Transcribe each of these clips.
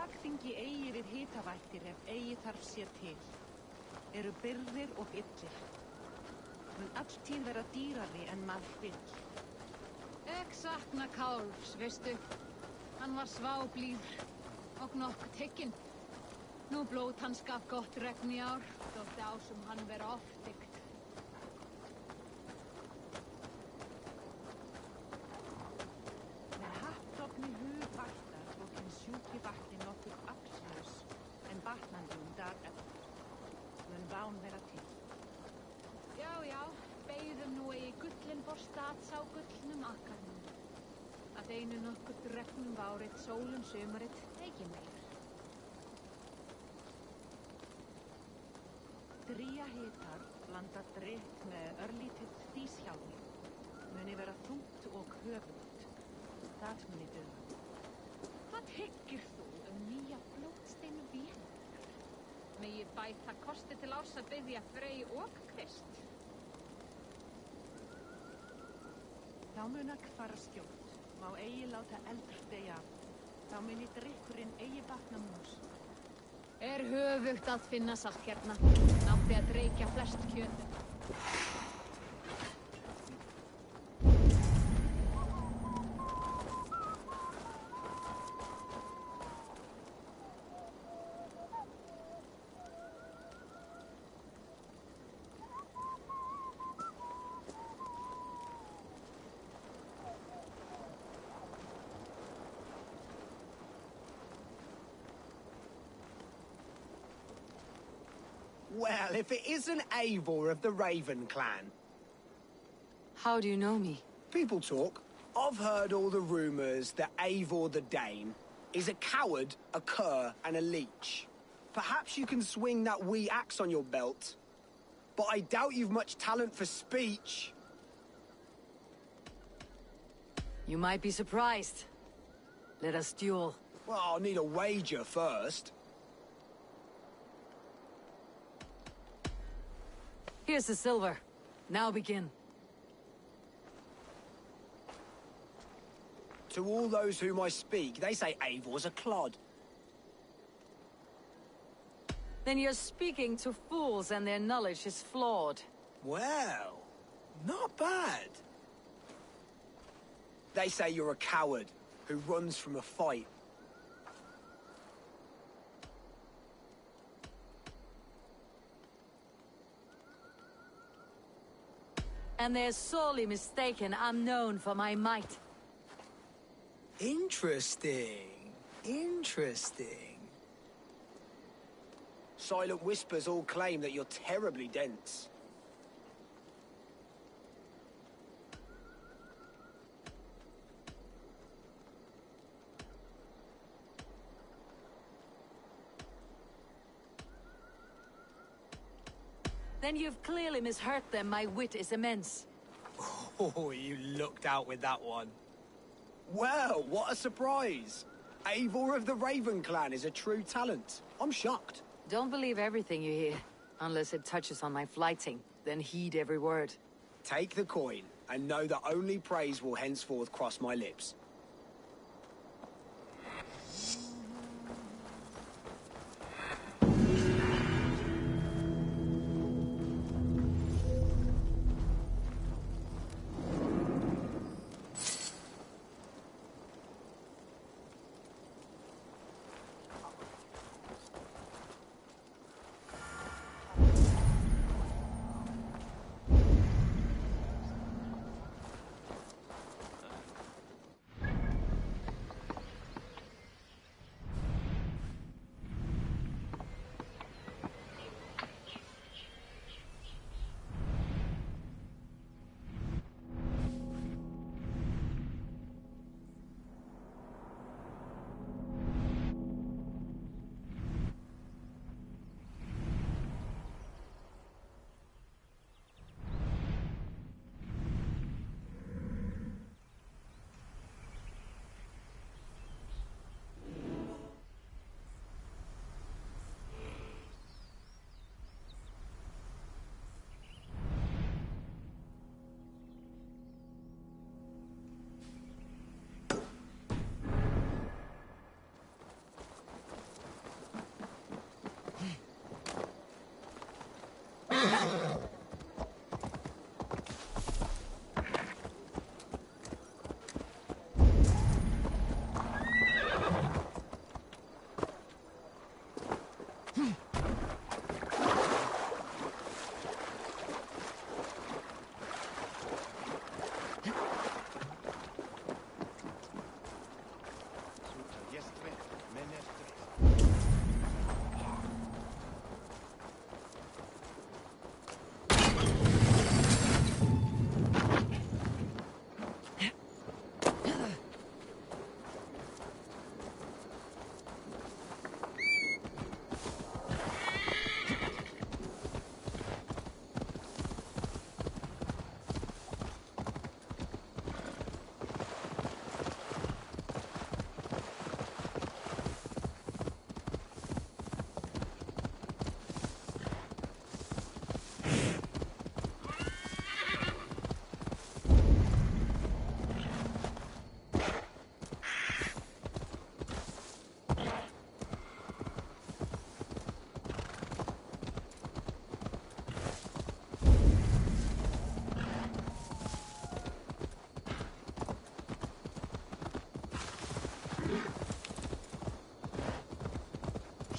Bakþingi eigi við hitavættir ef eigi þarf sé til. Eru byrðir og illir. Mun alltíð vera dýrari en maður vill. Ek sakna Kálfs, veistu. Hann var sváblíður og nokkuð tekinn. Nú blóð hans gaf gott regn í ár, þótti ásum hann vera oftygt. Með hattofni hugvartar og hinn sjúki vakti nokkuð afslaus, en batnandi dag eftir. Mun ván vera til. Já, beigðum nú eigi gullin borstað sá gullnum akkarnum. Að einu nokkuð regnum várið sólum sumarið eigi meir. Dría hitar blanda drykk með örlítið díshjálmi. Muni vera þungt og höfugt. Það muni duga. Hvað hyggir þú nýja blótsteinu vél? Megi bæta kosti til árs að biðja Frey og Krist. Þá munak fara skjótt. Má eigi láta eldur deyja. Þá muni drykkurinn eigi batna mús. Höfugt að finna satt hérna. Nátti að reykja flest kjötum. Well, if it isn't Eivor of the Raven clan. How do you know me? People talk. I've heard all the rumours that Eivor the Dane is a coward, a cur, and a leech. Perhaps you can swing that wee axe on your belt. But I doubt you've much talent for speech. You might be surprised. Let us duel. Well, I'll need a wager first. Here's the silver. Now begin. To all those whom I speak, they say Eivor's a clod. Then you're speaking to fools and their knowledge is flawed. Well, not bad. They say you're a coward who runs from a fight. And they're sorely mistaken. I'm known for my might. Interesting. Interesting. Silent Whispers all claim that you're terribly dense. Then you've clearly misheard them. My wit is immense. Oh, you looked out with that one. Well, what a surprise! Eivor of the Raven clan is a true talent. I'm shocked. Don't believe everything you hear, unless it touches on my flighting. Then heed every word. Take the coin, and know that only praise will henceforth cross my lips.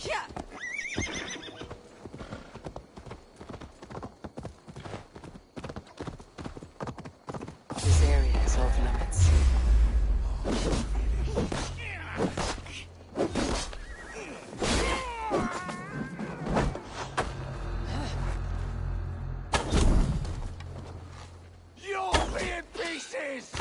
This area is off limits. You'll be in pieces!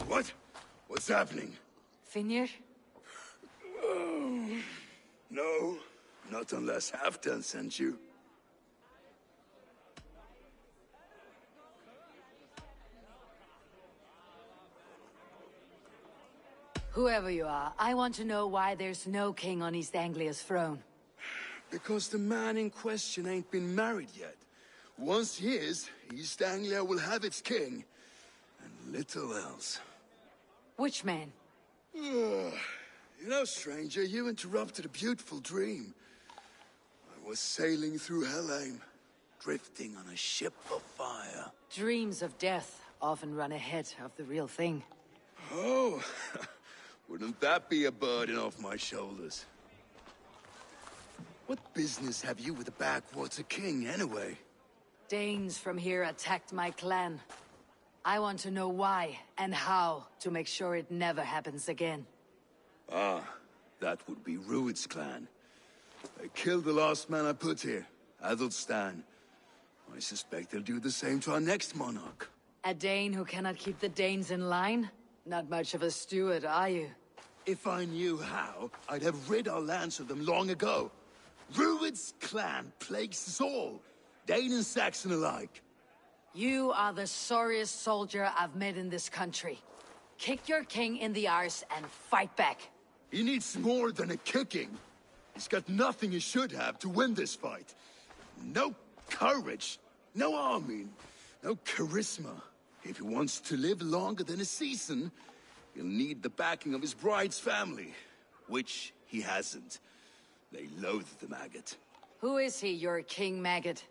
What? What's happening? Finir? No, not unless Halfdan sent you. Whoever you are, I want to know why there's no king on East Anglia's throne. Because the man in question ain't been married yet. Once he is, East Anglia will have its king. And little else. Which man? You know, stranger, you interrupted a beautiful dream. I was sailing through Helheim, drifting on a ship of fire. Dreams of death often run ahead of the real thing. Oh, wouldn't that be a burden off my shoulders? What business have you with the backwater king, anyway? Danes from here attacked my clan. I want to know why and how to make sure it never happens again. Ah, that would be Rued's clan. They killed the last man I put here, Adelstan. I suspect they'll do the same to our next monarch. A Dane who cannot keep the Danes in line? Not much of a steward, are you? If I knew how, I'd have rid our lands of them long ago. Rued's clan plagues us all, Dane and Saxon alike. You are the sorriest soldier I've met in this country. Kick your king in the arse and fight back. He needs more than a kicking. He's got nothing he should have to win this fight. No courage, no army, no charisma. If he wants to live longer than a season, he'll need the backing of his bride's family, which he hasn't. They loathe the maggot. Who is he, your king maggot?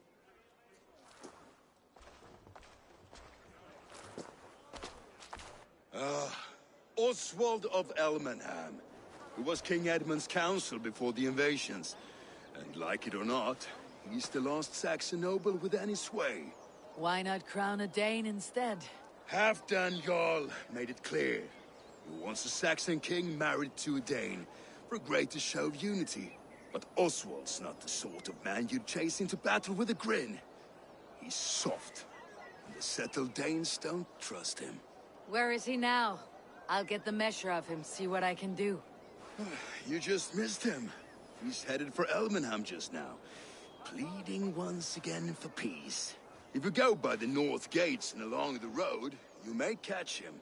Oswald of Elmenham. He was King Edmund's counsel before the invasions. And like it or not, He's the last Saxon noble with any sway. Why not crown a Dane instead? Halfdan Jarl made it clear. He wants a Saxon king married to a Dane, for a greater show of unity. But Oswald's not the sort of man you'd chase into battle with a grin. He's soft, and the settled Danes don't trust him. Where is he now? I'll get the measure of him, see what I can do. You just missed him. He's headed for Elmenham just now, pleading once again for peace. If you go by the north gates and along the road, you may catch him.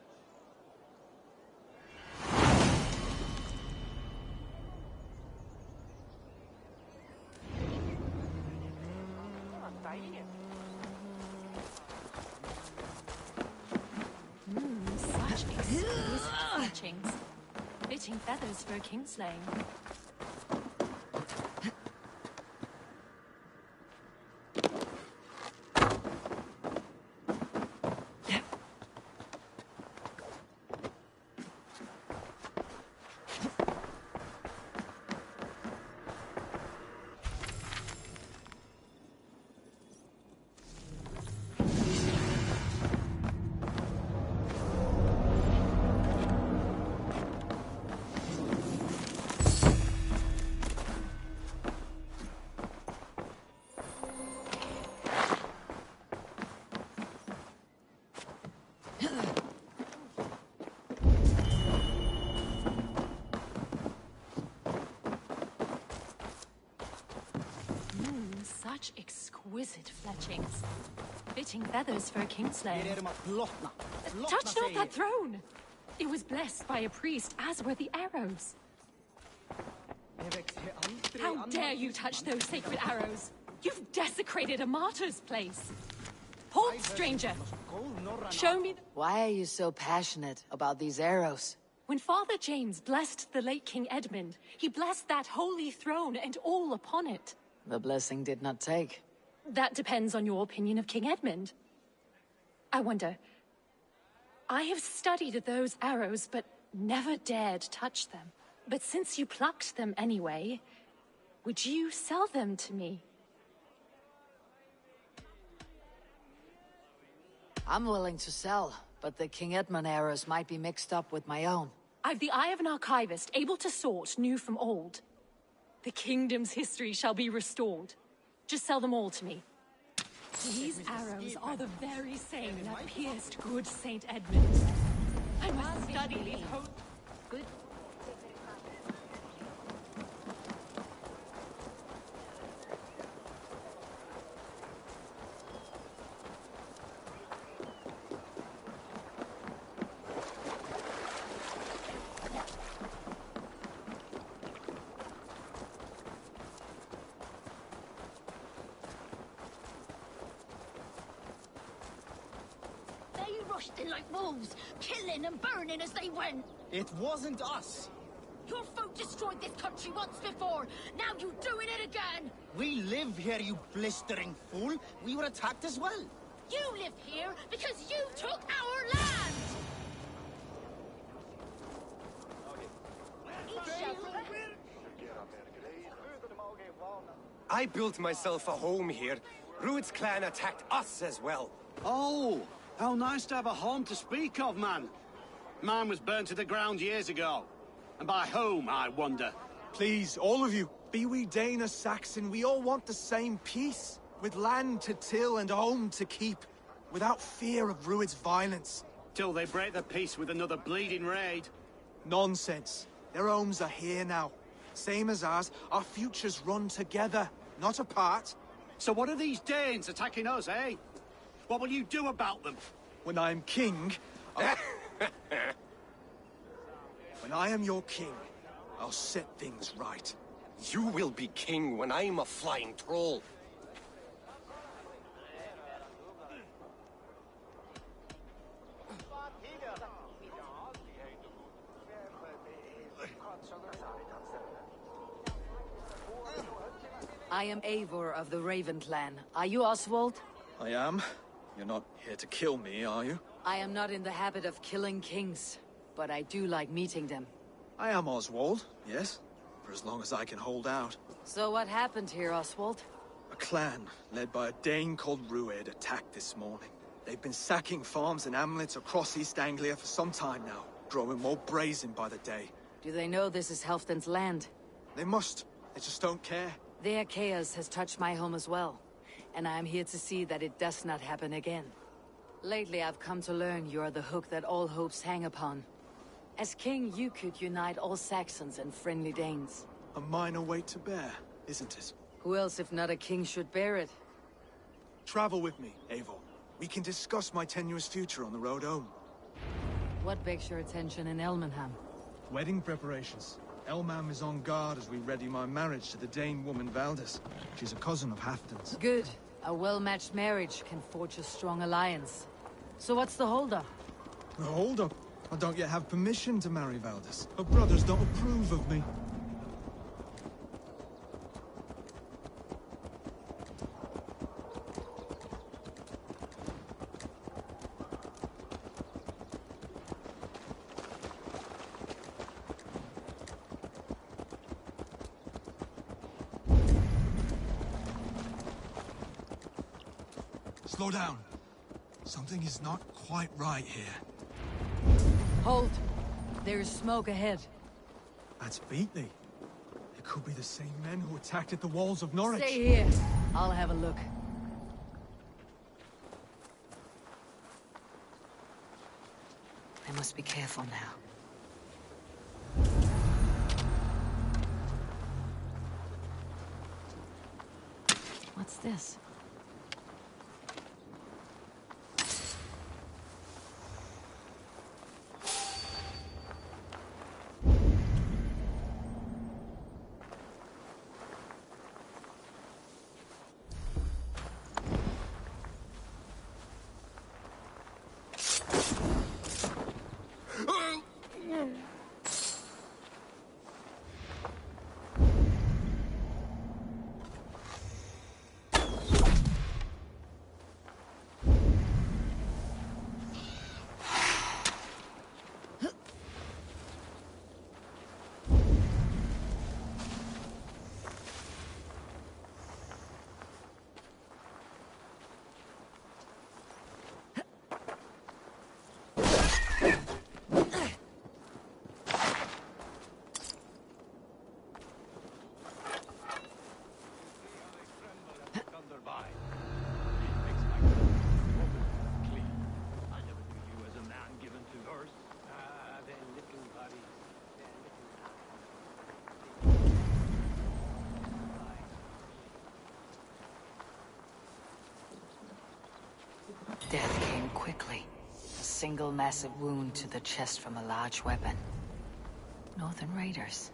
Such exquisite fletchings. Fitting feathers for a kingslaying. Such exquisite fletchings. Fitting feathers for a kingslaying. Touch not that throne! It was blessed by a priest, as were the arrows. How dare you touch those sacred arrows? You've desecrated a martyr's place. Halt, stranger! Show me Why are you so passionate about these arrows? When Father James blessed the late King Edmund, he blessed that holy throne and all upon it. The blessing did not take. That depends on your opinion of King Edmund. I wonder... I have studied those arrows, but never dared touch them. But since you plucked them anyway, would you sell them to me? I'm willing to sell, but the King Edmund arrows might be mixed up with my own. I've the eye of an archivist, able to sort new from old. The kingdom's history shall be restored. Just sell them all to me. These arrows are the very same that pierced good Saint Edmund. I must study these good. Rushed in like wolves, killing and burning as they went. It wasn't us. Your folk destroyed this country once before. Now you're doing it again. We live here, you blistering fool. We were attacked as well. You live here because you took our land. I built myself a home here. Rued's clan attacked us as well. Oh, how nice to have a home to speak of, man. Mine was burnt to the ground years ago. And by whom, I wonder? Please, all of you, be we Dane or Saxon, we all want the same peace. With land to till and home to keep. Without fear of Rued's violence. Till they break the peace with another bleeding raid. Nonsense. Their homes are here now. Same as ours, our futures run together, not apart. So what are these Danes attacking us, eh? What will you do about them? When I am king... When I am your king, I'll set things right. You will be king when I'm a flying troll. I am Eivor of the Raven clan. Are you Oswald? I am. You're not here to kill me, are you? I am not in the habit of killing kings, but I do like meeting them. I am Oswald, yes. For as long as I can hold out. So what happened here, Oswald? A A clan, led by a Dane called Rued, attacked this morning. They've been sacking farms and hamlets across East Anglia for some time now, growing more brazen by the day. Do they know this is Halfdan's land? They must. They just don't care. Their chaos has touched my home as well, and I am here to see that it does not happen again. Lately, I've come to learn you are the hook that all hopes hang upon. As king, you could unite all Saxons and friendly Danes. A minor weight to bear, isn't it? Who else, if not a king, should bear it? Travel with me, Eivor. We can discuss my tenuous future on the road home. What begs your attention in Elmenham? Wedding preparations. Elmam is on guard as we ready my marriage to the Dane woman Valdis. She's a cousin of Halfdan's. Good. A well-matched marriage can forge a strong alliance. So what's the holdup? No, hold up. I don't yet have permission to marry Valdis. Her brothers don't approve of me. Slow down. Something is not quite right here. Hold. There is smoke ahead. That's Beatley. It could be the same men who attacked at the walls of Norwich. Stay here. I'll have a look. I must be careful now. What's this? Death came quickly. A single massive wound to the chest from a large weapon. Northern raiders.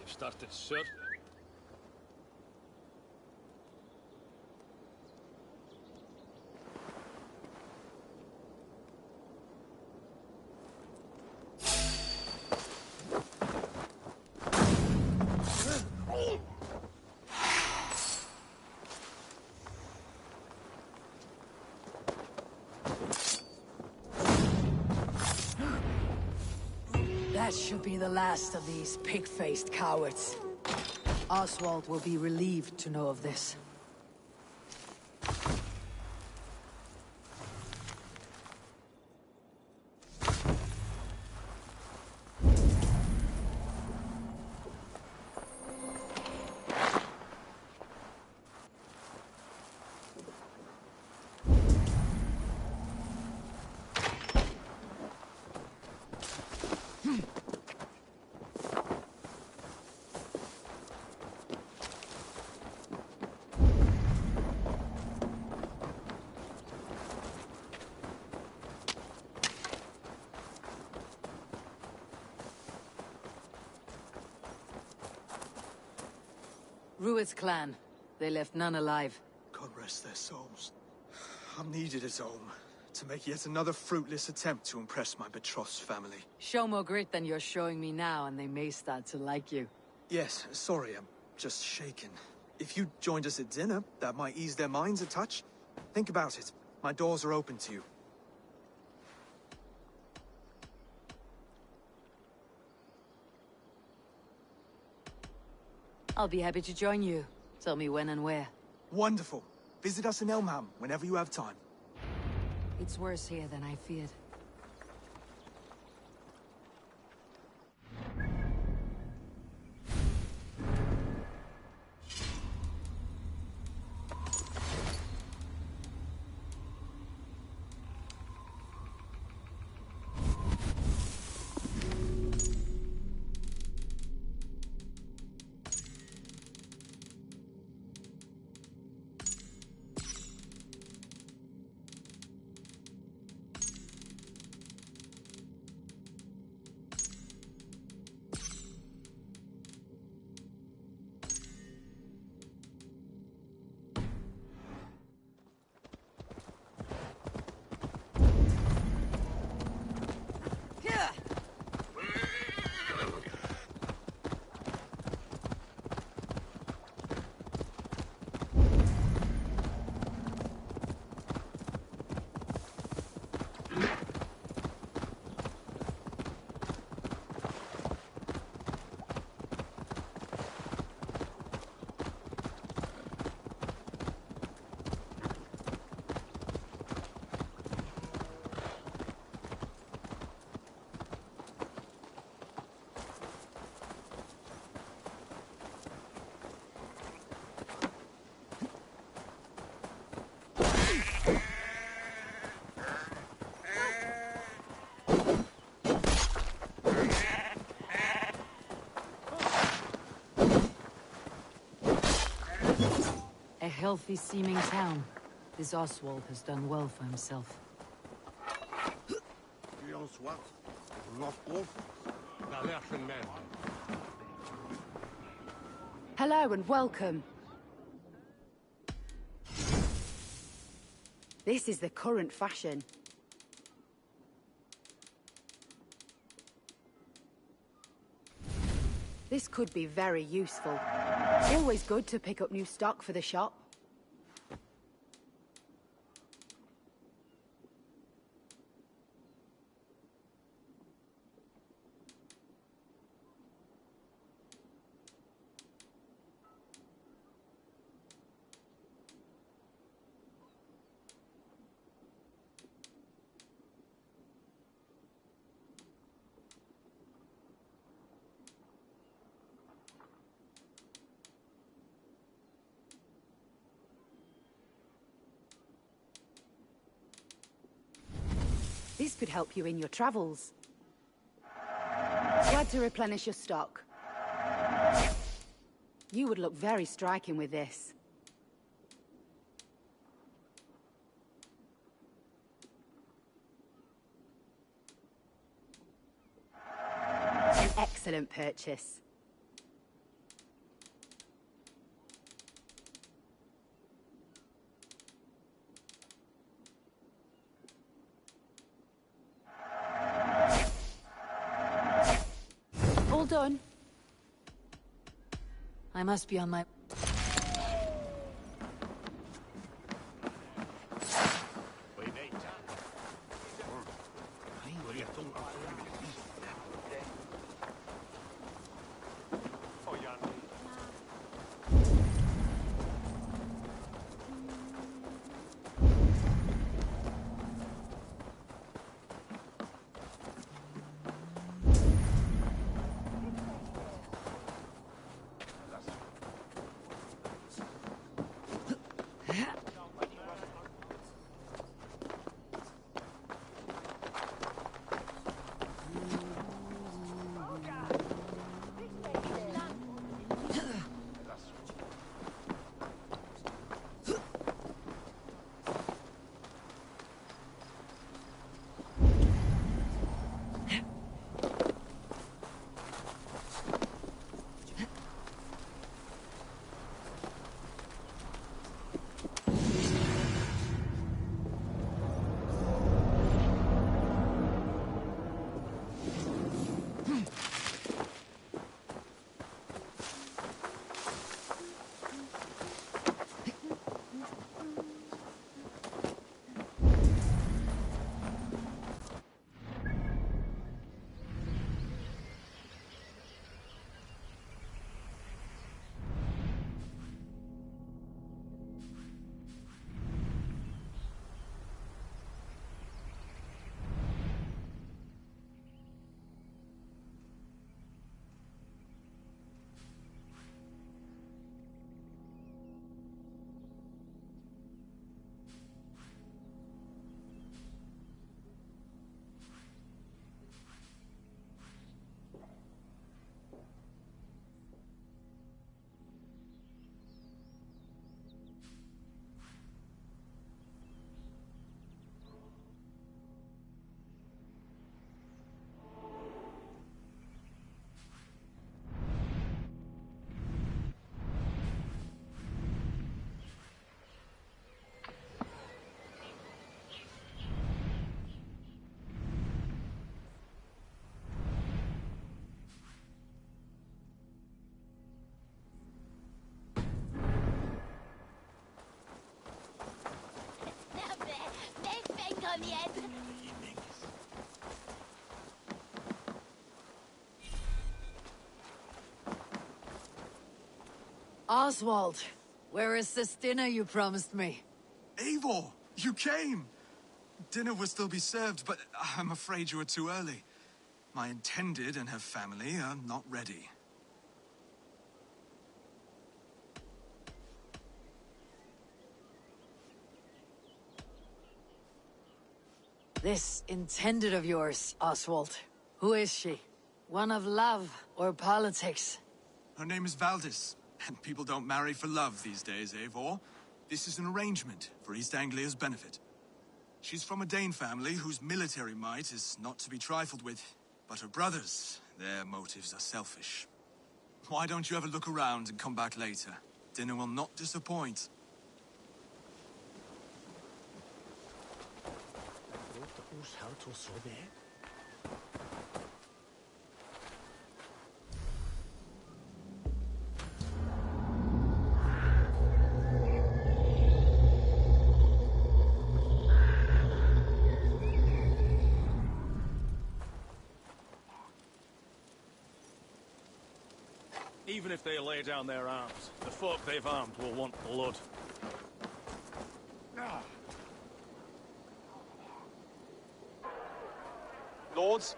Started, sir. That should be the last of these pig-faced cowards. Oswald will be relieved to know of this. Rued's clan. They left none alive. God rest their souls. I'm needed at home to make yet another fruitless attempt to impress my betrothed's family. Show more grit than you're showing me now, and they may start to like you. Yes, sorry, I'm just shaken. If you joined us at dinner, that might ease their minds a touch. Think about it. My doors are open to you. I'll be happy to join you. Tell me when and where. Wonderful. Visit us in Elmham whenever you have time. It's worse here than I feared. A healthy-seeming town. This Oswald has done well for himself. Hello and welcome. This is the current fashion. This could be very useful. Always good to pick up new stock for the shop. This could help you in your travels. Glad to replenish your stock. You would look very striking with this. An excellent purchase. All done. I must be on my... Oswald, where is this dinner you promised me? Eivor, you came! Dinner will still be served, but I'm afraid you were too early. My intended and her family are not ready. This intended of yours, Oswald. Who is she? One of love or politics? Her name is Valdis, and people don't marry for love these days, Eivor. This is an arrangement for East Anglia's benefit. She's from a Dane family whose military might is not to be trifled with. But her brothers, their motives are selfish. Why don't you have a look around and come back later? Dinner will not disappoint. Even if they lay down their arms, the folk they've armed will want blood. Lords,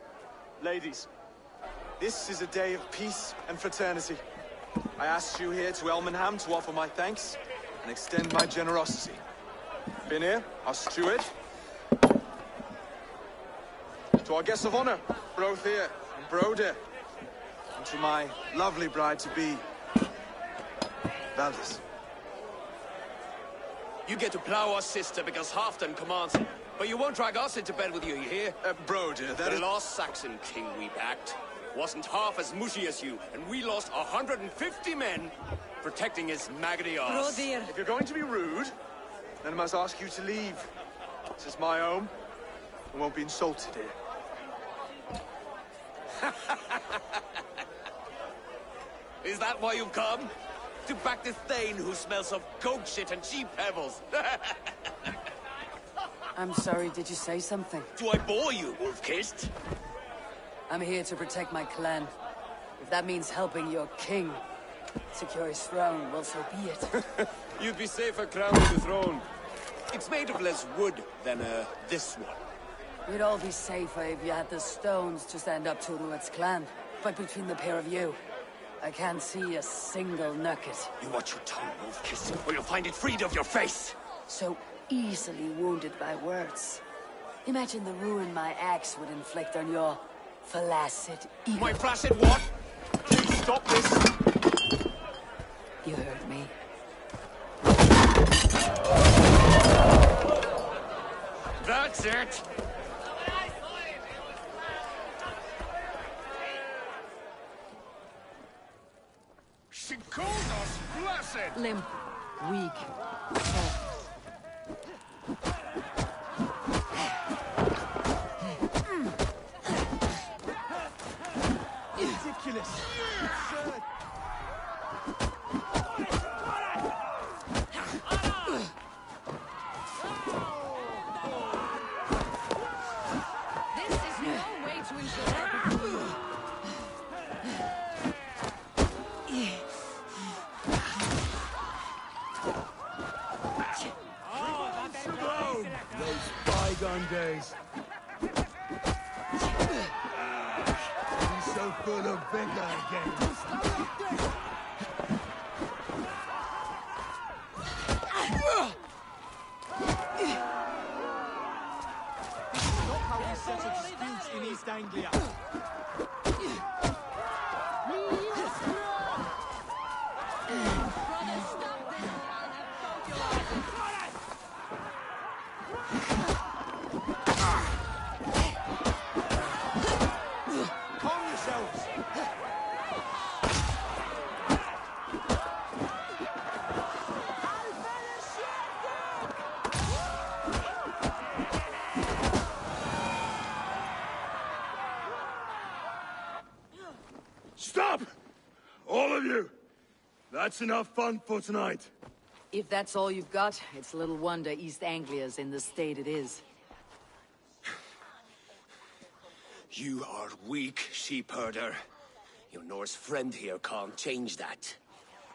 ladies, this is a day of peace and fraternity. I asked you here to Elmenham to offer my thanks and extend my generosity. Binir, our steward, to our guests of honor, Brothir and Broder, and to my lovely bride-to-be, Valdis. You get to plow our sister because Halfdan commands it. But you won't drag us into bed with you, you hear? Broder, the last Saxon king we backed wasn't half as mushy as you, and we lost 150 men protecting his maggoty arse. If you're going to be rude, then I must ask you to leave. This is my home. I won't be insulted here. Is that why you've come? To back this Thane who smells of goat shit and cheap pebbles? I'm sorry, did you say something? Do I bore you, wolf-kissed? I'm here to protect my clan. If that means helping your king secure his throne, well, so be it. You'd be safer crowning the throne. It's made of less wood than, this one. We'd all be safer if you had the stones to stand up to Rued's clan. But between the pair of you, I can't see a single nugget. You watch your tongue, wolf-kissed, or you'll find it freed of your face! So easily wounded by words. Imagine the ruin my axe would inflict on your flaccid ego. My flaccid what? Please stop this! it! She called us blessed! Limp, weak, Ridiculous! Absurd! This is no way to ensure. Those bygone days. He's so full of vigor again. Not how we settle disputes in East Anglia. Calm yourselves! Stop! All of you! That's enough fun for tonight. If that's all you've got, it's little wonder East Anglia's in the state it is. You are weak, sheep herder. Your Norse friend here can't change that.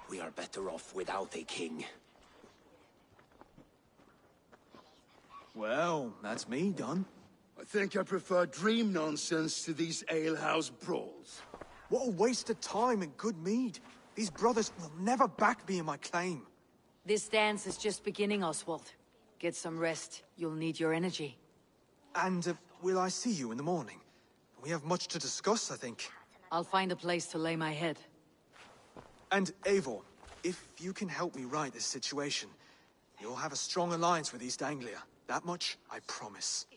We are better off without a king. Well, that's me done. I think I prefer dream nonsense to these alehouse brawls. What a waste of time and good mead. These brothers will never back me in my claim. This dance is just beginning, Oswald. Get some rest. You'll need your energy. And will I see you in the morning? We have much to discuss, I think. I'll find a place to lay my head. And Eivor, if you can help me right this situation, you'll have a strong alliance with East Anglia. That much, I promise.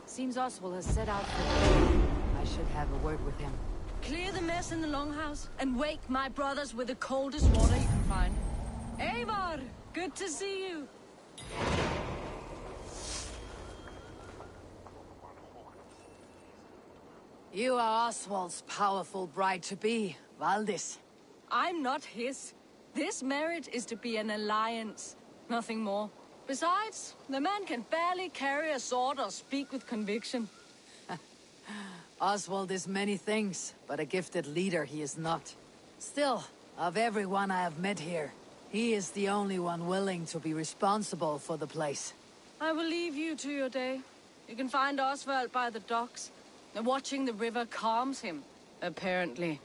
Seems Oswald has set out for I should have a word with him. Clear the mess in the longhouse and wake my brothers with the coldest water you can find. Eivor, good to see you. You are Oswald's powerful bride-to-be, Valdis. I'm not his. This marriage is to be an alliance, nothing more. Besides, the man can barely carry a sword or speak with conviction. Oswald is many things, but a gifted leader he is not. Still, of everyone I have met here, he is the only one willing to be responsible for the place. I will leave you to your day. You can find Oswald by the docks. Watching the river calms him, apparently.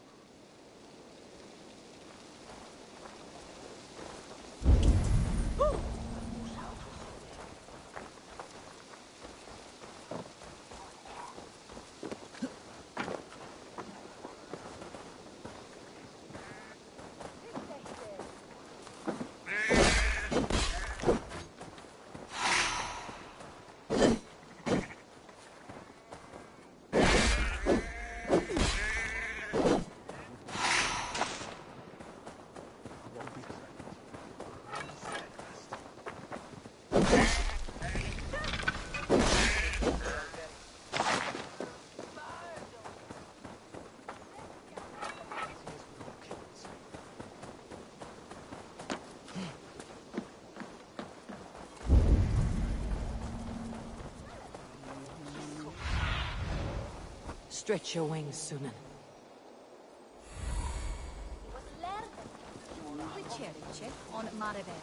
Stretch your wings, Sunan. On Maribel.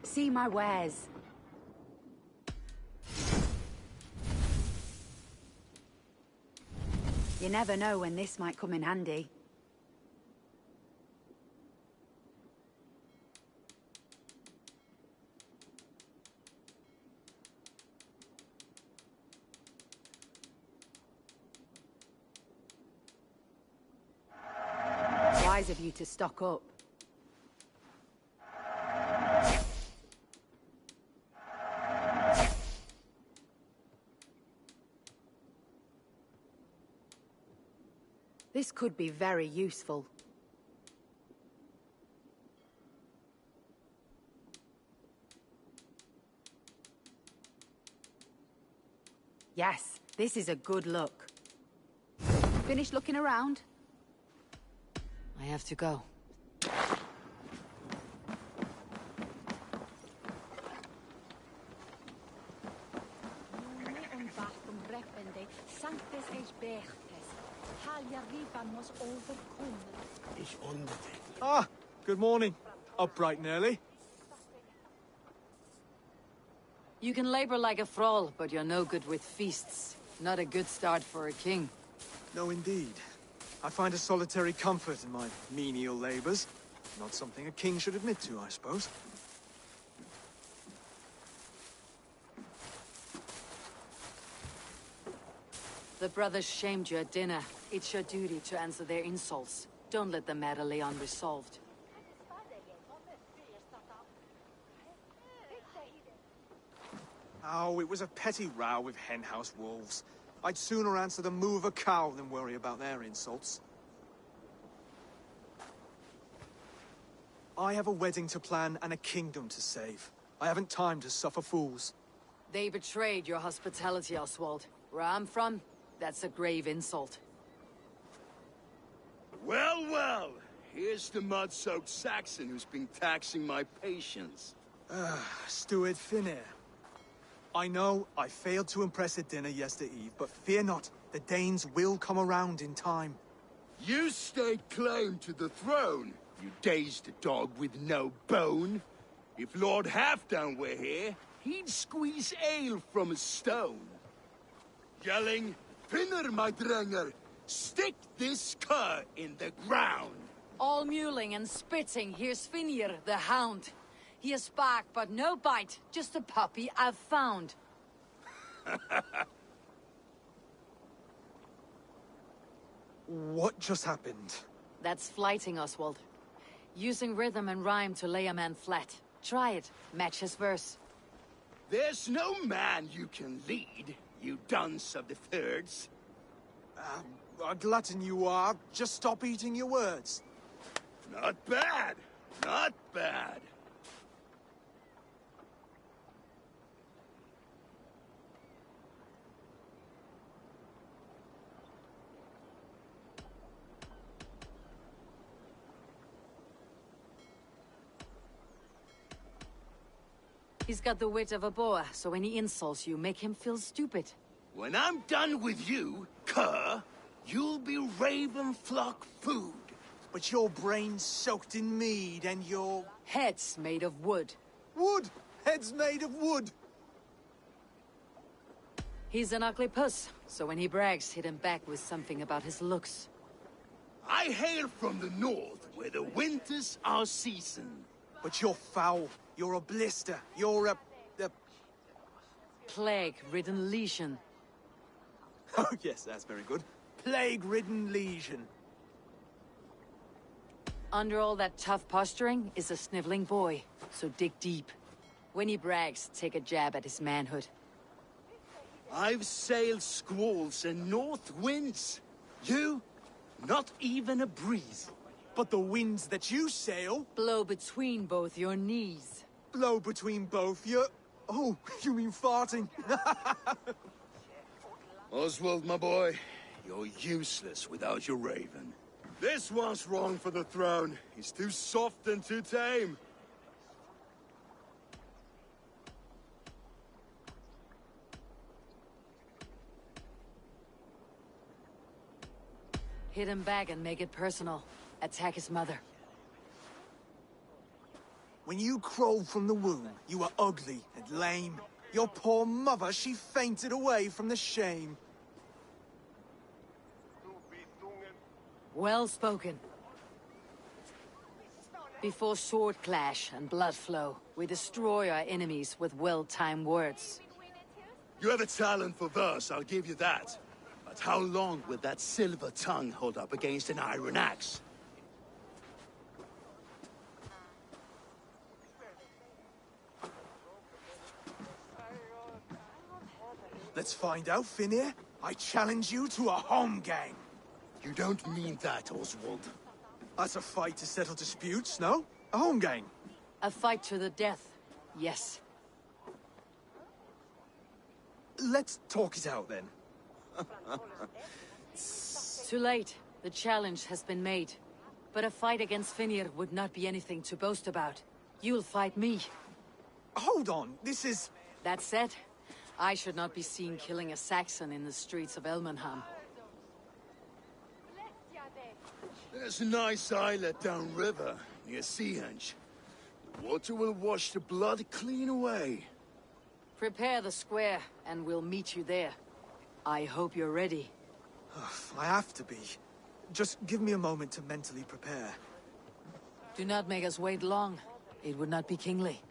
See my wares. You never know when this might come in handy. Wise of you to stock up. This could be very useful. Yes, this is a good look. Finished looking around? I have to go. Ah, good morning. Up bright and early. You can labor like a thrall, but you're no good with feasts. Not a good start for a king. No, indeed. I find a solitary comfort in my menial labors. Not something a king should admit to, I suppose. The brothers shamed you at dinner. It's your duty to answer their insults. Don't let the matter lay unresolved. Oh, it was a petty row with henhouse wolves. I'd sooner answer the moo of a cow than worry about their insults. I have a wedding to plan and a kingdom to save. I haven't time to suffer fools. They betrayed your hospitality, Oswald. Where I'm from, that's a grave insult. Well, well. Here's the mud-soaked Saxon who's been taxing my patience. Steward Finnair. I know I failed to impress at dinner yesterday eve, but fear not, the Danes will come around in time. You stake claim to the throne, you dazed dog with no bone. If Lord Halfdown were here, he'd squeeze ale from a stone. Yelling, Finner, my drenger, stick this cur in the ground. All mewling and spitting, here's Finir, the hound. He has bark, but no bite, just a puppy I've found. What just happened? That's flighting, Oswald. Using rhythm and rhyme to lay a man flat. Try it. Match his verse. There's no man you can lead, you dunce of the thirds. A glutton you are. Just stop eating your words. Not bad. Not bad. He's got the wit of a boa, so when he insults you, make him feel stupid. When I'm done with you, cur, you'll be raven flock food. But your brain's soaked in mead and your... Head's made of wood. Wood! Head's made of wood! He's an ugly puss, so when he brags, hit him back with something about his looks. I hail from the north, where the winters are season. But you're foul. You're a blister. You're a... Plague-ridden lesion. Oh, yes, that's very good. Plague-ridden lesion. Under all that tough posturing is a sniveling boy, so dig deep. When he brags, take a jab at his manhood. I've sailed squalls and north winds. You, not even a breeze. But the winds that you sail... blow between both your knees. Blow between both your... Oh, you mean farting? Oswald, my boy, you're useless without your raven. This one's wrong for the throne. He's too soft and too tame. Hit him back and make it personal. Attack his mother. When you crawled from the womb, you were ugly and lame. Your poor mother, she fainted away from the shame. Well spoken. Before sword clash and blood flow, we destroy our enemies with well-timed words. You have a talent for verse, I'll give you that. But how long will that silver tongue hold up against an iron axe? Let's find out, Finir. I challenge you to a home gang. You don't mean that, Oswald. That's a fight to settle disputes, no? A home gang. A fight to the death, yes. Let's talk it out, then. Too late. The challenge has been made. But a fight against Finir would not be anything to boast about. You'll fight me. Hold on, this is... That said, I should not be seen killing a Saxon in the streets of Elmenham. There's a nice islet downriver, near Seahenge. The water will wash the blood clean away. Prepare the square, and we'll meet you there. I hope you're ready. I have to be. Just give me a moment to mentally prepare. Do not make us wait long. It would not be kingly.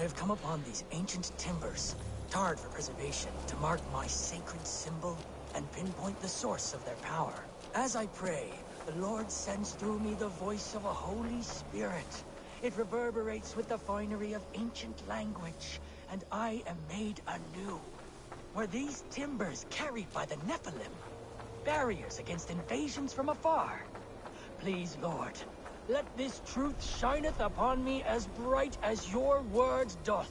I have come upon these ancient timbers, tarred for preservation, to mark my sacred symbol and pinpoint the source of their power. As I pray, the Lord sends through me the voice of a Holy Spirit. It reverberates with the finery of ancient language, and I am made anew. Were these timbers carried by the Nephilim? Barriers against invasions from afar? please, Lord. Let this truth shineth upon me as bright as your word doth.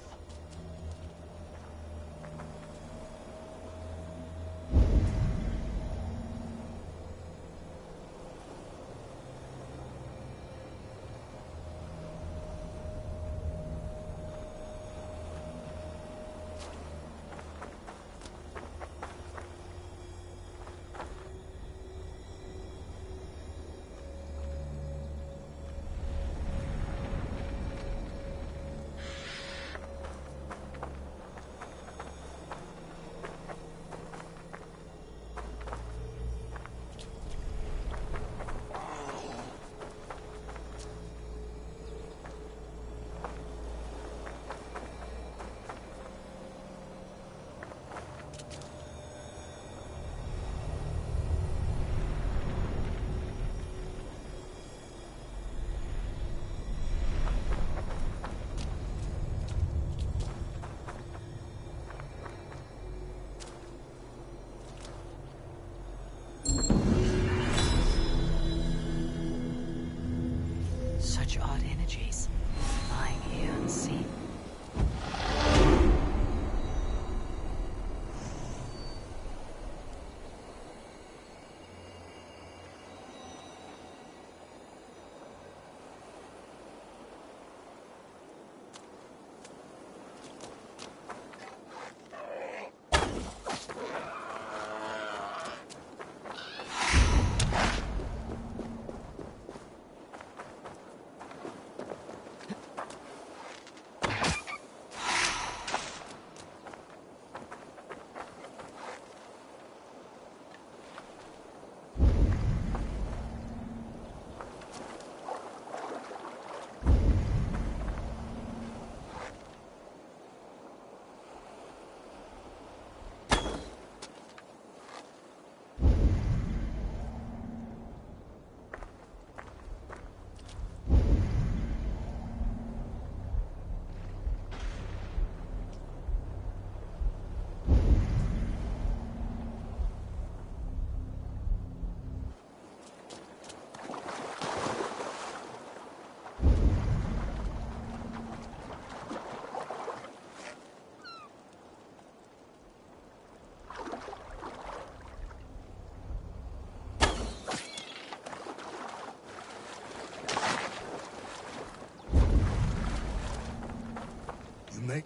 Such odd energies, lying here unseen. You make...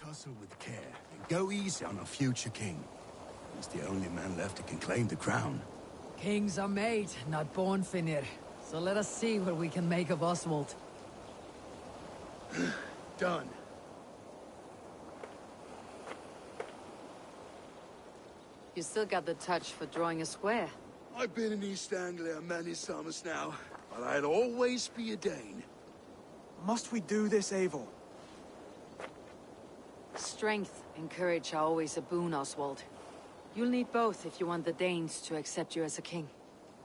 Tussle with care and go easy on our future king. He's the only man left who can claim the crown. Kings are made, not born, Finir. So let us see what we can make of Oswald. Done. You still got the touch for drawing a square. I've been in East Anglia many summers now, but I'd always be a Dane. Must we do this, Eivor? Strength and courage are always a boon, Oswald. You'll need both if you want the Danes to accept you as a king.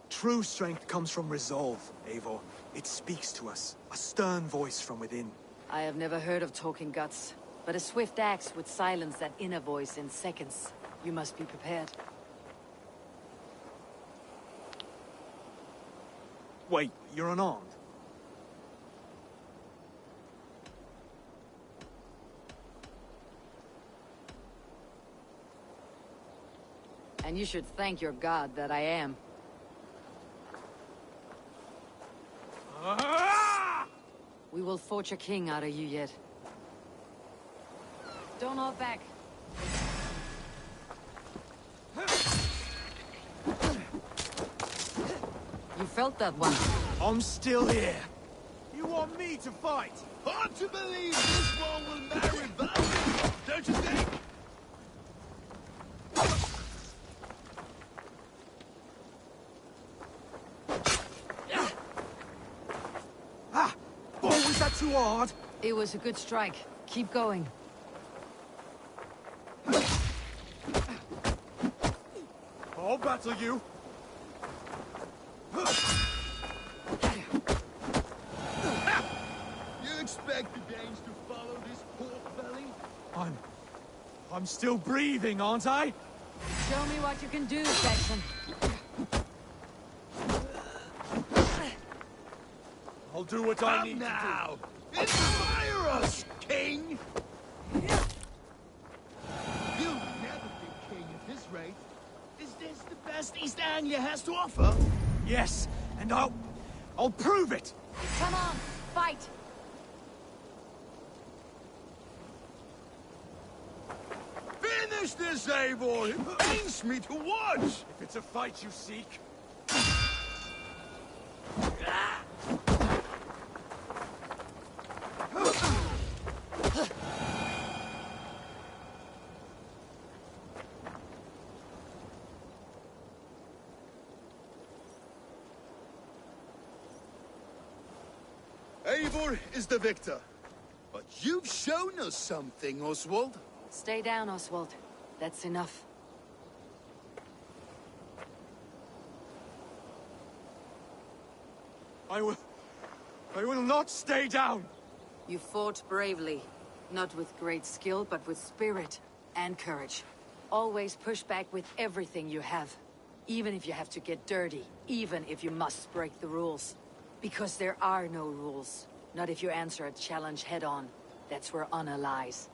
True strength comes from resolve, Eivor. It speaks to us, a stern voice from within. I have never heard of talking guts, but a swift axe would silence that inner voice in seconds. You must be prepared. Wait, you're unarmed? And you should thank your god that I am. We will forge a king out of you yet. Don't hold back. You felt that one. I'm still here. You want me to fight? Hard to believe this one will marry Valhalla, don't you think? Was that too hard? It was a good strike. Keep going. I'll battle you. You expect the Danes to follow this pork belly? I'm still breathing, aren't I? Show me what you can do, Saxon. I'll do what I need now. To do. Inspire us, King! You'll never be king at this rate. Is this the best East Anglia has to offer? Yes, and I'll prove it! Come on, fight! Finish this, Eivor! It pains me to watch! If it's a fight you seek... Eivor is the victor. But you've shown us something, Oswald. Stay down, Oswald. That's enough. I will not stay down! You fought bravely. Not with great skill, but with spirit and courage. Always push back with everything you have. Even if you have to get dirty. Even if you must break the rules. Because there are no rules. Not if you answer a challenge head-on. That's where honor lies.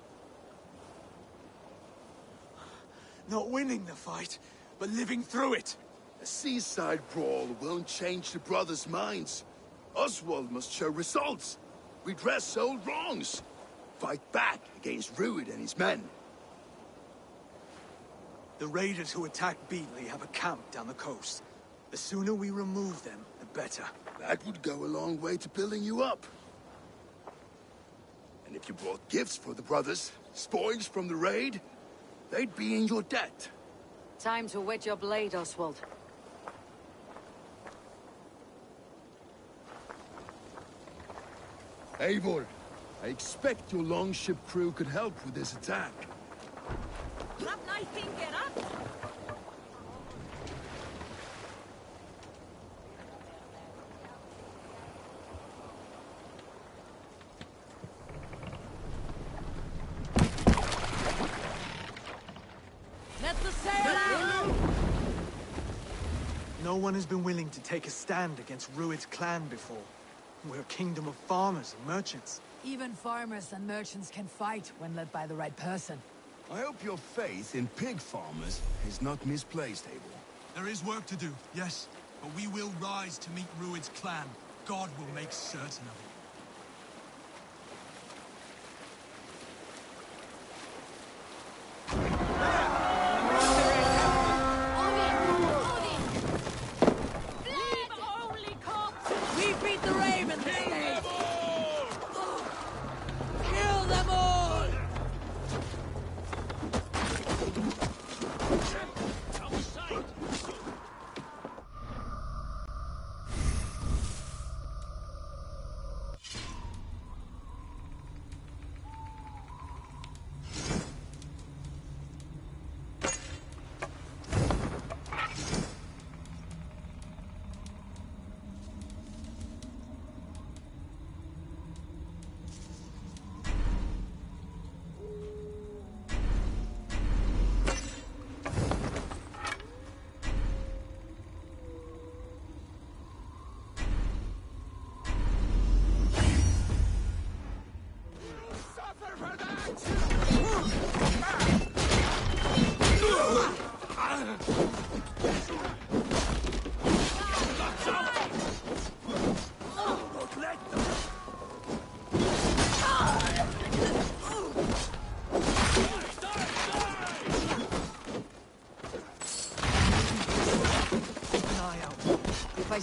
Not winning the fight, but living through it. A seaside brawl won't change the brothers' minds. Oswald must show results. Redress old wrongs. Fight back against Rued and his men. The raiders who attacked Beatley have a camp down the coast. The sooner we remove them, the better. That would go a long way to building you up. And if you brought gifts for the brothers, spoils from the raid, they'd be in your debt. Time to wet your blade, Oswald. Eivor, I expect your longship crew could help with this attack. Let the sail out! No one has been willing to take a stand against Rued's clan before. We're a kingdom of farmers and merchants. Even farmers and merchants can fight when led by the right person. I hope your faith in pig farmers is not misplaced, Eivor. There is work to do, yes. But we will rise to meet Rued's clan. God will make certain of it.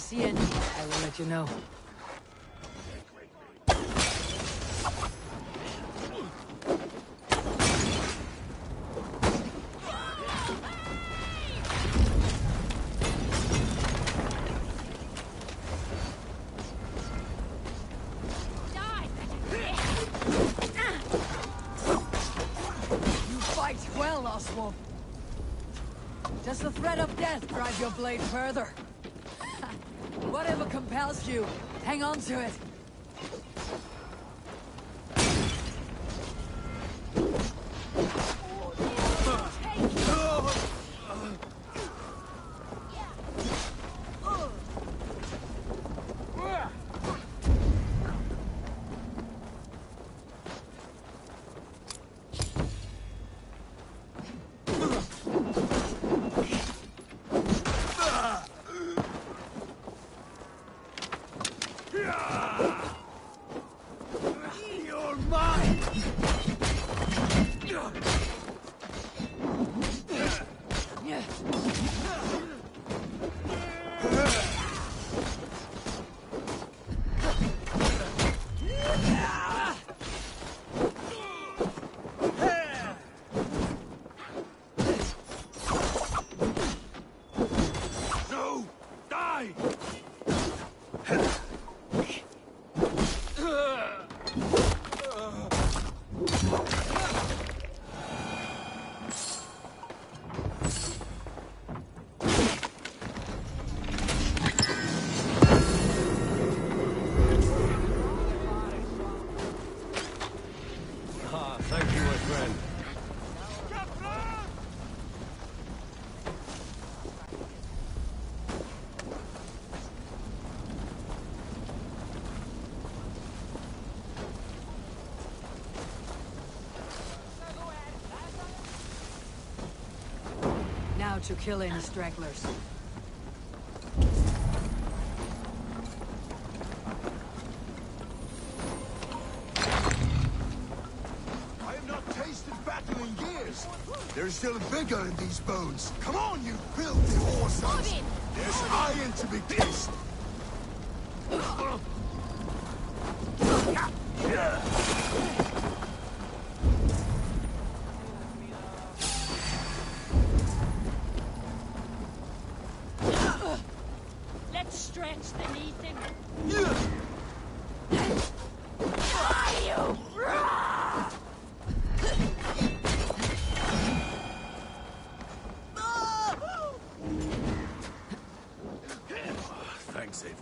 see any, I will let you know. You fight well, Oswald. Does the threat of death drive your blade further? Whatever compels you, hang on to it. You're mine! No! Die! Ah, thank you, my friend. Now to kill any stragglers. I have not tasted battle in years. There's still vigor in these bones. Come on, you filthy horses! There's iron to be kissed! Let's stretch the Ethan. Thanks, Eivor.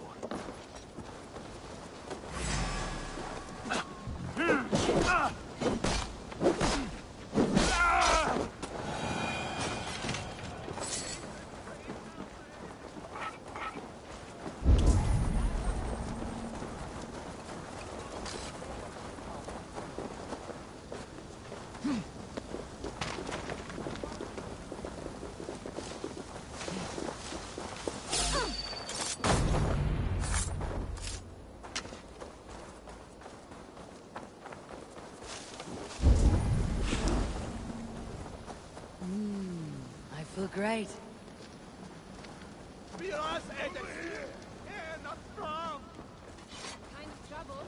I feel great. Not strong! Kind of trouble.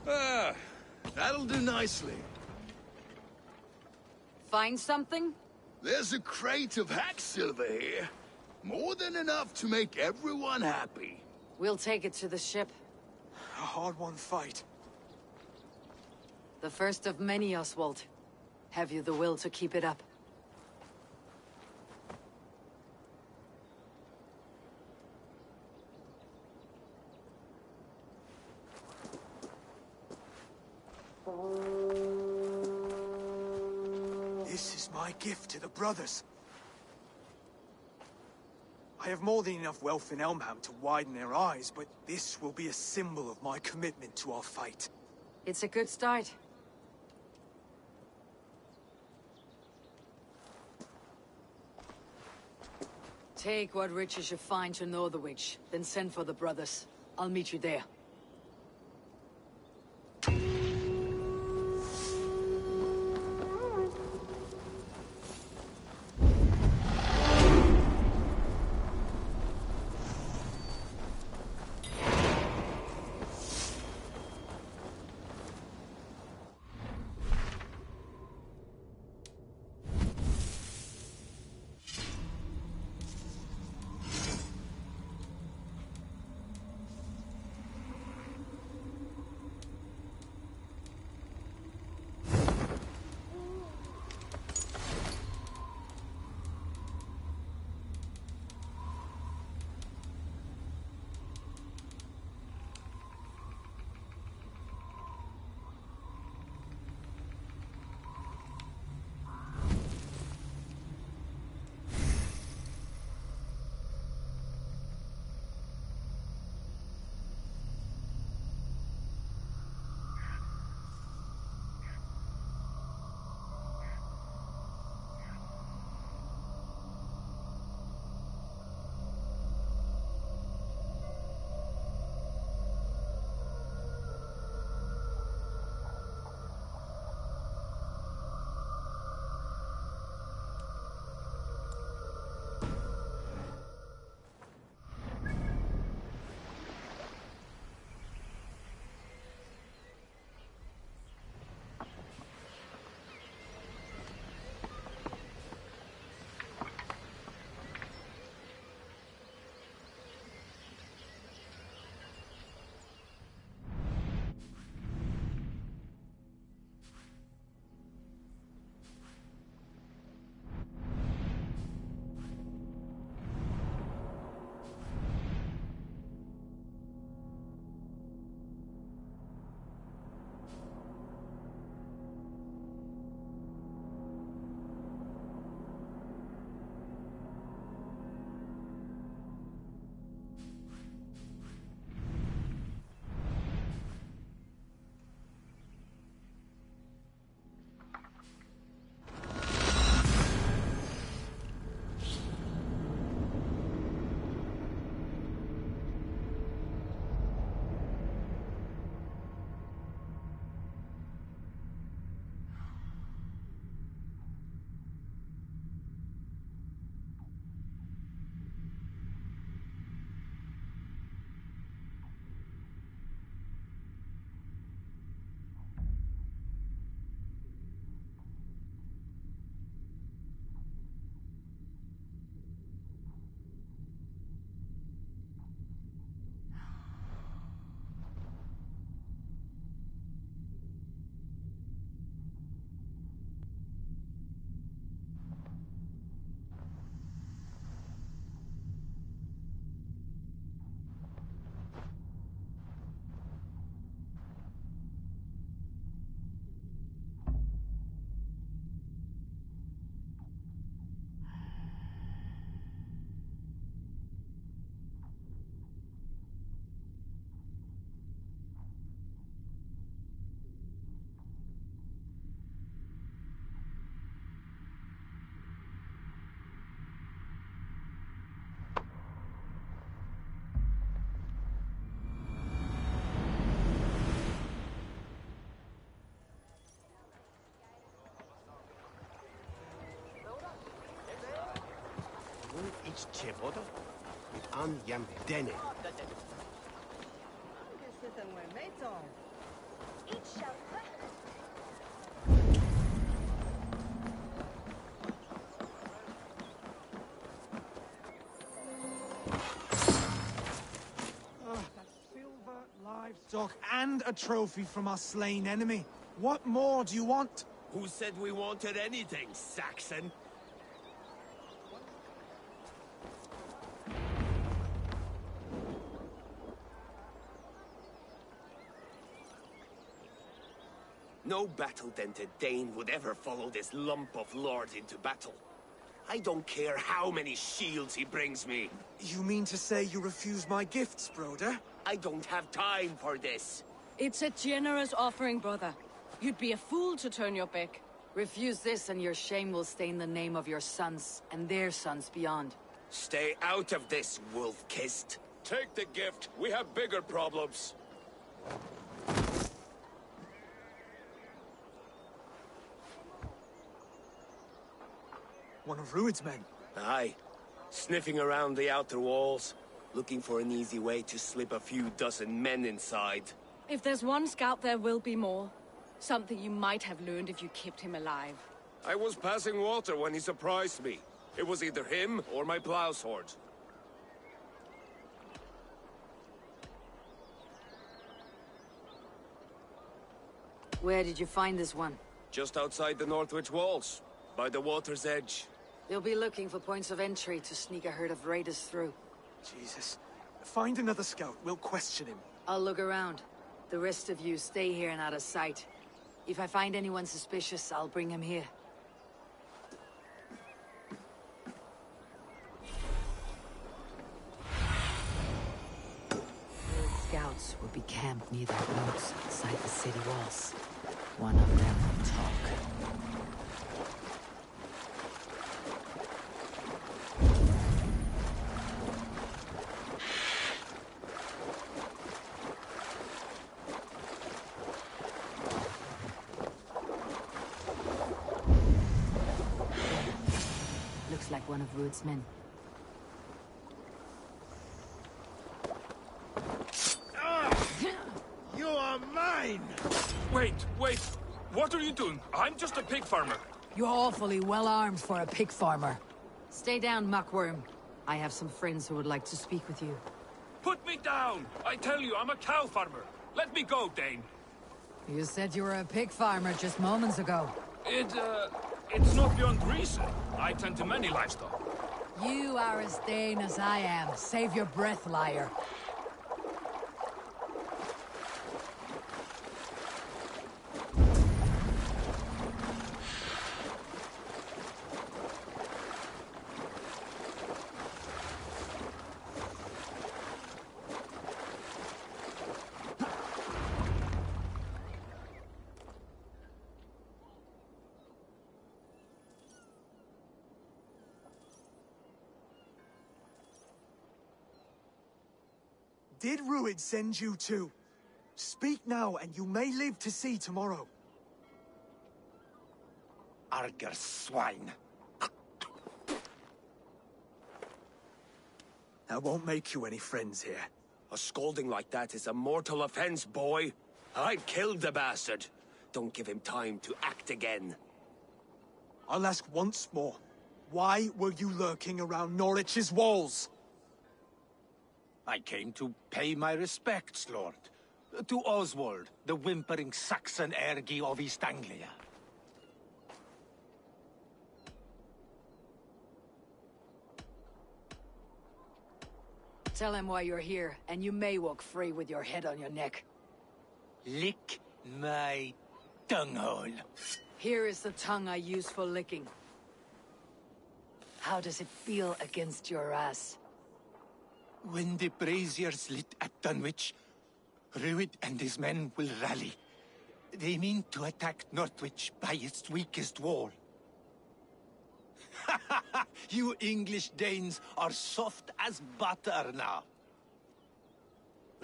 Ah, that'll do nicely. Find something? There's a crate of hack silver here. More than enough to make everyone happy. We'll take it to the ship. A hard-won fight. The first of many, Oswald. Have you the will to keep it up? This is my gift to the brothers. I have more than enough wealth in Elmham to widen their eyes, but this will be a symbol of my commitment to our fight. It's a good start. Take what riches you find to Northwich, then send for the brothers. I'll meet you there. Ich Chepodo. Mit an jam dene. Livestock and a trophy from our slain enemy. What more do you want? Who said we wanted anything, Saxon? No battle-dented Dane would ever follow this lump of lord into battle. I don't care how many shields he brings me. You mean to say you refuse my gifts, broder? I don't have time for this. It's a generous offering, brother. You'd be a fool to turn your back. Refuse this and your shame will stain the name of your sons and their sons beyond. Stay out of this, wolf-kissed. Take the gift. We have bigger problems. One of Rued's men? Aye. Sniffing around the outer walls, looking for an easy way to slip a few dozen men inside. If there's one scout, there will be more. Something you might have learned if you kept him alive. I was passing water when he surprised me. It was either him or my plow sword. Where did you find this one? Just outside the Northwich walls, by the water's edge. They'll be looking for points of entry to sneak a herd of raiders through. Jesus. Find another scout. We'll question him. I'll look around. The rest of you stay here and out of sight. If I find anyone suspicious, I'll bring him here. Scouts will be camped near their boats outside the city walls. One of them will talk. Looks like one of Rued's men. You are mine! Wait! What are you doing? I'm just a pig farmer. You're awfully well armed for a pig farmer. Stay down, muckworm. I have some friends who would like to speak with you. Put me down! I tell you, I'm a cow farmer. Let me go, Dane. You said you were a pig farmer just moments ago. It's not beyond reason. I tend to many livestock. You are as Dane as I am. Save your breath, liar. Did Rued send you too? Speak now, and you may live to see tomorrow. Arger swine. That won't make you any friends here. A scolding like that is a mortal offense, boy. I'd killed the bastard. Don't give him time to act again. I'll ask once more. Why were you lurking around Norwich's walls? I came to pay my respects, Lord. To Oswald, the whimpering Saxon ergi of East Anglia. Tell him why you're here, and you may walk free with your head on your neck. Lick my tonguehole. Here is the tongue I use for licking. How does it feel against your ass? When the braziers lit at Dunwich, Rued and his men will rally. They mean to attack Northwich by its weakest wall. You English Danes are soft as butter now.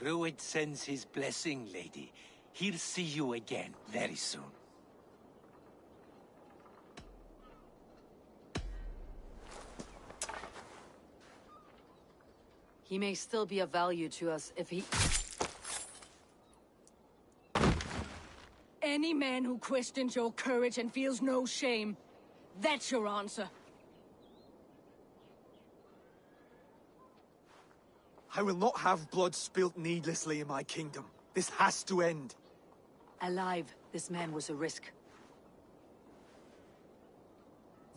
Rued sends his blessing, lady. He'll see you again very soon. He may still be of value to us if he... Any man who questions your courage and feels no shame, that's your answer. I will not have blood spilt needlessly in my kingdom. This has to end. Alive, this man was a risk.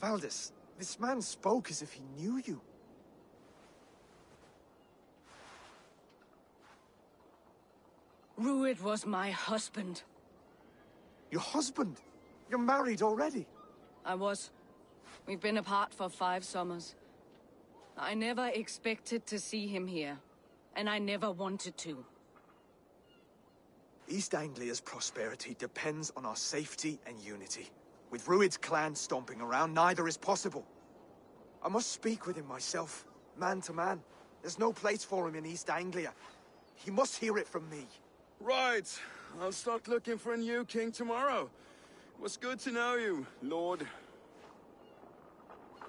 Valdis, this man spoke as if he knew you. Rued was my husband. Your husband? You're married already? I was. We've been apart for 5 summers. I never expected to see him here, and I never wanted to. East Anglia's prosperity depends on our safety and unity. With Rued's clan stomping around, neither is possible. I must speak with him myself, man to man. There's no place for him in East Anglia. He must hear it from me. Right. I'll start looking for a new king tomorrow. It was good to know you, Lord.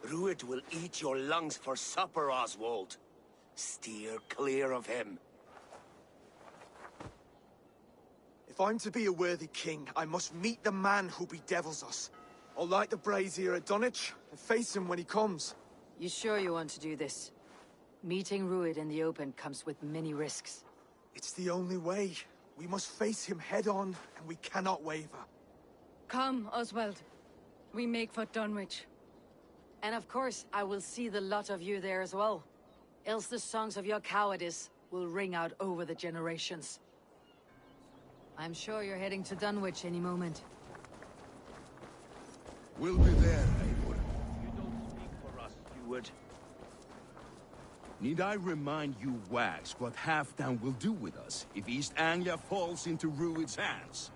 Rued will eat your lungs for supper, Oswald. Steer clear of him. If I'm to be a worthy king, I must meet the man who bedevils us. I'll light the brazier at Dunwich and face him when he comes. You sure you want to do this? Meeting Rued in the open comes with many risks. It's the only way. We must face him head-on, and we cannot waver. Come, Oswald. We make for Dunwich. And of course, I will see the lot of you there as well. Else the songs of your cowardice will ring out over the generations. I'm sure you're heading to Dunwich any moment. We'll be there, Eivor. You don't speak for us, steward. Need I remind you, Wags, what Halfdan will do with us if East Anglia falls into Rued's hands?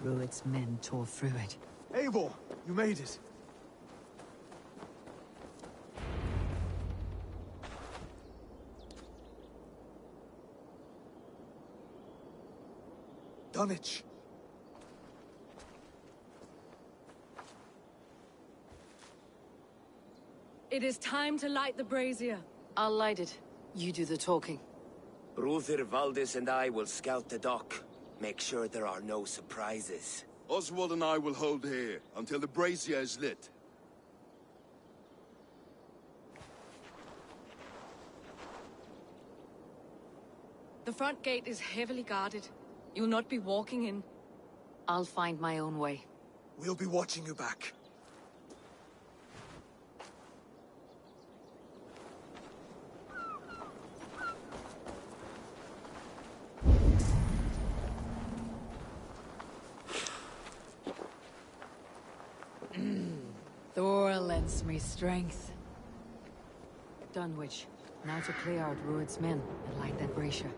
Rued's men tore through it. Eivor, you made it. Dunwich. It is time to light the brazier. I'll light it. You do the talking. Brother Valdis and I will scout the dock. Make sure there are no surprises. Oswald and I will hold here until the brazier is lit. The front gate is heavily guarded. You'll not be walking in. I'll find my own way. We'll be watching you back. Thor lends me strength. Dunwich, now to clear out Rued's men and light that brazier.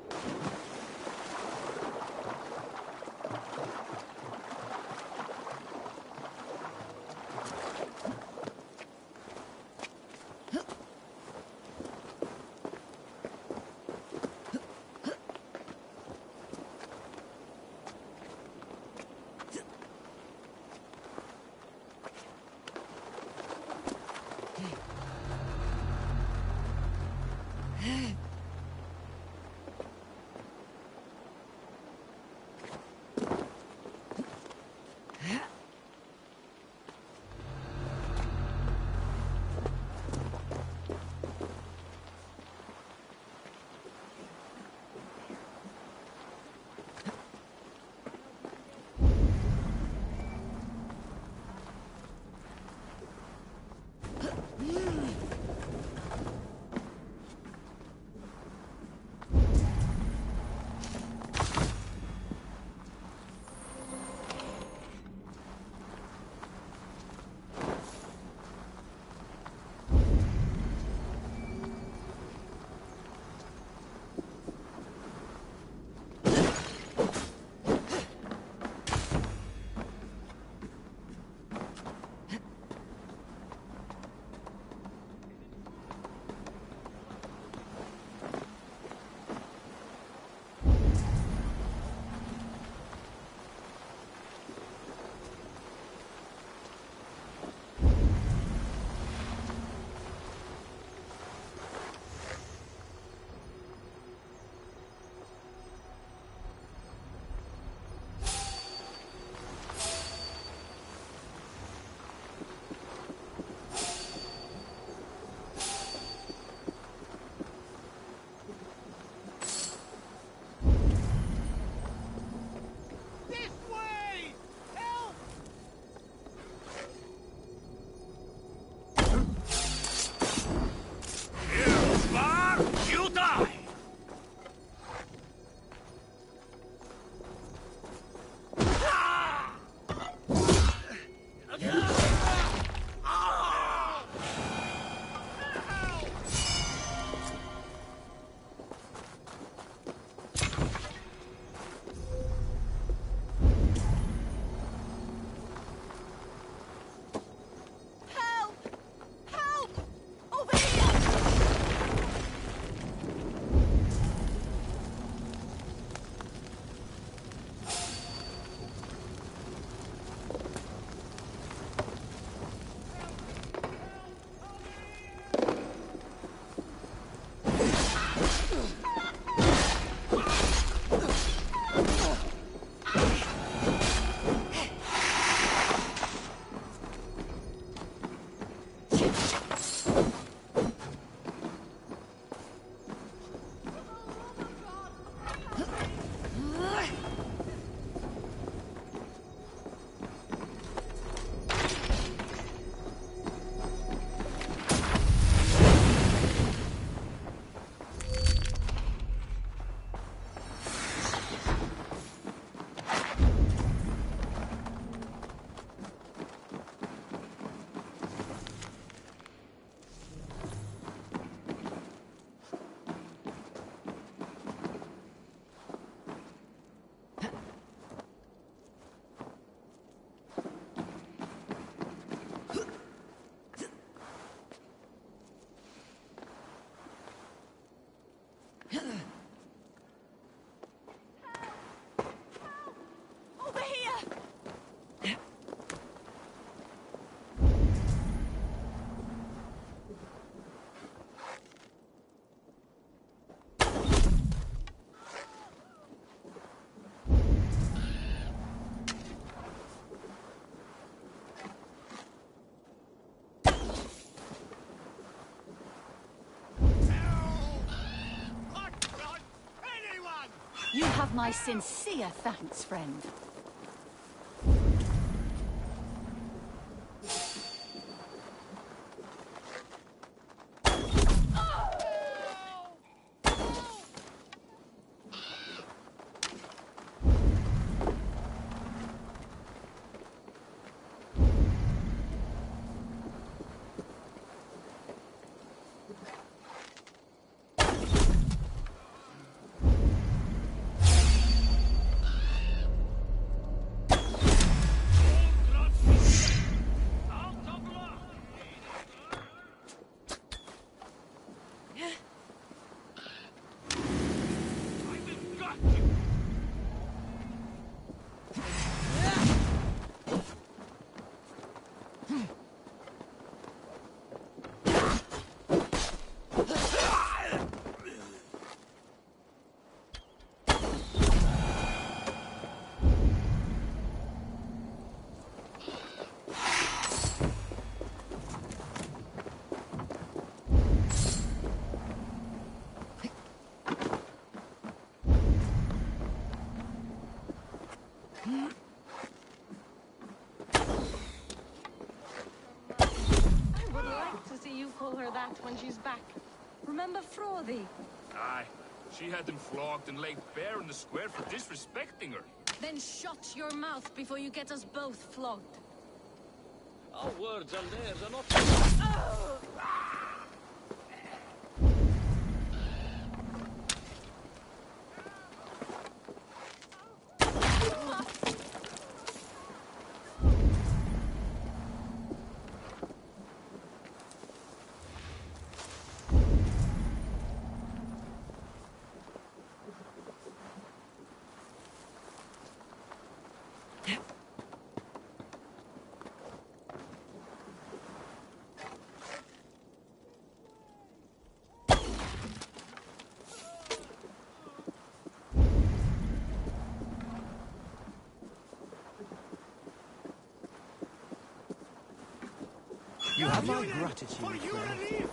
have my sincere thanks, friend. Pull her that when she's back. Remember Frothy? Aye. She had them flogged and laid bare in the square for disrespecting her. Then shut your mouth before you get us both flogged. Our words and theirs are not... You have my gratitude, friend.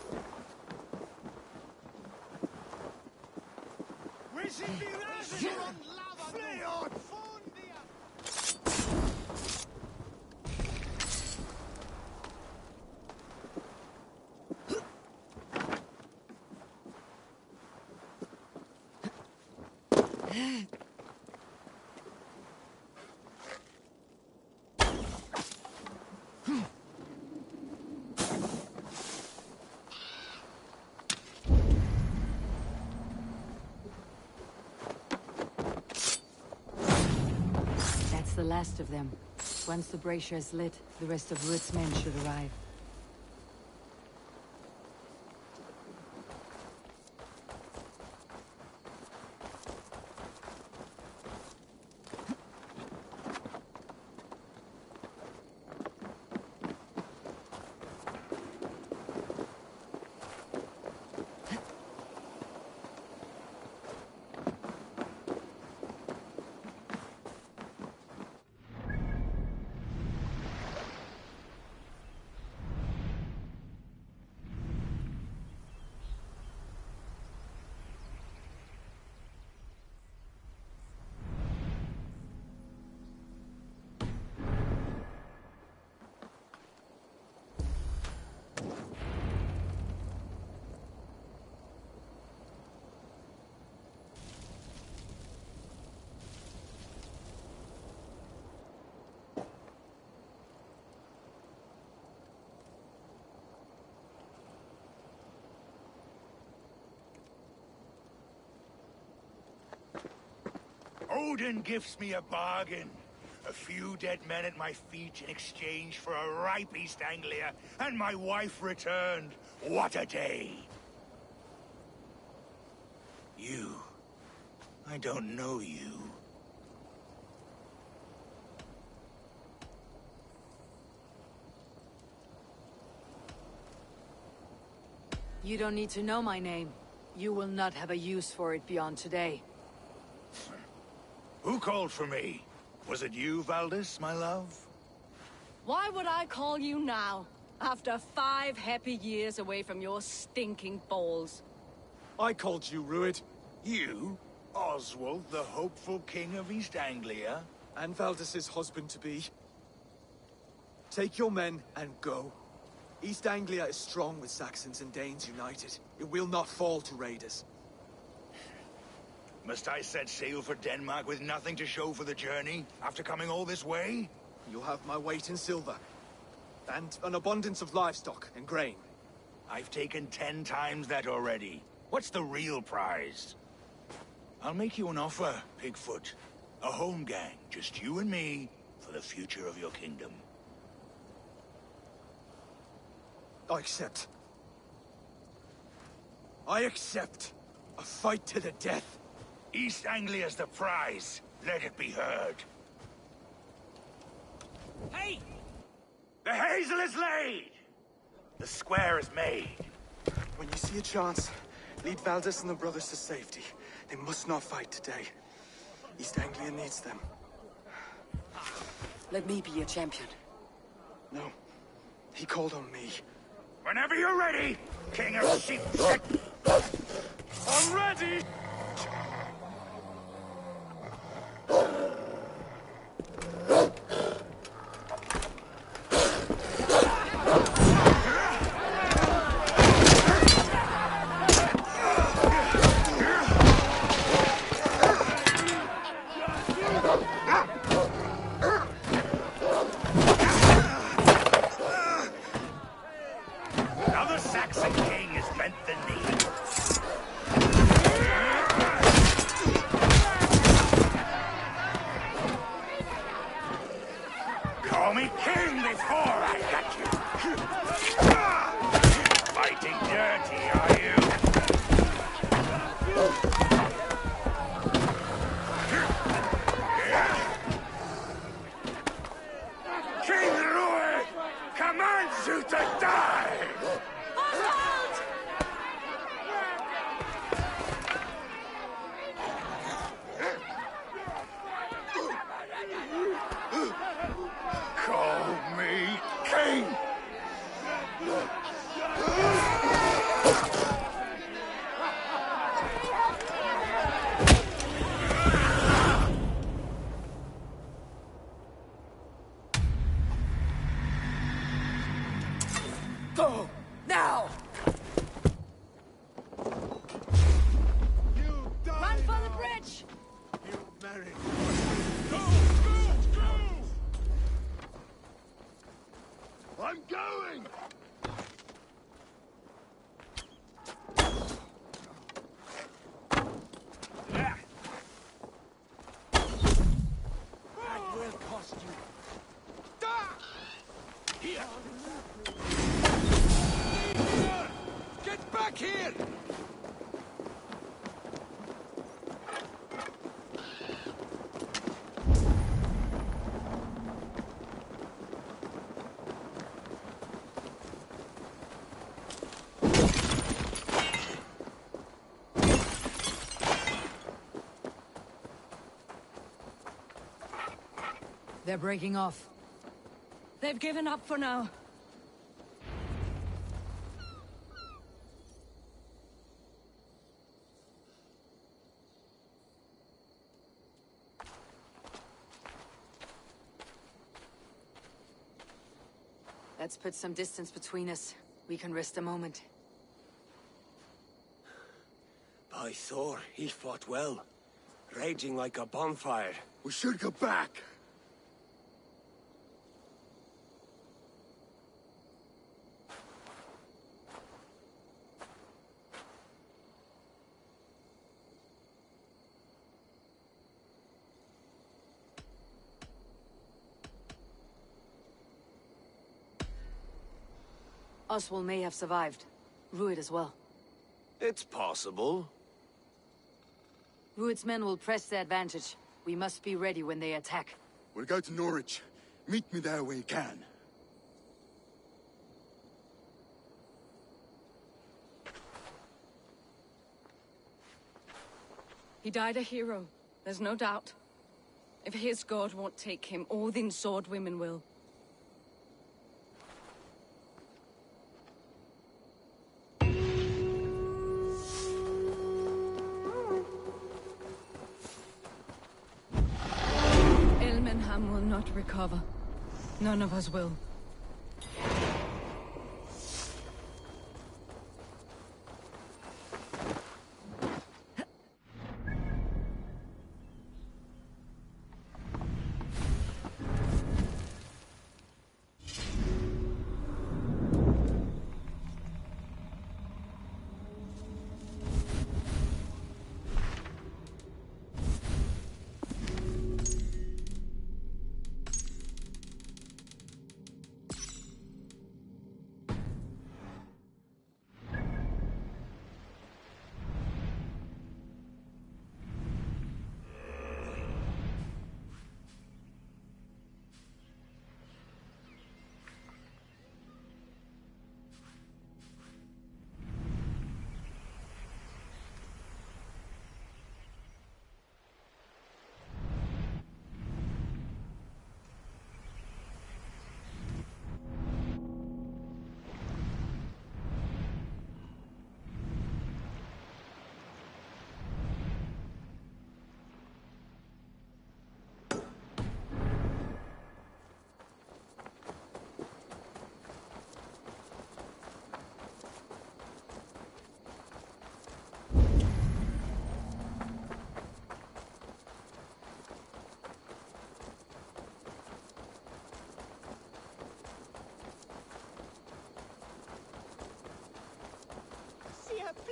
The last of them. Once the brazier is lit, the rest of Ruth's men should arrive. Odin gives me a bargain. A few dead men at my feet in exchange for a ripe East Anglia, and my wife returned. What a day! You. I don't know you. You don't need to know my name. You will not have a use for it beyond today. Who called for me? Was it you, Valdis, my love? Why would I call you now, after 5 happy years away from your stinking balls? I called you, Ruid. You? Oswald, the hopeful king of East Anglia? And Valdis's husband-to-be. Take your men and go. East Anglia is strong with Saxons and Danes united. It will not fall to raiders. Must I set sail for Denmark with nothing to show for the journey, after coming all this way? You'll have my weight in silver. And an abundance of livestock and grain. I've taken 10 times that already. What's the real prize? I'll make you an offer, Pigfoot. A home gang, just you and me, for the future of your kingdom. I accept. I accept. A fight to the death. East Anglia's the prize. Let it be heard. Hey! The hazel is laid! The square is made. When you see a chance, lead Valdis and the brothers to safety. They must not fight today. East Anglia needs them. Let me be your champion. No. He called on me. Whenever you're ready, King of Sheep. I'm ready! Another Saxon king has bent the knee. Call me king before I got you. Fighting dirty, are you? King Rued commands you to die! Call me king! Go! Now! Run for the bridge! You married. I'm going! That will cost you. Here! Get back here! They're breaking off. They've given up for now. Let's put some distance between us. We can rest a moment. By Thor, he fought well. Raging like a bonfire. We should go back. Oswald may have survived. Rued as well. It's possible. Rued's men will press the advantage. We must be ready when they attack. We'll go to Norwich. Meet me there when you can. He died a hero, there's no doubt. If his god won't take him, Odin's sword women will. won't recover. None of us will.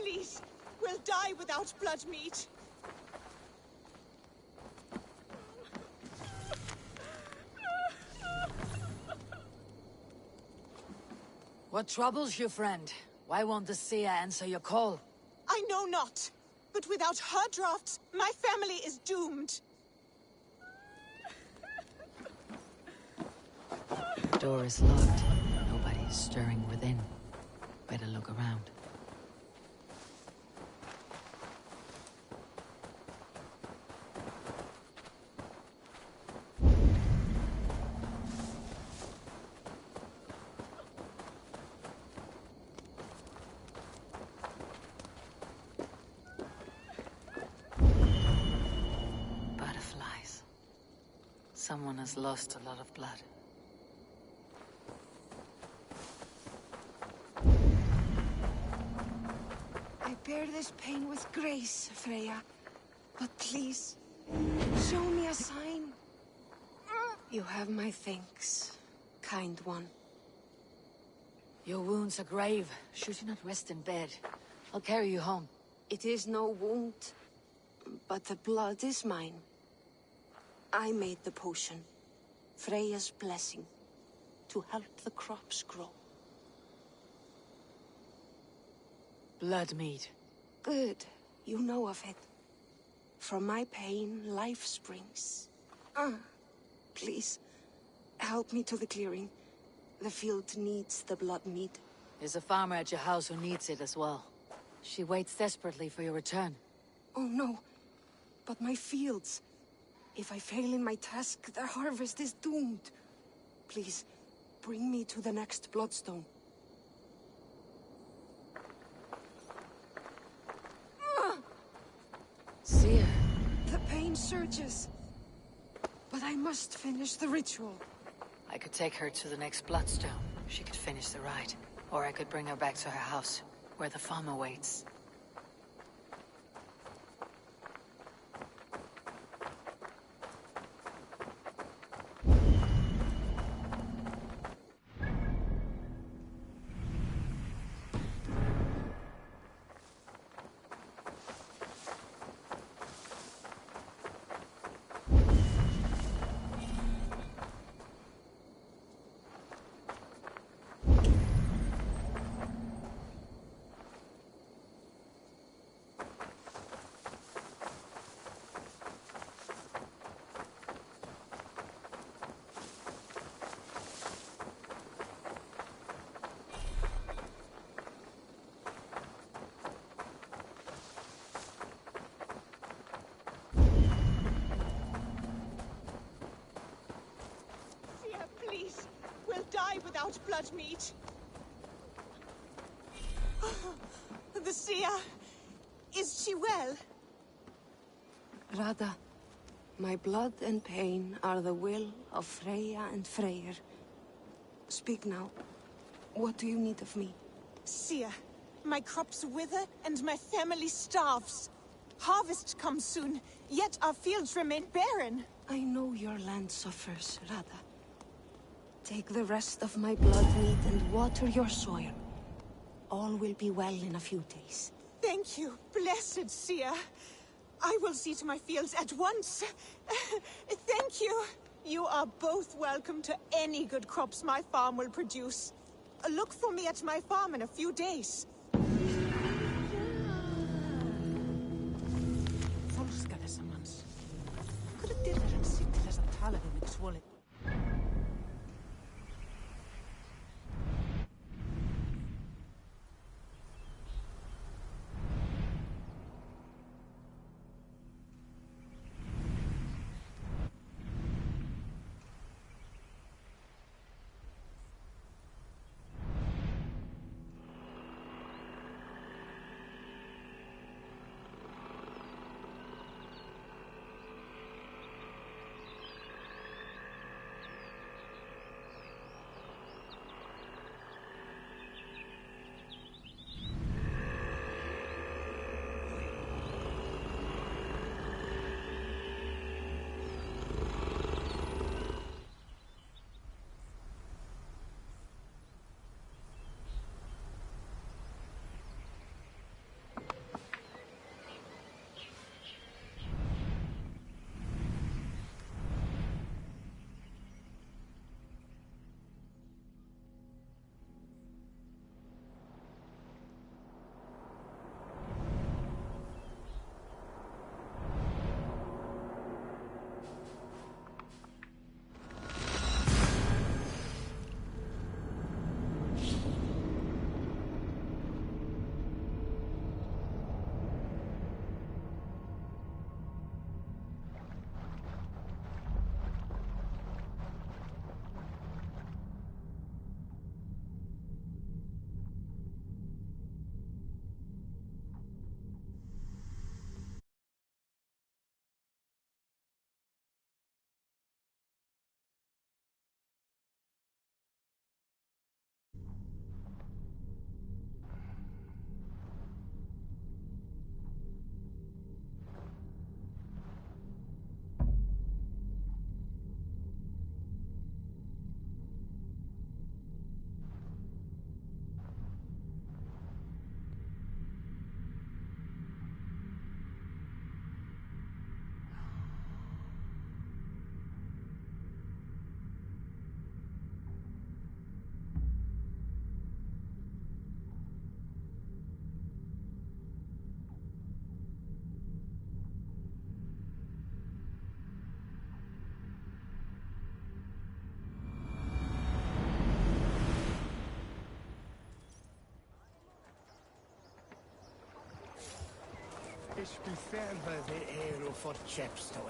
Please, we'll die without blood meat. What troubles you, friend? Why won't the seer answer your call? I know not, but without her drafts, my family is doomed. The door is locked. Nobody is stirring within. Better look around. Butterflies. Someone has lost a lot of blood. I bear this pain with grace, Freya. But please, show me a sign. You have my thanks, kind one. Your wounds are grave. Should you not rest in bed? I'll carry you home. It is no wound, but the blood is mine. I made the potion, Freya's blessing, to help the crops grow. Blood mead. Good, you know of it. From my pain, life springs. Please, help me to the clearing. The field needs the blood mead. There's a farmer at your house who needs it as well. She waits desperately for your return. Oh no, but my fields. If I fail in my task, their harvest is doomed. Please, bring me to the next bloodstone. Seer. The pain surges. But I must finish the ritual. I could take her to the next bloodstone. She could finish the rite. Or I could bring her back to her house, where the farmer waits. Please, we'll die without blood meat. The seer, is she well? Radha, My blood and pain are the will of Freya and Freyr. Speak now. What do you need of me? Seer, my crops wither and my family starves. Harvest comes soon, yet our fields remain barren. I know your land suffers, Radha. Take the rest of my blood mead and water your soil. All will be well in a few days. Thank you, blessed Seer. I will see to my fields at once. Thank you. You are both welcome to any good crops my farm will produce. Look for me at my farm in a few days. Folska þessa manns. Hvernig dyrðir hann sig til þess að tala við mig svolítið? Besperva the aero for Chepstow.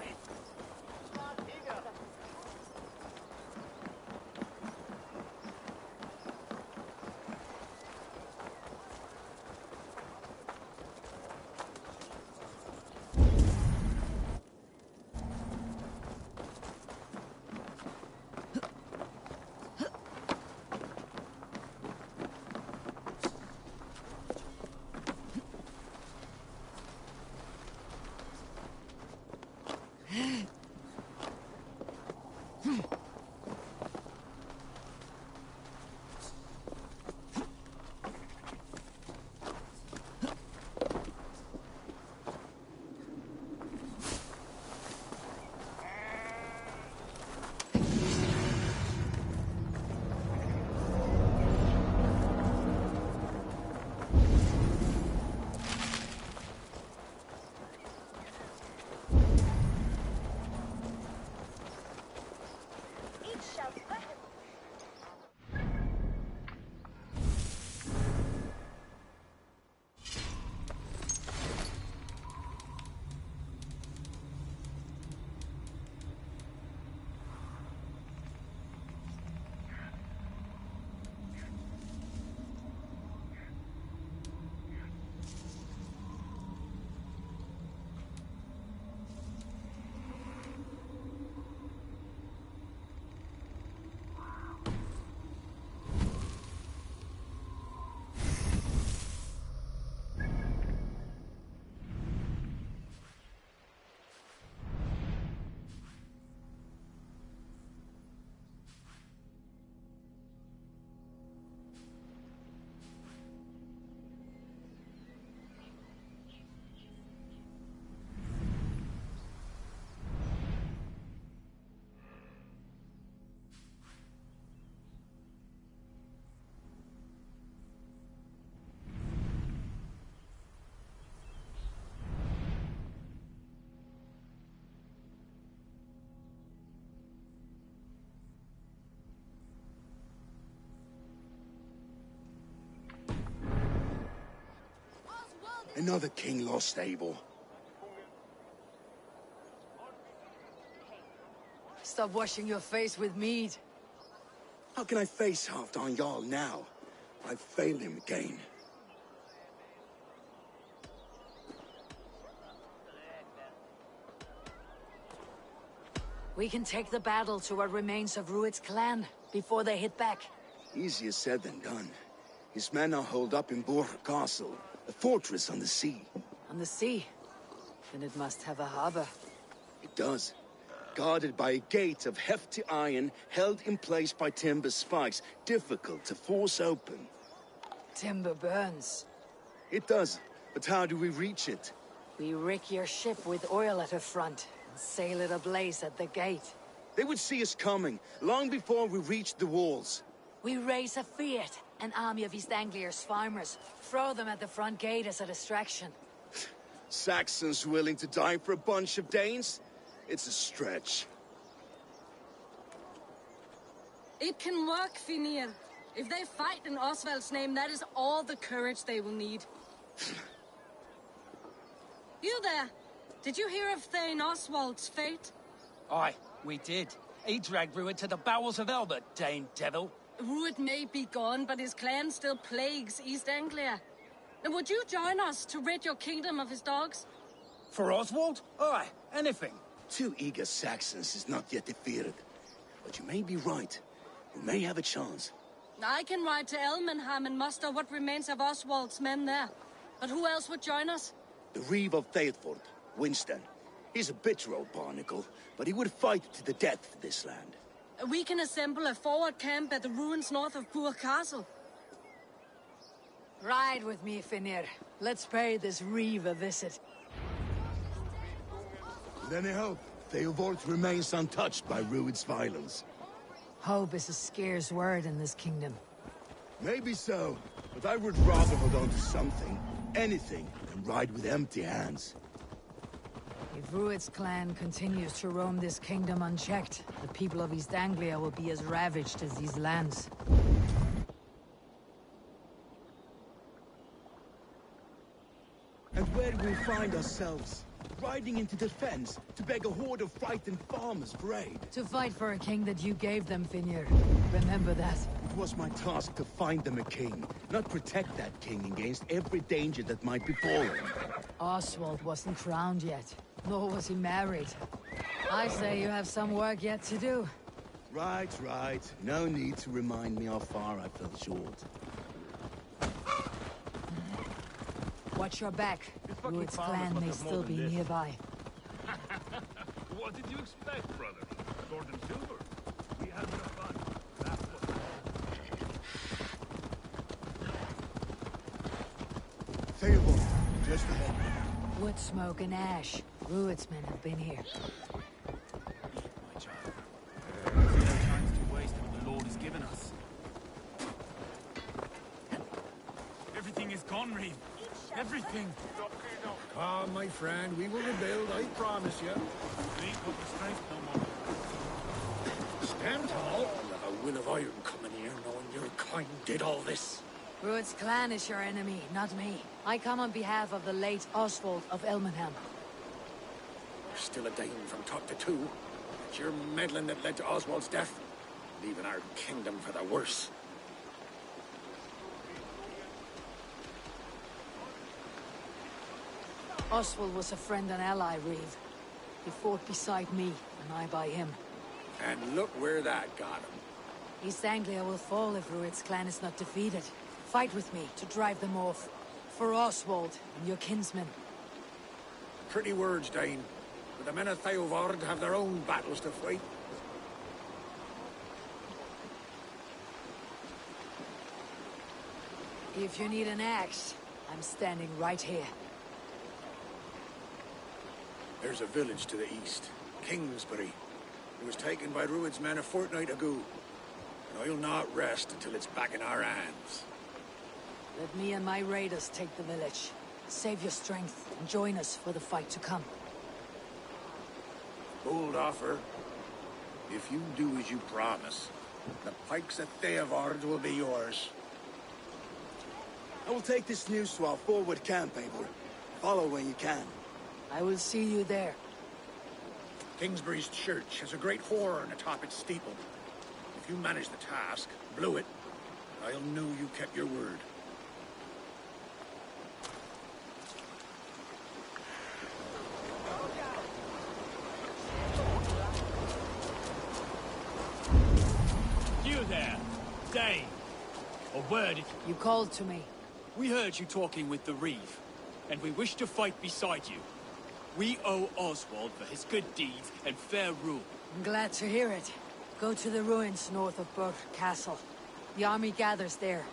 Another king lost, Eivor. Stop washing your face with mead. How can I face Halfdan Jarl now? I've failed him again. We can take the battle to what remains of Rued's clan before they hit back. Easier said than done. His men are holed up in Borg Castle, a fortress on the sea. On the sea? Then it must have a harbor. It does. Guarded by a gate of hefty iron, held in place by timber spikes, difficult to force open. Timber burns. It does, but how do we reach it? We rig your ship with oil at her front, and sail it ablaze at the gate. They would see us coming, long before we reached the walls. We raise a Fiat, an army of East Anglia's farmers. Throw them at the front gate as a distraction. Saxons willing to die for a bunch of Danes? It's a stretch. It can work, Finir. If they fight in Oswald's name, that is all the courage they will need. You there! Did you hear of Thane Oswald's fate? Aye, we did. He dragged Rued to the bowels of Elbert, Dane devil. Rued may be gone, but his clan still plagues East Anglia. And would you join us to rid your kingdom of his dogs? For Oswald? Aye, anything. 2 eager Saxons is not yet defeated. But you may be right. We may have a chance. I can ride to Elmenham and muster what remains of Oswald's men there. But who else would join us? The Reeve of Thetford, Winston. He's a bitter old barnacle, but he would fight to the death for this land. We can assemble a forward camp at the ruins north of Burg Castle. Ride with me, Finir. Let's pay this Reeve a visit. With any hope, Theodort remains untouched by Rued's violence. Hope is a scarce word in this kingdom. Maybe so, but I would rather hold on to something, anything, than ride with empty hands. If Rued's clan continues to roam this kingdom unchecked, the people of East Anglia will be as ravaged as these lands. And where do we find ourselves? Riding into defense to beg a horde of frightened farmers for aid. To fight for a king that you gave them, Finir. Remember that. It was my task to find them a king, not protect that king against every danger that might befall him. Oswald wasn't crowned yet, nor was he married. I say you have some work yet to do. Right, right. No need to remind me how far I fell short. Watch your back. Rued's clan may still be nearby. What did you expect, brother? Gold and silver? We have enough fun. That's what... Theobald, just ahead. Wood smoke and ash. Rued's men have been here. My child. There's no chance to waste what the Lord has given us. Everything is gone, Reeve. Everything. Ah, my friend, we will rebuild, I promise you. We ain't got the strength no more. Stand tall. I'll have a will of iron coming here, knowing your kind did all this. Rued's clan is your enemy, not me. I come on behalf of the late Oswald of Elmenham. You're still a Dane from top to two. It's your meddling that led to Oswald's death, leaving our kingdom for the worse. Oswald was a friend and ally, Reeve. He fought beside me, and I by him. And look where that got him. East Anglia will fall if Rued's clan is not defeated. Fight with me to drive them off. For Oswald and your kinsmen. Pretty words, Dane. But the men of Theodord have their own battles to fight. If you need an axe, I'm standing right here. There's a village to the east, Kingsbury. It was taken by Rued's men a fortnight ago. And I'll not rest until it's back in our hands. Let me and my raiders take the village. Save your strength and join us for the fight to come. Bold offer. If you do as you promise, the pikes of Theodord will be yours. I will take this news to our forward camp, Eivor. Follow when you can. I will see you there. Kingsbury's church has a great horn atop its steeple. If you manage the task, blew it, I'll know you kept your word. You there, Dane. A word if you called to me. We heard you talking with the Reeve, and we wish to fight beside you. We owe Oswald for his good deeds and fair rule. I'm glad to hear it. Go to the ruins north of Burke Castle. The army gathers there.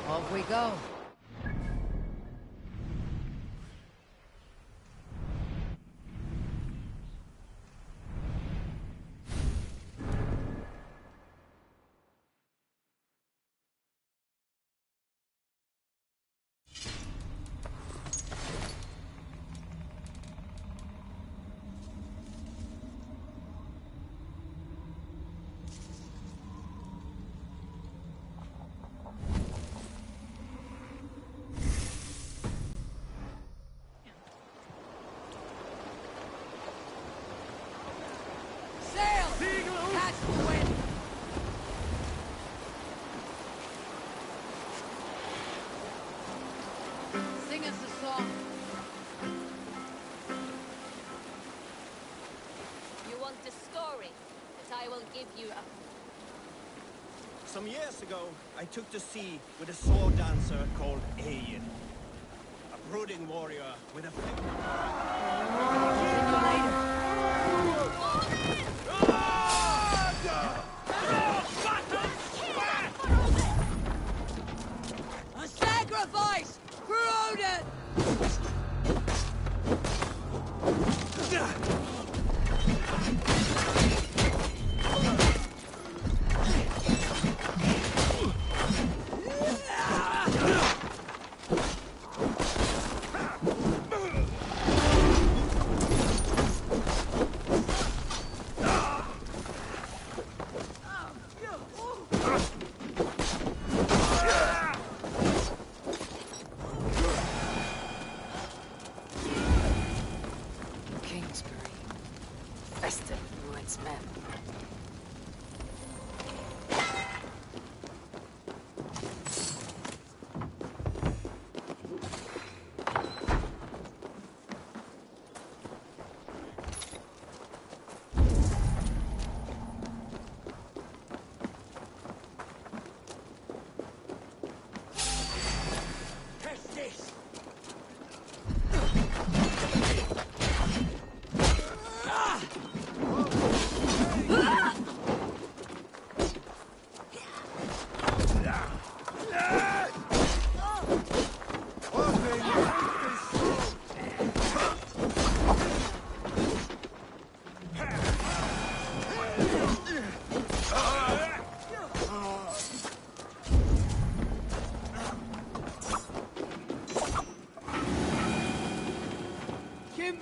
Off we go. Sing us a song. You want a story that I will give you a... Some years ago, I took to sea with a sword dancer called Ayin. A brooding warrior with a... A sacrifice for Odin!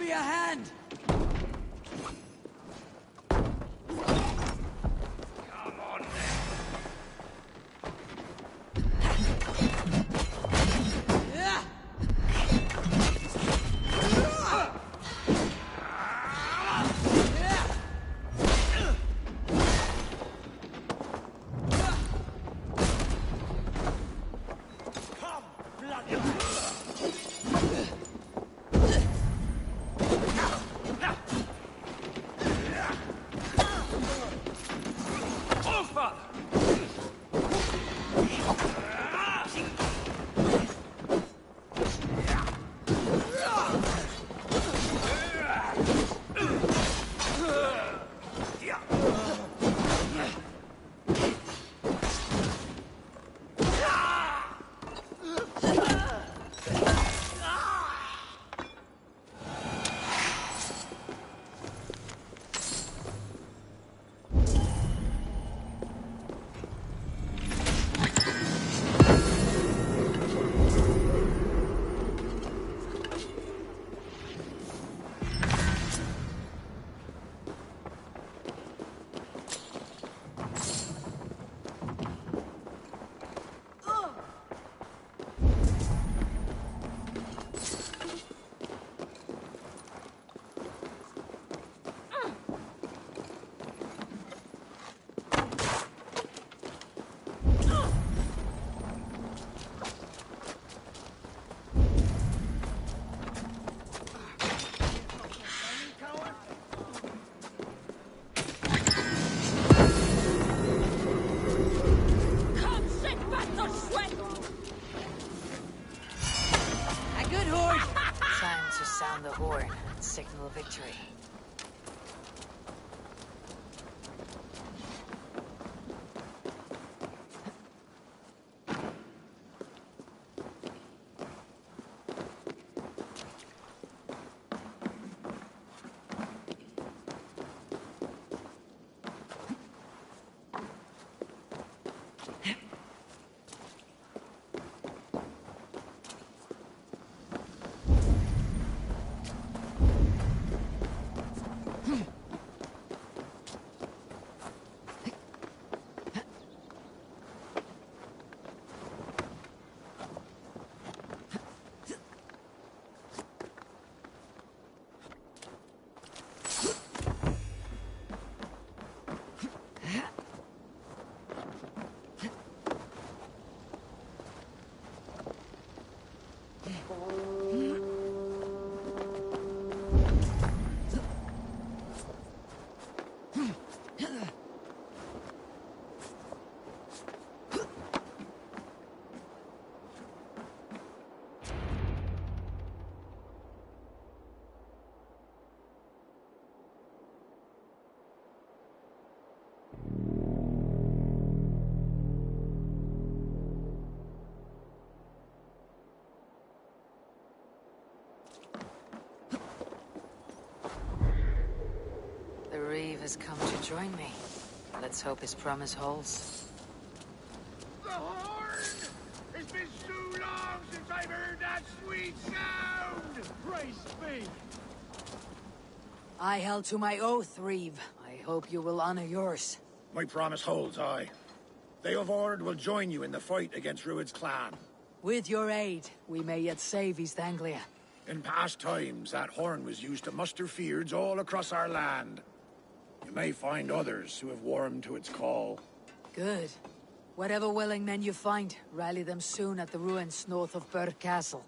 me a hand! Sound the horn and signal victory. The Reeve has come to join me. Let's hope his promise holds. The horn! It's been so long since I've heard that sweet sound! Praise be! I held to my oath, Reeve. I hope you will honor yours. My promise holds, aye. They of Ord will join you in the fight against Rued's clan. With your aid, we may yet save East Anglia. In past times, that horn was used to muster fyrds all across our land. You may find others who have warmed to its call. Good. Whatever willing men you find, rally them soon at the ruins north of Burg Castle.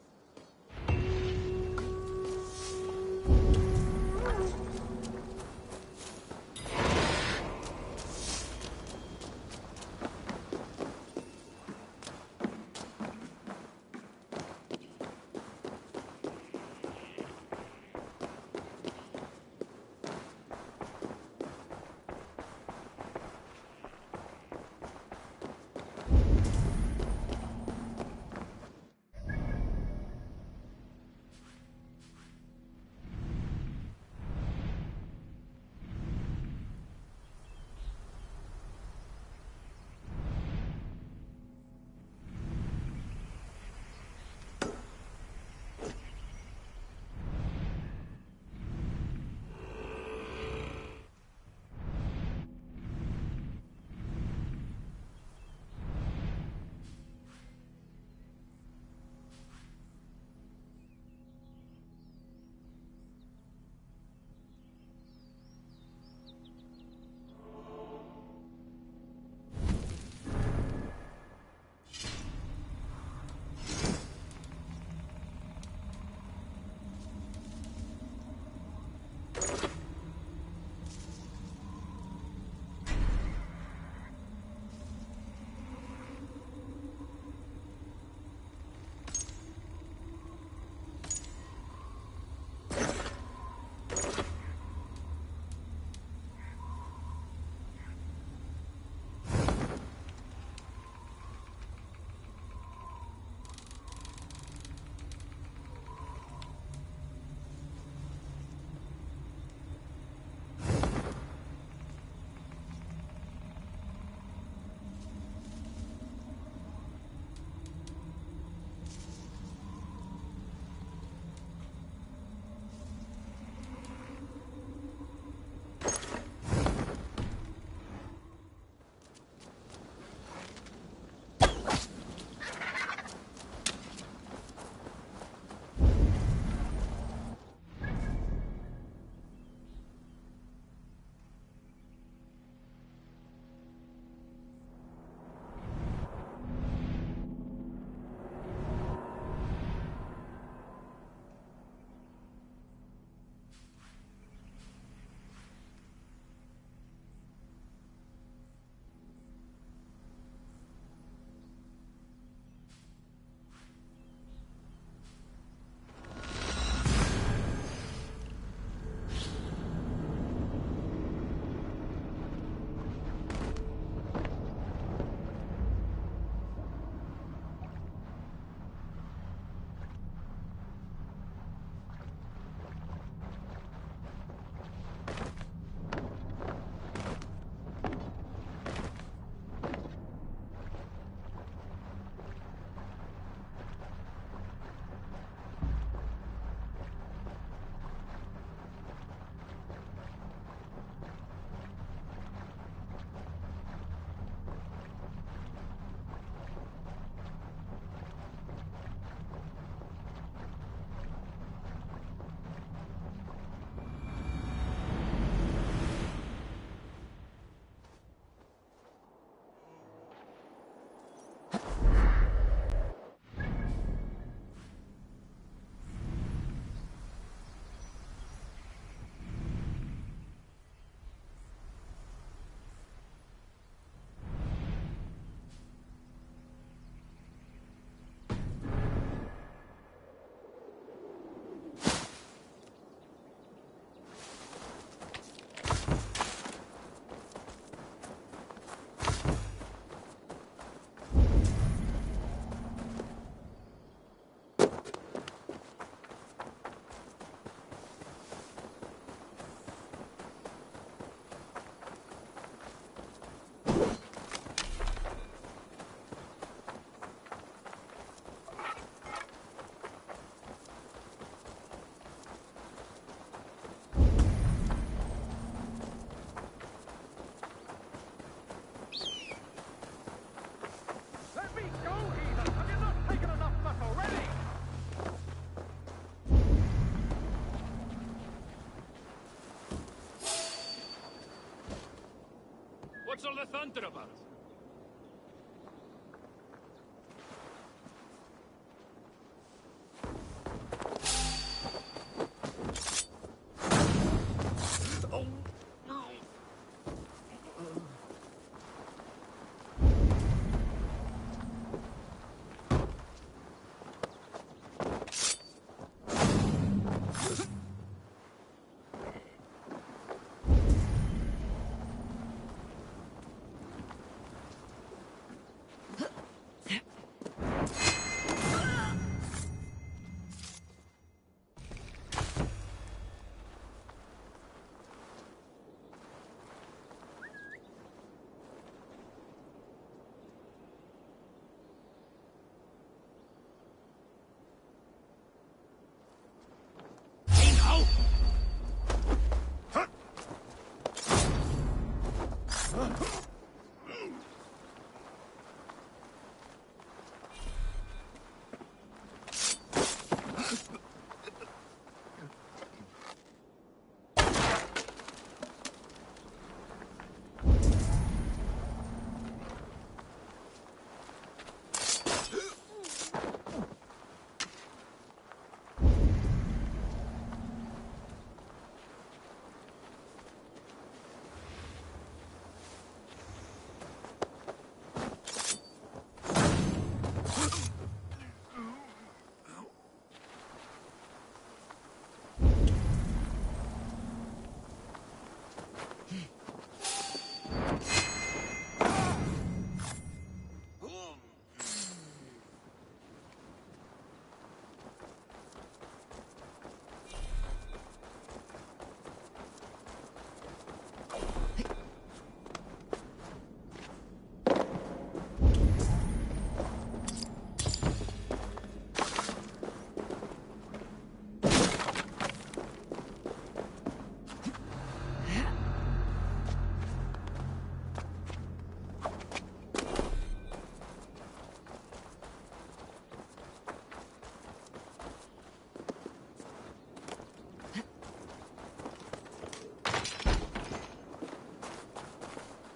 all the thunder about?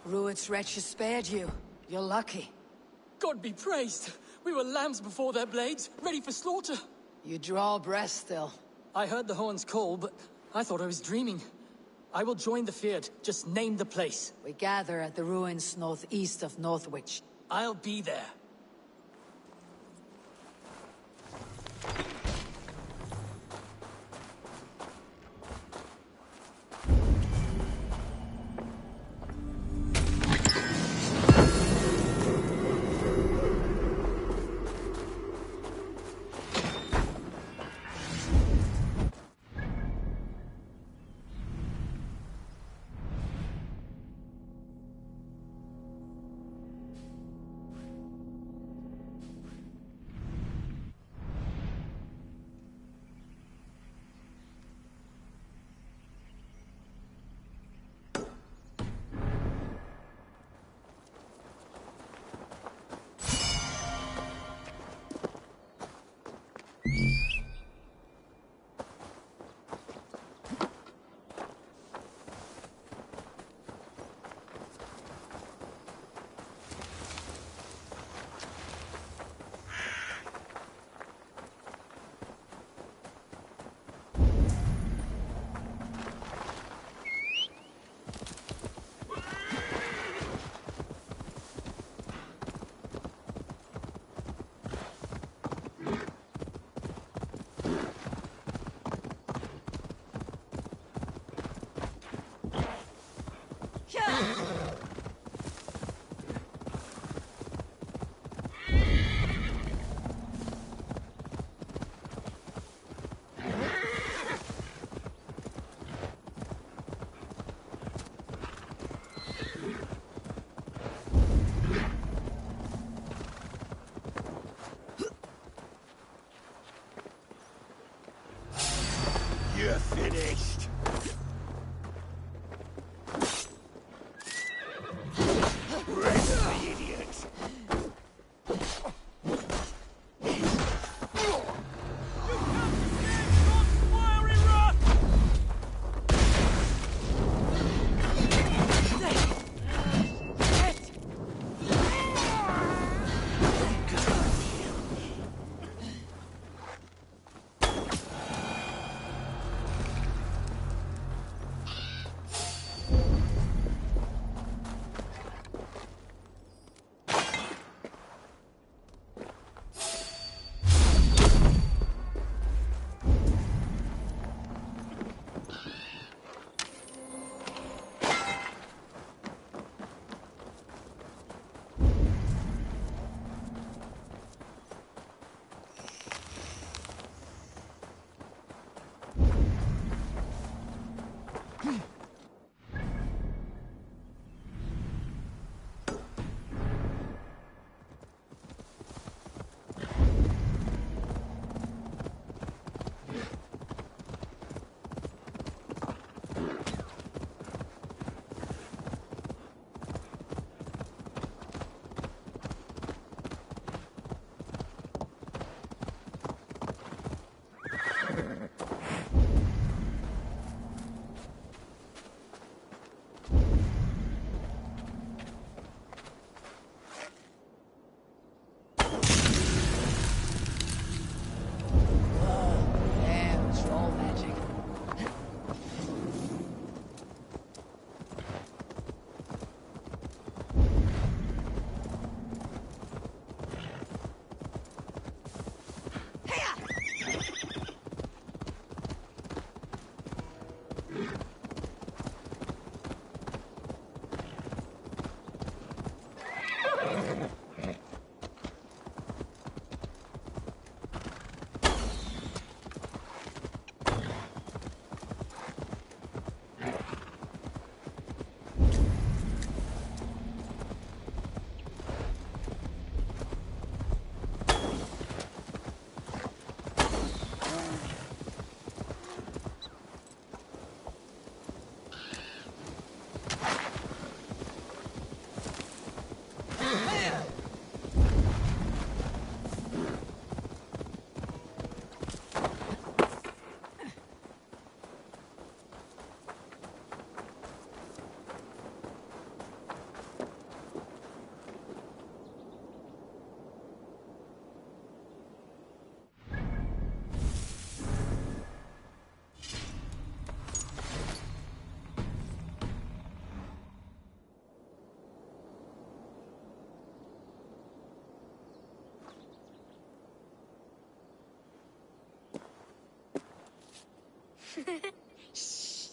Rued's wretches spared you. You're lucky. God be praised! We were lambs before their blades, ready for slaughter. You draw breath still. I heard the horns call, but I thought I was dreaming. I will join the Fyrd. Just name the place. We gather at the ruins northeast of Northwich. I'll be there. You're finished. Rest the idiot. Shh.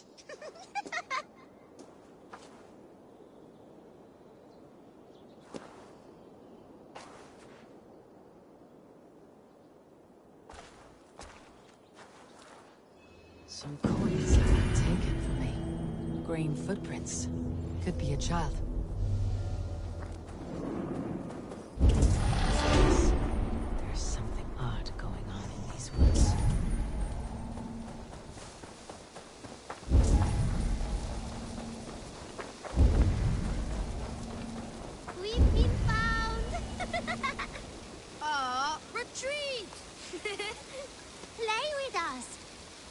Some coins have been taken from me. Green footprints. Could be a child. Yes. There's something odd going on in these woods. We've been found! Retreat! Play with us!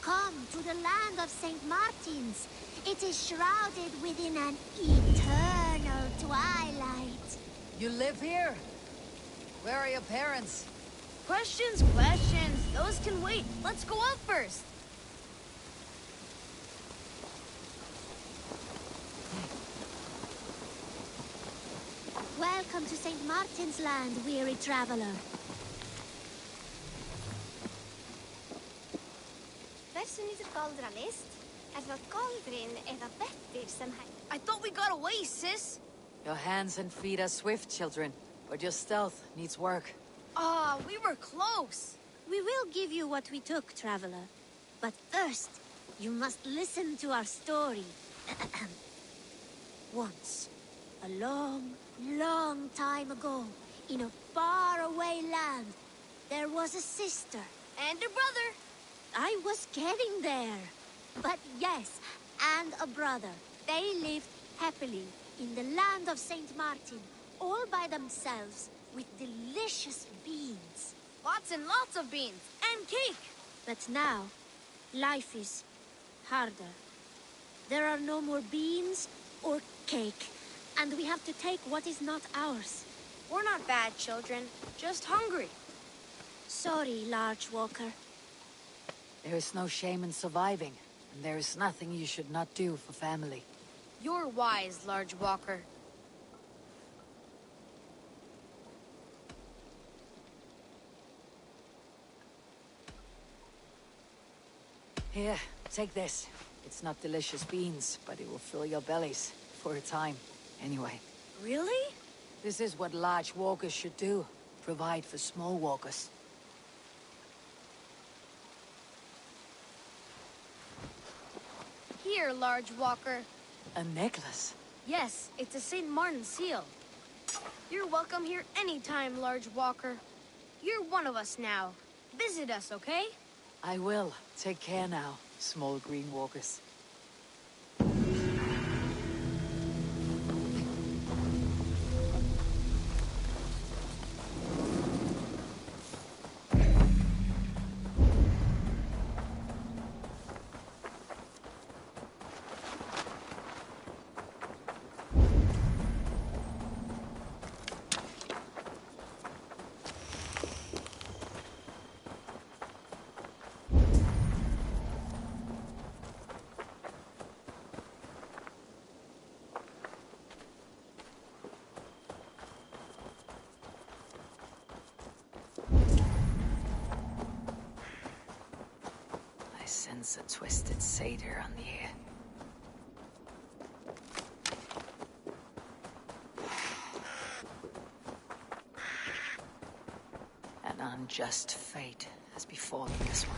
Come to the land of St. Martin's. It is shrouded within an eternal twilight. You live here? Where are your parents? Questions. Those can wait. Let's go up first. Welcome to St. Martin's land, weary traveler. Hversu nýtur galdranist? Það galdrin eða vettir sem I thought we got away, sis. Your hands and feet are swift, children, but your stealth needs work. We were close. We will give you what we took, traveler. But first, you must listen to our story. Once, a long, long time ago, in a faraway land, there was a sister. And a brother. I was getting there. But yes, and a brother. They lived happily in the land of St. Martin, all by themselves, with delicious beans. Lots and lots of beans, and cake. But now, life is harder. There are no more beans or cake, and we have to take what is not ours. We're not bad children, just hungry. Sorry, Large Walker. There is no shame in surviving, and there is nothing you should not do for family. You're wise, Large Walker. Here, take this. It's not delicious beans, but it will fill your bellies. For a time, anyway. Really? This is what large walkers should do. Provide for small walkers. Here, Large Walker. A necklace? Yes, it's a St. Martin seal. You're welcome here anytime, Large Walker. You're one of us now. Visit us, okay? I will. Take care now, small green walkers. I sense a twisted satyr on the air. An unjust fate has befallen this one.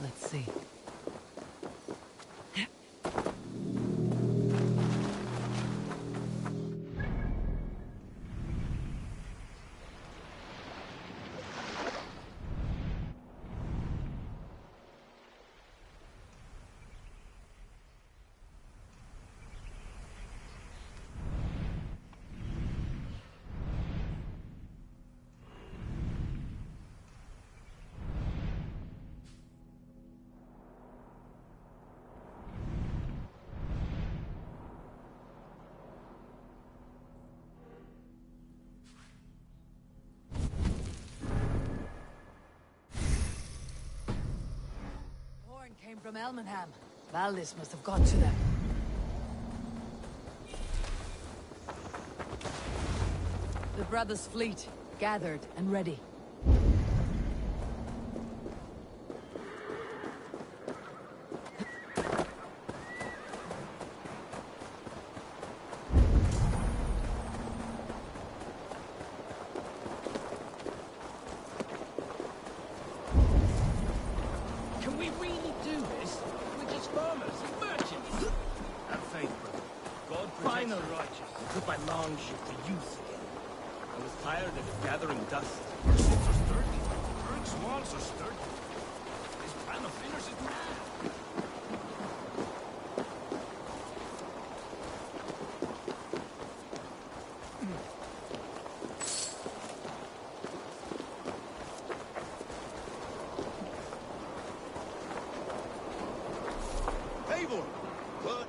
Let's see. Came from Elmenham. Valdis must have got to them. The brothers' fleet, gathered and ready. Can we really do this? We're just farmers, merchants. Have faith, brother. God protects the righteous. I put my long ship to use again. I was tired of it gathering dust. Our ships are sturdy. Berg's walls are sturdy. This plan of Finners is mad. Eivor! What?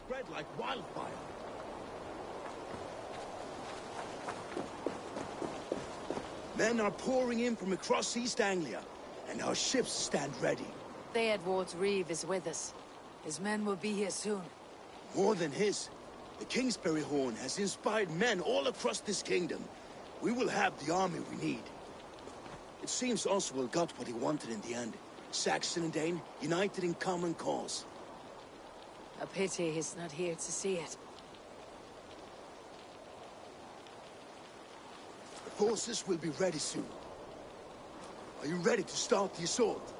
spread like wildfire. Men are pouring in from across East Anglia, and our ships stand ready. Theodward's Reeve is with us. His men will be here soon. More than his. The Kingsbury Horn has inspired men all across this kingdom. We will have the army we need. It seems Oswald got what he wanted in the end. Saxon and Dane united in common cause. A pity he's not here to see it. The forces will be ready soon. Are you ready to start the assault?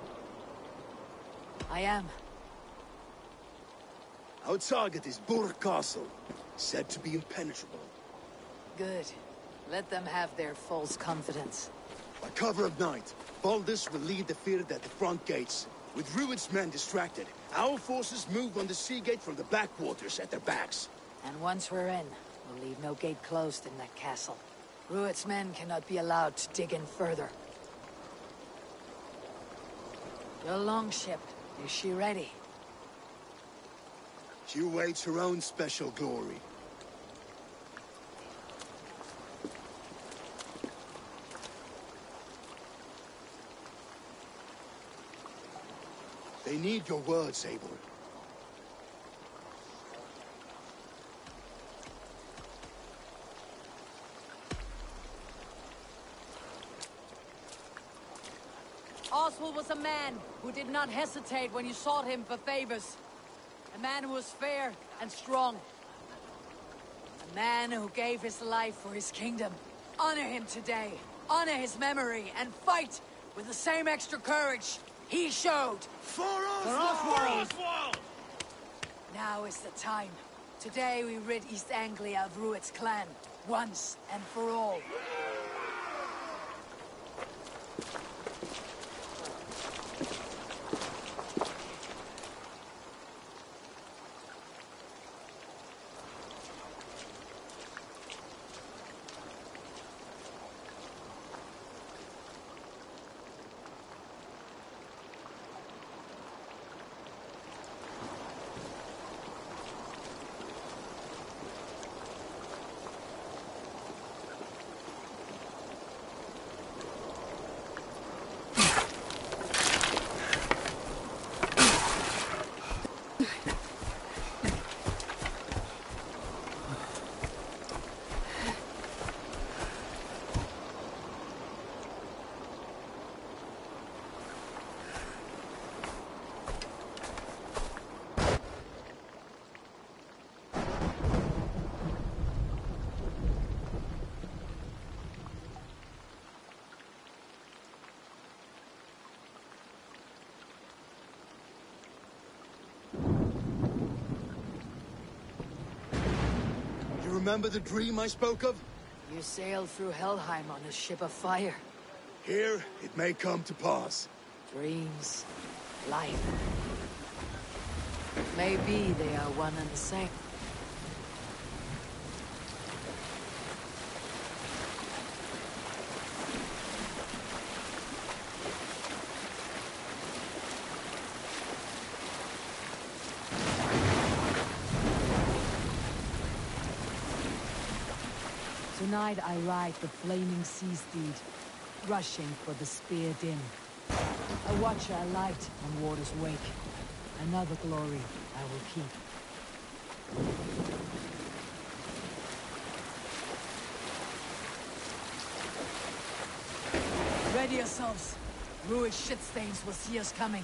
I am. Our target is Burr Castle, said to be impenetrable. Good. Let them have their false confidence. By cover of night, Baldus will lead the field at the front gates. With Rued's men distracted, our forces move on the sea gate from the backwaters at their backs. And once we're in, we'll leave no gate closed in that castle. Rued's men cannot be allowed to dig in further. Your longship, is she ready? She awaits her own special glory. They need your words, Eivor. Oswald was a man who did not hesitate when you sought him for favors. A man who was fair and strong. A man who gave his life for his kingdom. Honor him today. Honor his memory and fight with the same extra courage he showed. For Oswald! Now is the time. Today we rid East Anglia of Rued's clan, once and for all. Remember the dream I spoke of? You sailed through Helheim on a ship of fire. Here, it may come to pass. Dreams, life. Maybe they are one and the same. Tonight I ride the flaming sea steed, rushing for the spear din. A watcher I light on water's wake. Another glory I will keep. Ready yourselves. Rued shit stains will see us coming.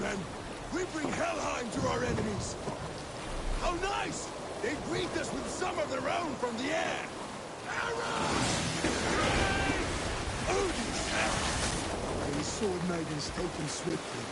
Men, we bring Helheim to our enemies. How nice! They greet us with some of their own from the air. Arrows! Odin's hell! And his sword maidens take them swiftly.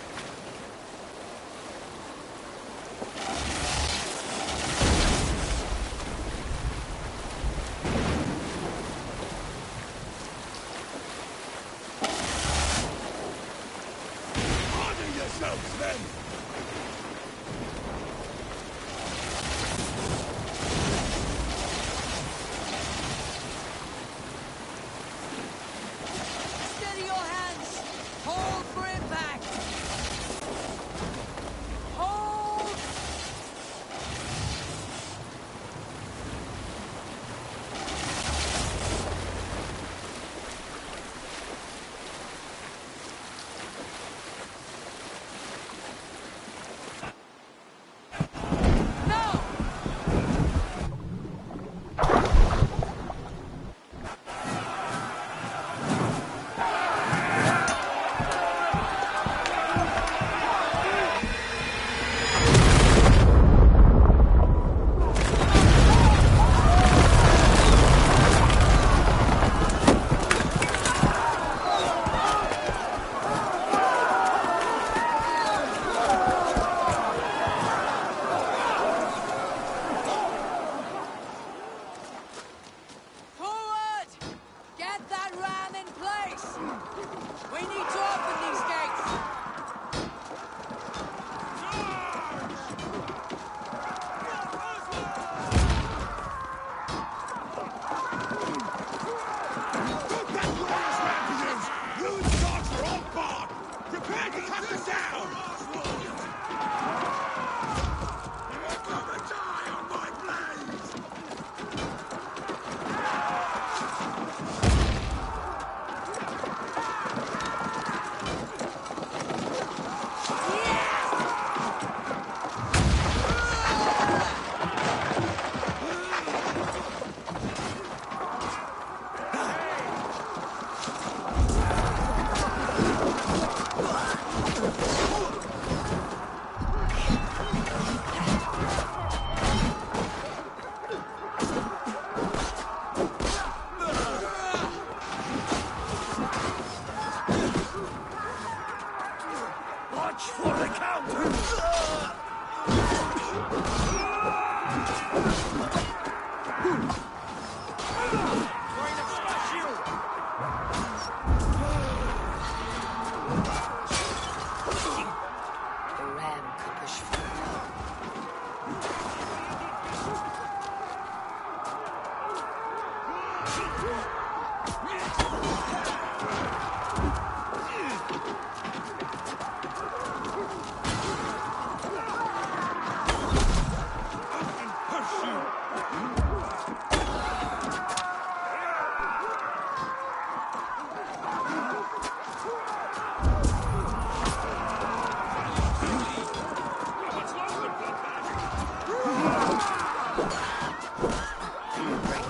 Break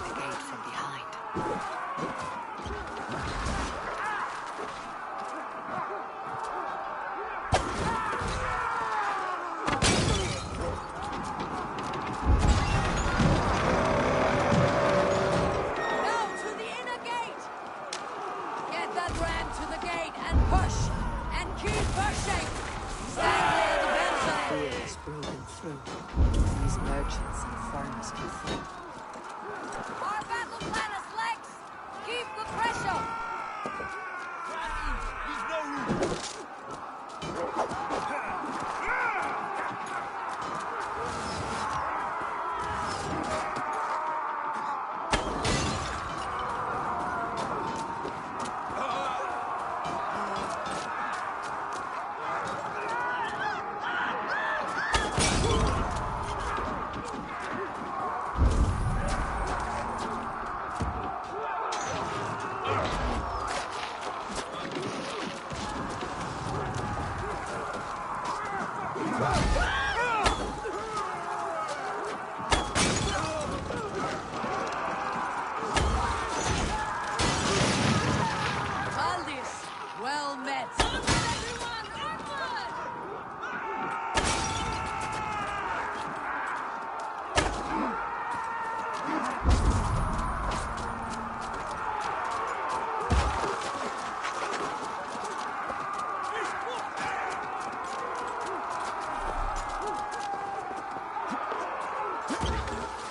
the gate from behind. Now to the inner gate! Get that ram to the gate and push! And keep pushing! Stand clear the benson! Fear is broken through. These merchants and farmers can free. Our battle plan is legs! Keep the pressure! Valdis, well met.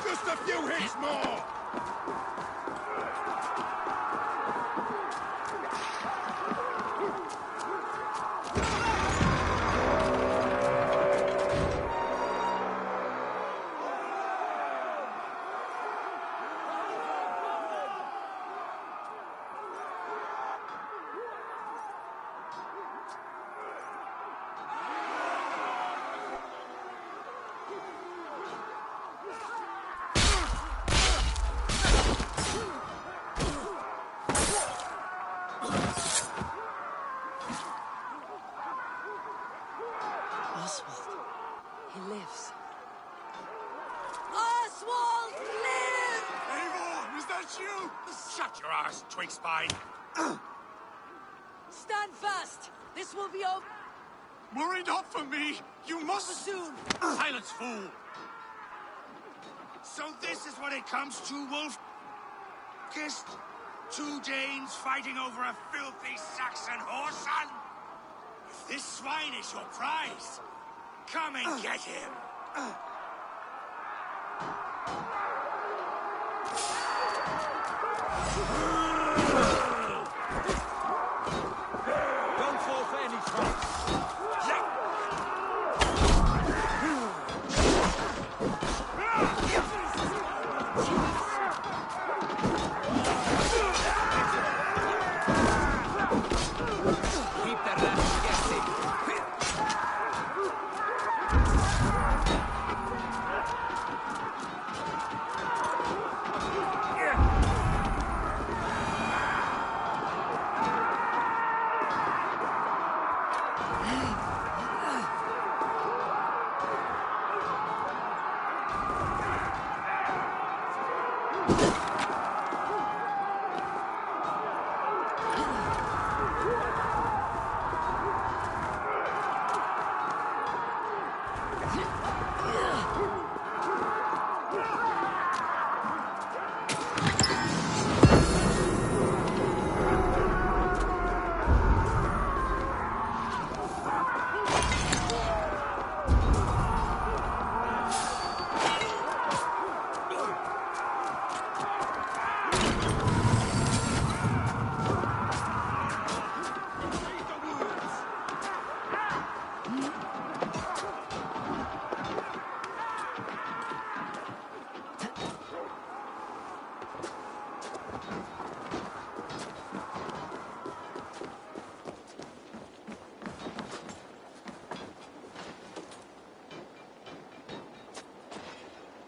Just a few hits more! Oswald. He lives. Oswald live! Eivor, is that you? Shut your ass, twig spine. Stand fast! This will be over Worry not for me. You must... soon! Silence, fool. So this is what it comes to, Wolf? Kissed? Two Danes fighting over a filthy Saxon whoreson? If this swine is your prize, come and get him. Don't fall for any traps. Keep that lamp guessing.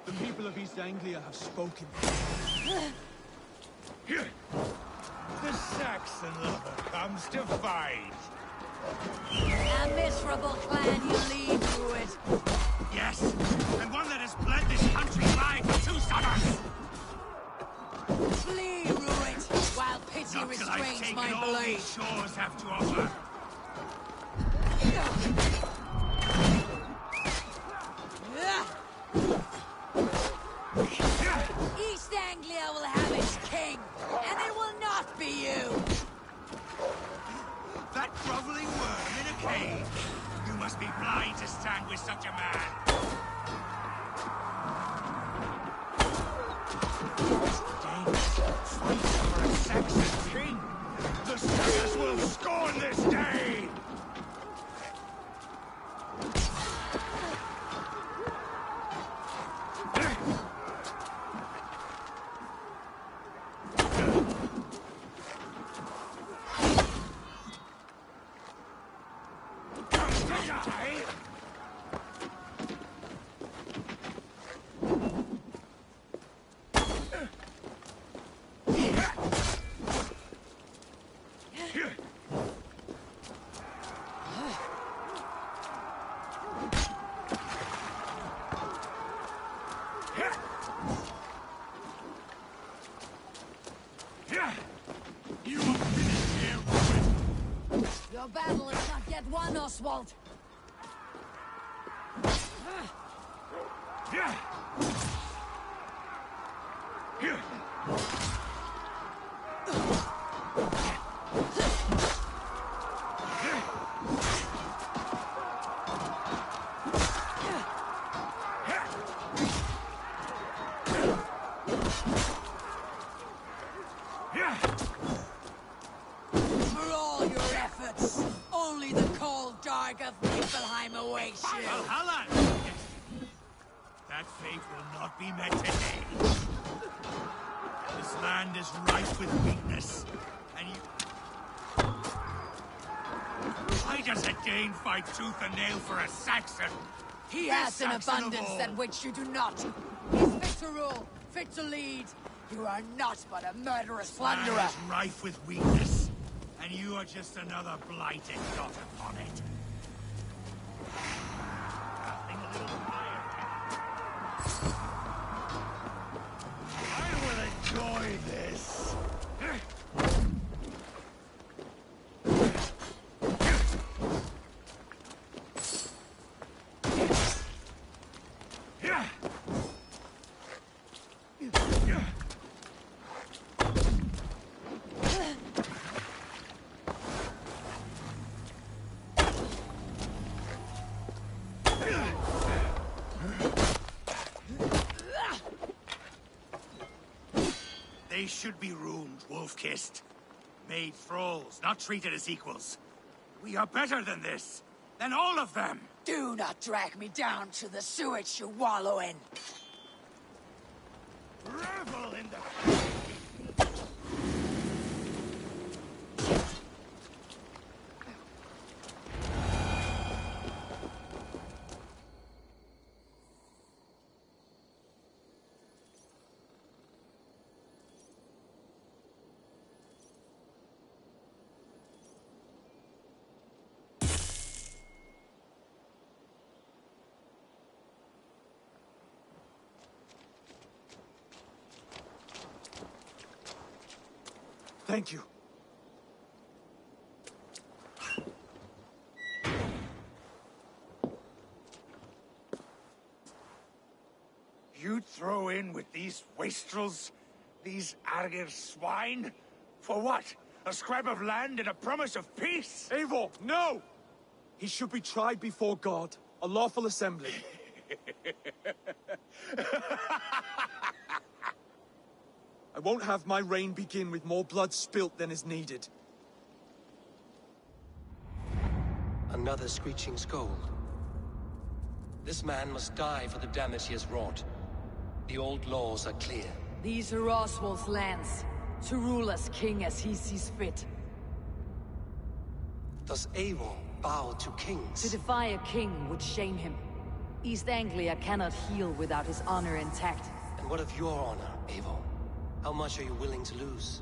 The people of East Anglia have spoken. The Saxon lover comes to fight. A miserable clan you lead, Druid. Yes, and one that has bled this country's life till I've restrains taken my all blade. these shores have to offer. East Anglia will have its king, and it will not be you! That groveling worm in a cave! You must be blind to stand with such a man! Danes fight for a Saxon king! The Saxons will scorn this day! Your battle is not yet won, Oswald. For all your efforts, only the cold dark of Niflheim awaits you. Valhalla! That fate will not be met today. This land is rife with weakness, and you... Why does a Dane fight tooth and nail for a Saxon? He This has an Saxon of abundance all. than which you do not. He's fit to rule, fit to lead. You are not but a murderous plunderer. Land is rife with weakness, and you are just another blighted dot upon it. Nothing a little higher. I will enjoy this. They should be roomed, wolf-kissed. Made thralls, not treated as equals. We are better than this. Than all of them. Do not drag me down to the sewage you wallow in. Revel in the... Thank you. You'd throw in with these wastrels? These Argir swine? For what? A scrap of land and a promise of peace? Eivor, no! He should be tried before God, a lawful assembly. I won't have my reign begin with more blood spilt than is needed. Another screeching scold. This man must die for the damage he has wrought. The old laws are clear. These are Oswald's lands, to rule as king as he sees fit. Does Eivor bow to kings? To defy a king would shame him. East Anglia cannot heal without his honor intact. And what of your honor, Eivor? How much are you willing to lose?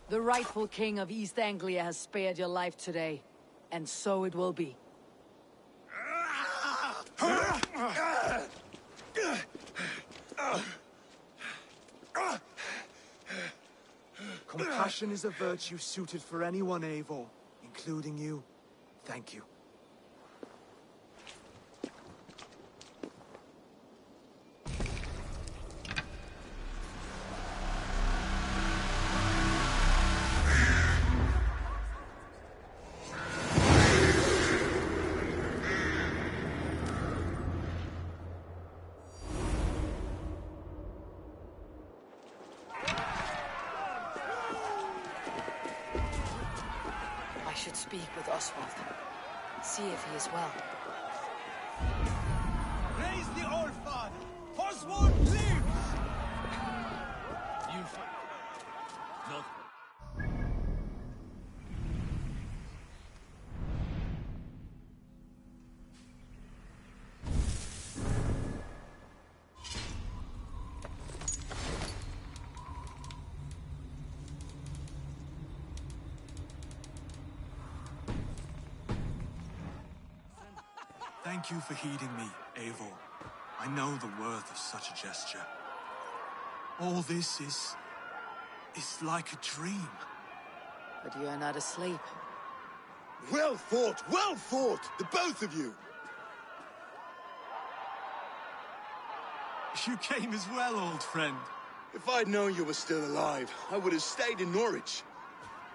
The rightful king of East Anglia has spared your life today, and so it will be. Compassion is a virtue suited for anyone, Eivor, including you. Thank you. I should speak with Oswald. See if he is well. Praise the Old Father! Oswald lives! You not. Thank you for heeding me, Eivor. I know the worth of such a gesture. All this is like a dream. But you are not asleep. Well fought, the both of you! You came as well, old friend. If I'd known you were still alive, I would have stayed in Norwich.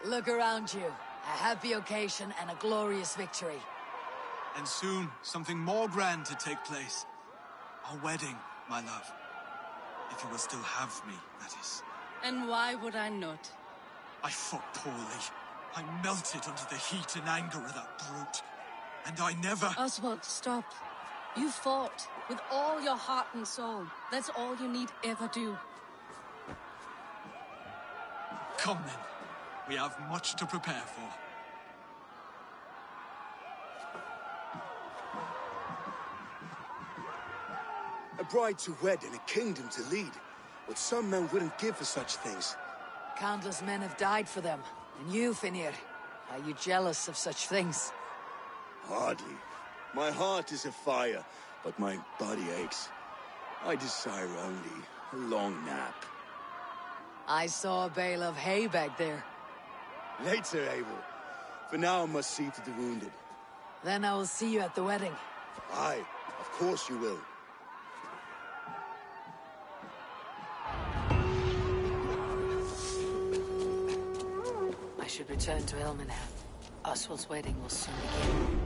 Look around you. A happy occasion and a glorious victory. And soon, something more grand to take place. Our wedding, my love. If you will still have me, that is. And why would I not? I fought poorly. I melted under the heat and anger of that brute. And I never... Oswald, stop. You fought with all your heart and soul. That's all you need ever do. Come then. We have much to prepare for. A bride to wed and a kingdom to lead. What some men wouldn't give for such things. Countless men have died for them. And you, Finnir, are you jealous of such things? Hardly. My heart is afire, but my body aches. I desire only a long nap. I saw a bale of hay back there. Later, Eivor. For now, I must see to the wounded. Then I will see you at the wedding. Aye, of course you will. I should return to Elmenham. Oswald's wedding will soon begin.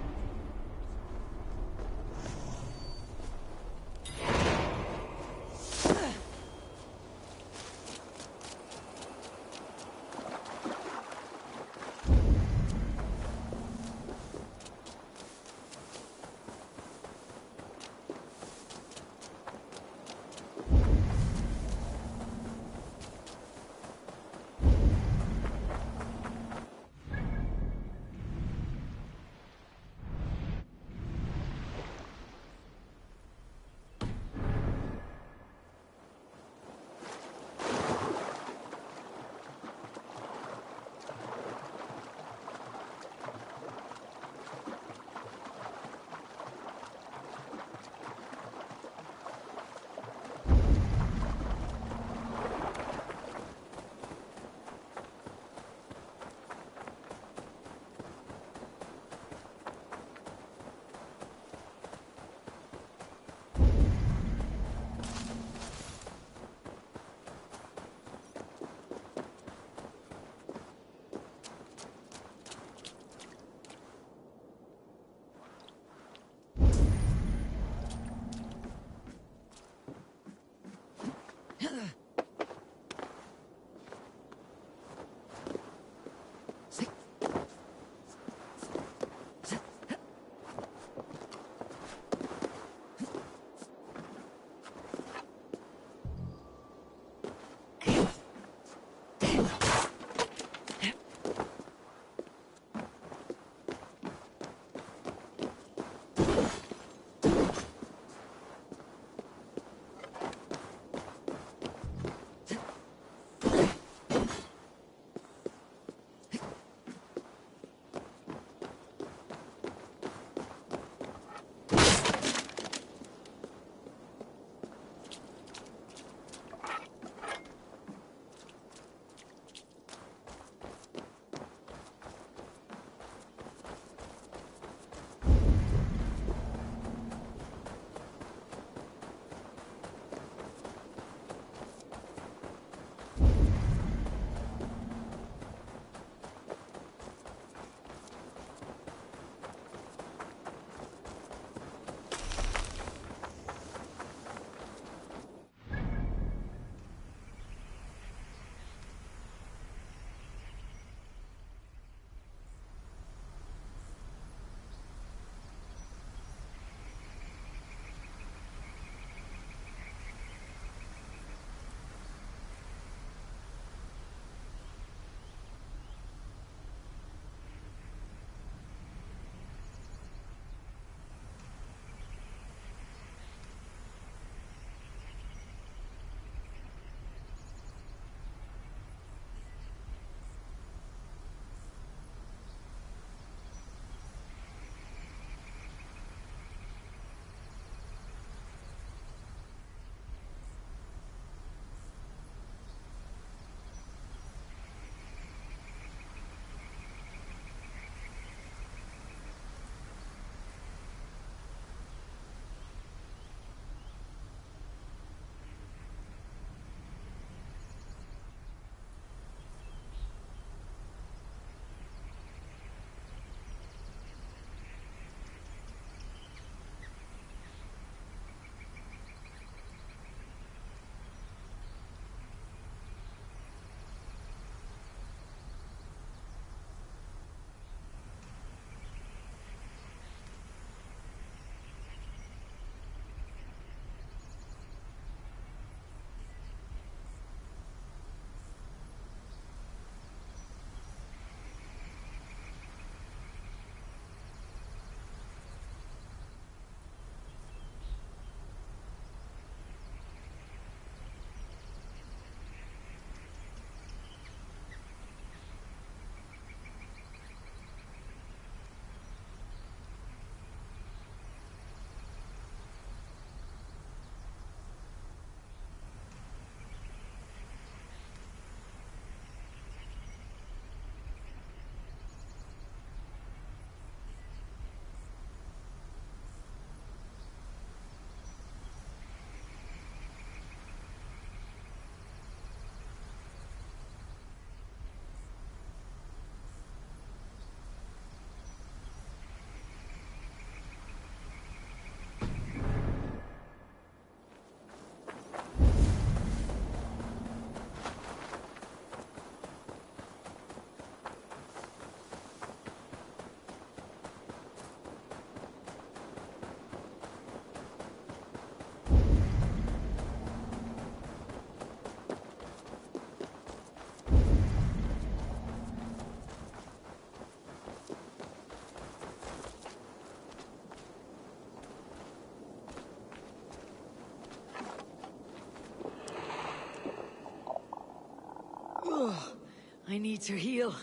I need to heal.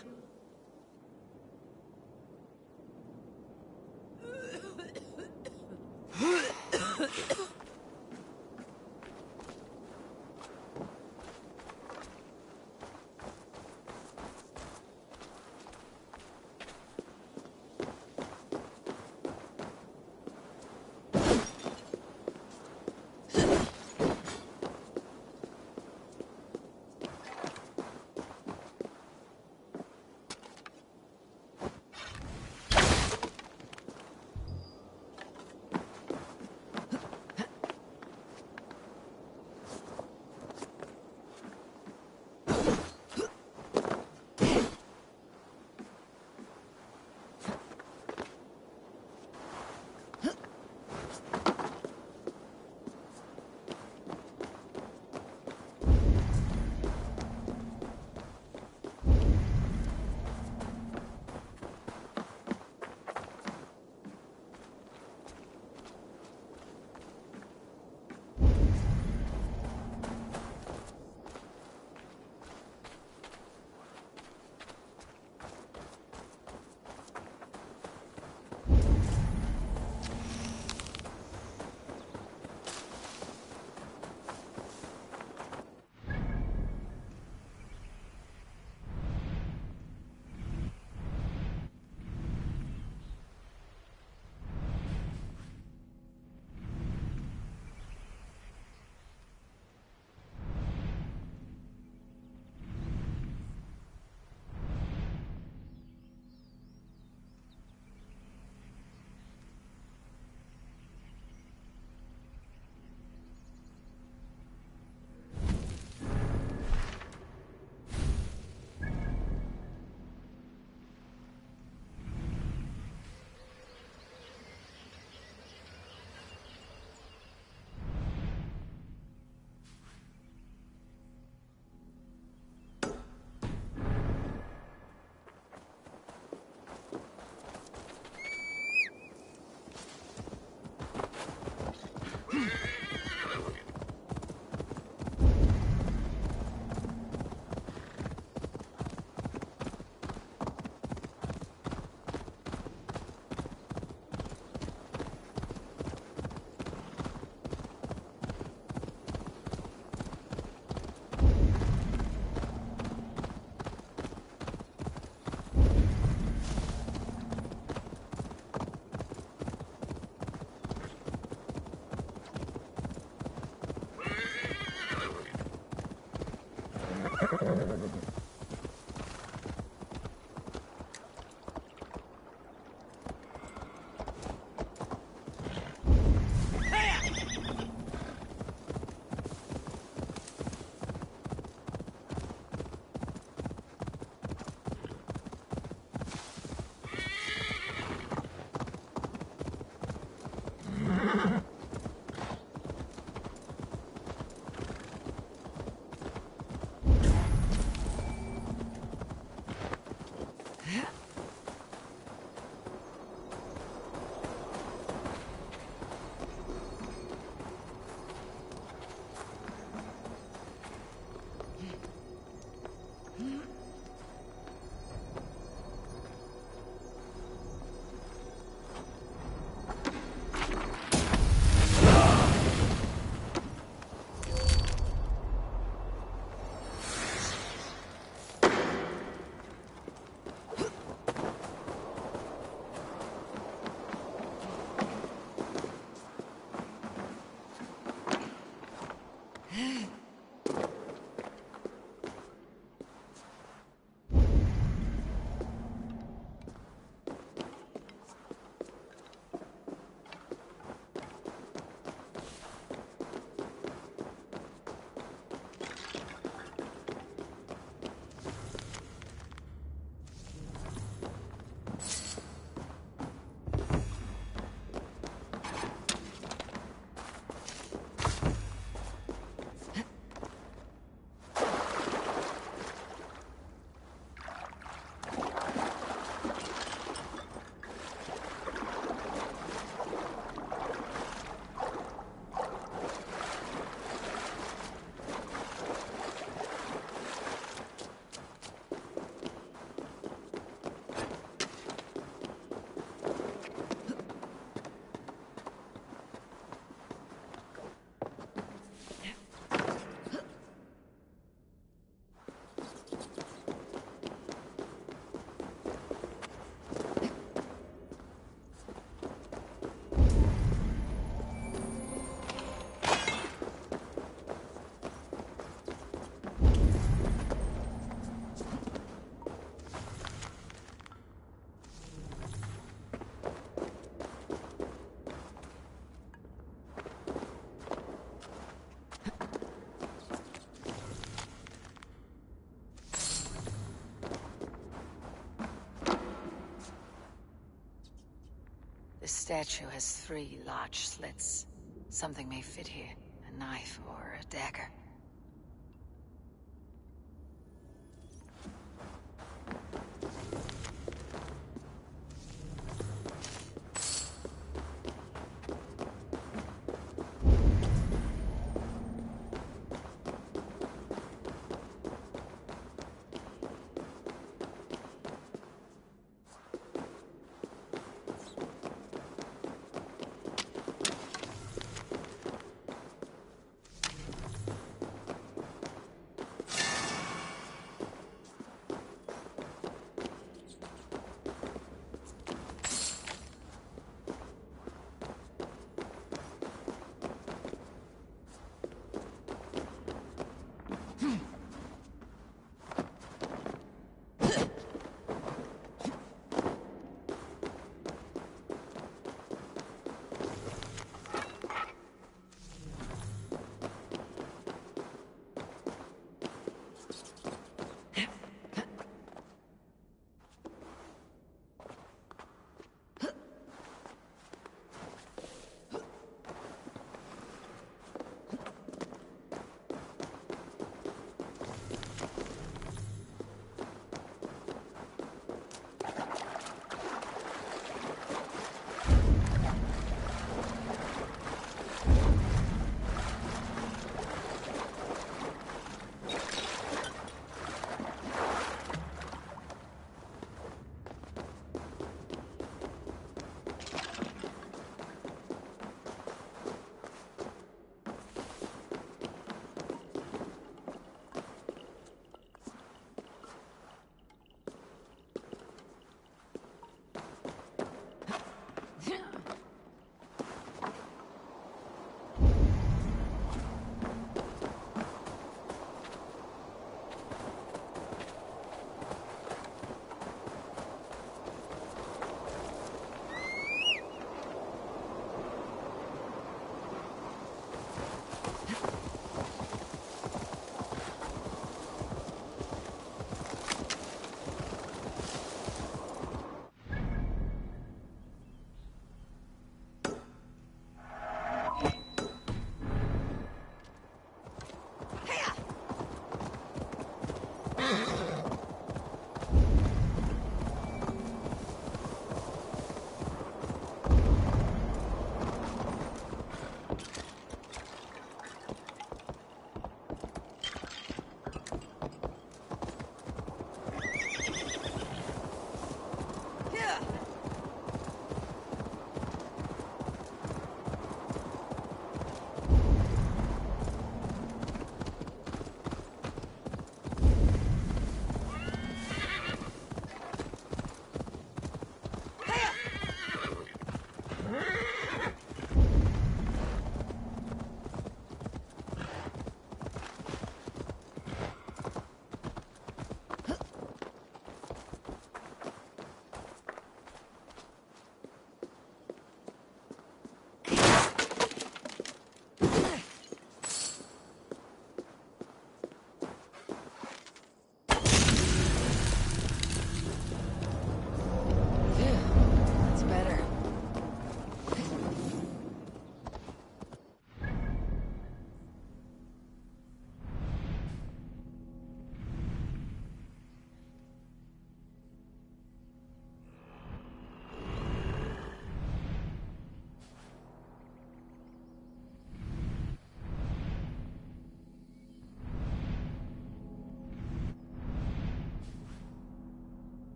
The statue has 3 large slits. Something may fit here. A knife or a dagger.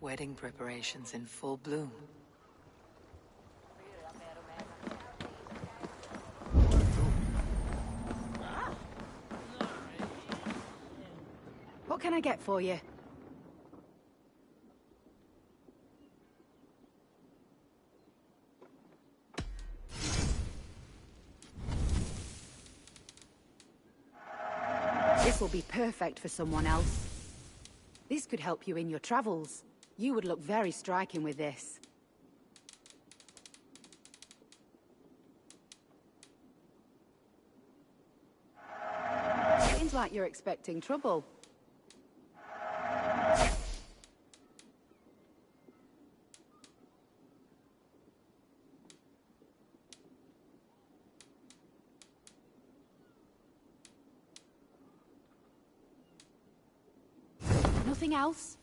wedding preparations in full bloom. What can I get for you? This will be perfect for someone else. This could help you in your travels. You would look very striking with this. Seems like you're expecting trouble. Nothing else?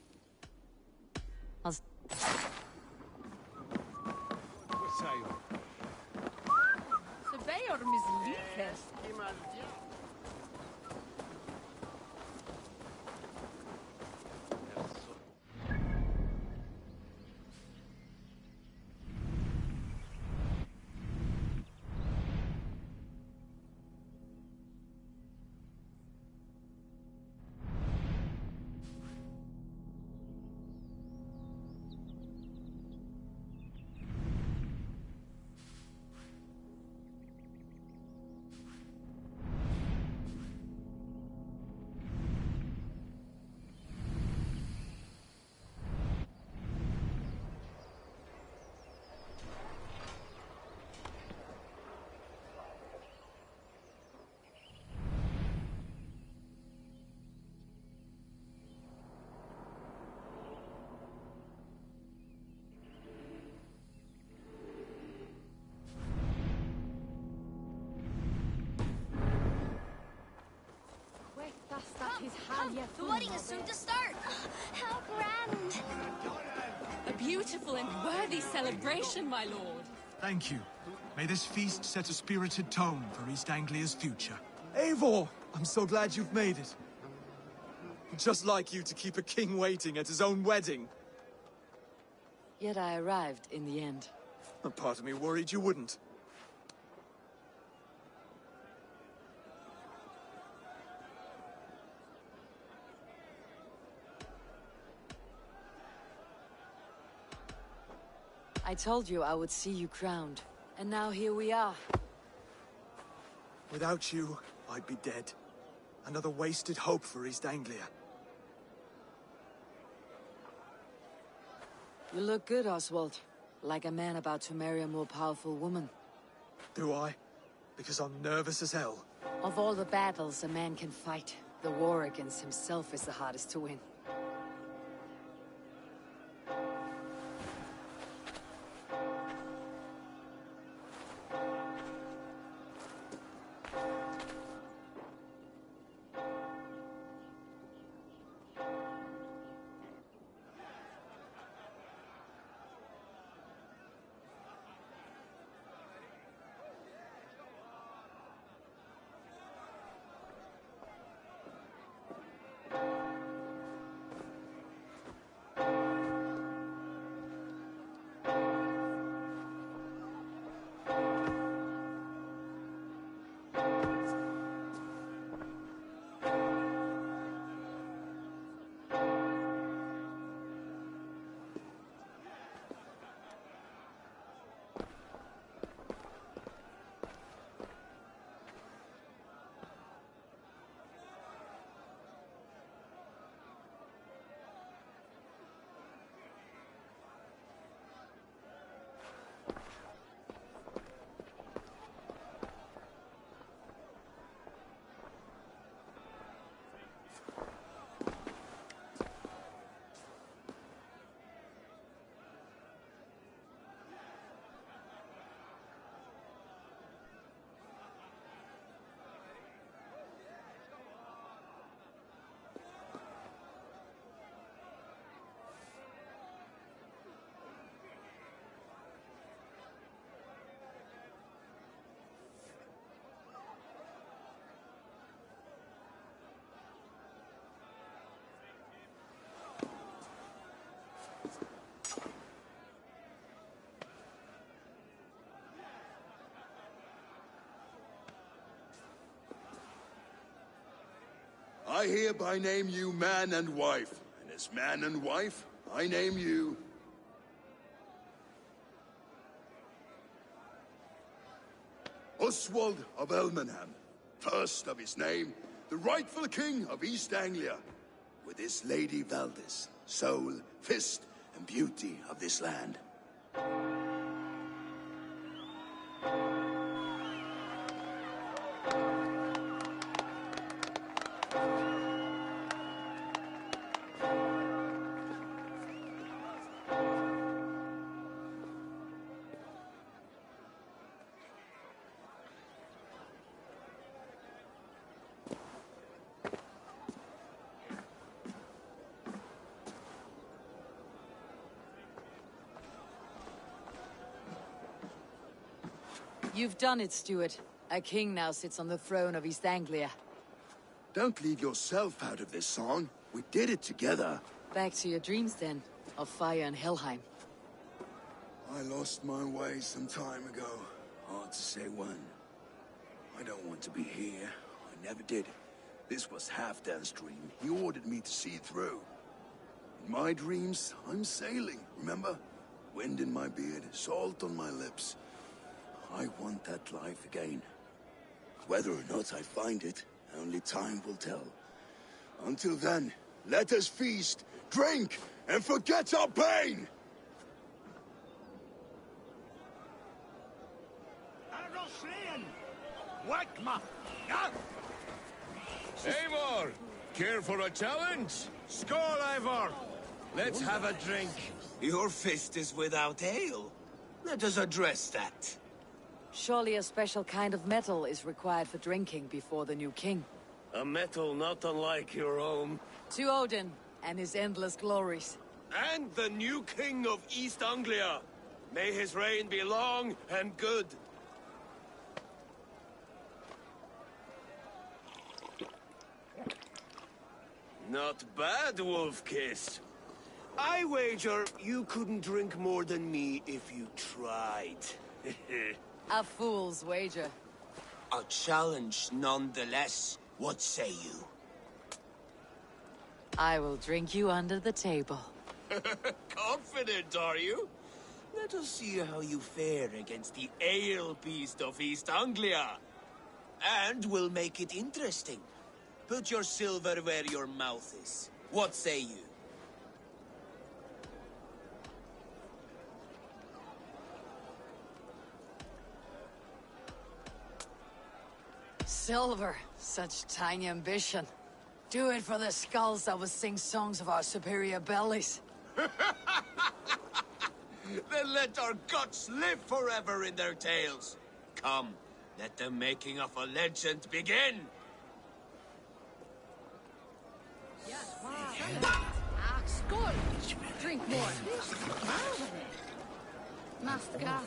The wedding is soon to start! How grand! A beautiful and worthy celebration, my lord. Thank you. May this feast set a spirited tone for East Anglia's future. Eivor! I'm so glad you've made it. Just like you to keep a king waiting at his own wedding. Yet I arrived in the end. A part of me worried you wouldn't. I told you I would see you crowned, and now here we are. Without you, I'd be dead. Another wasted hope for East Anglia. You look good, Oswald. Like a man about to marry a more powerful woman. Do I? Because I'm nervous as hell. Of all the battles a man can fight, the war against himself is the hardest to win. I hereby name you man and wife. And as man and wife, I name you... Oswald of Elmenham, first of his name, the rightful king of East Anglia, with his lady Valdis, soul, fist, and beauty of this land. You've done it, Stuart. A king now sits on the throne of East Anglia. Don't leave yourself out of this song. We did it together. Back to your dreams, then, of fire and Helheim. I lost my way some time ago. Hard to say when. I don't want to be here. I never did. This was Halfdan's dream. He ordered me to see it through. In my dreams, I'm sailing, remember? Wind in my beard, salt on my lips. I want that life again. Whether or not I find it, only time will tell. Until then, let us feast, drink, and forget our pain! Eivor, care for a challenge? Skål, Eivor! Let's have a drink. Your fist is without ale. Let us address that. Surely a special kind of metal is required for drinking before the new king. A metal not unlike your own. To Odin and his endless glories. And the new king of East Anglia. May his reign be long and good. Not bad, Wolf-Kiss. I wager you couldn't drink more than me if you tried. A fool's wager. A challenge nonetheless. What say you? I will drink you under the table. Confident, are you? Let us see how you fare against the ale beast of East Anglia. And we'll make it interesting. Put your silver where your mouth is. What say you? Silver, such tiny ambition. Do it for the skulls that will sing songs of our superior bellies. Then let our guts live forever in their tales. Come, let the making of a legend begin. Skål! Drink more. Maska.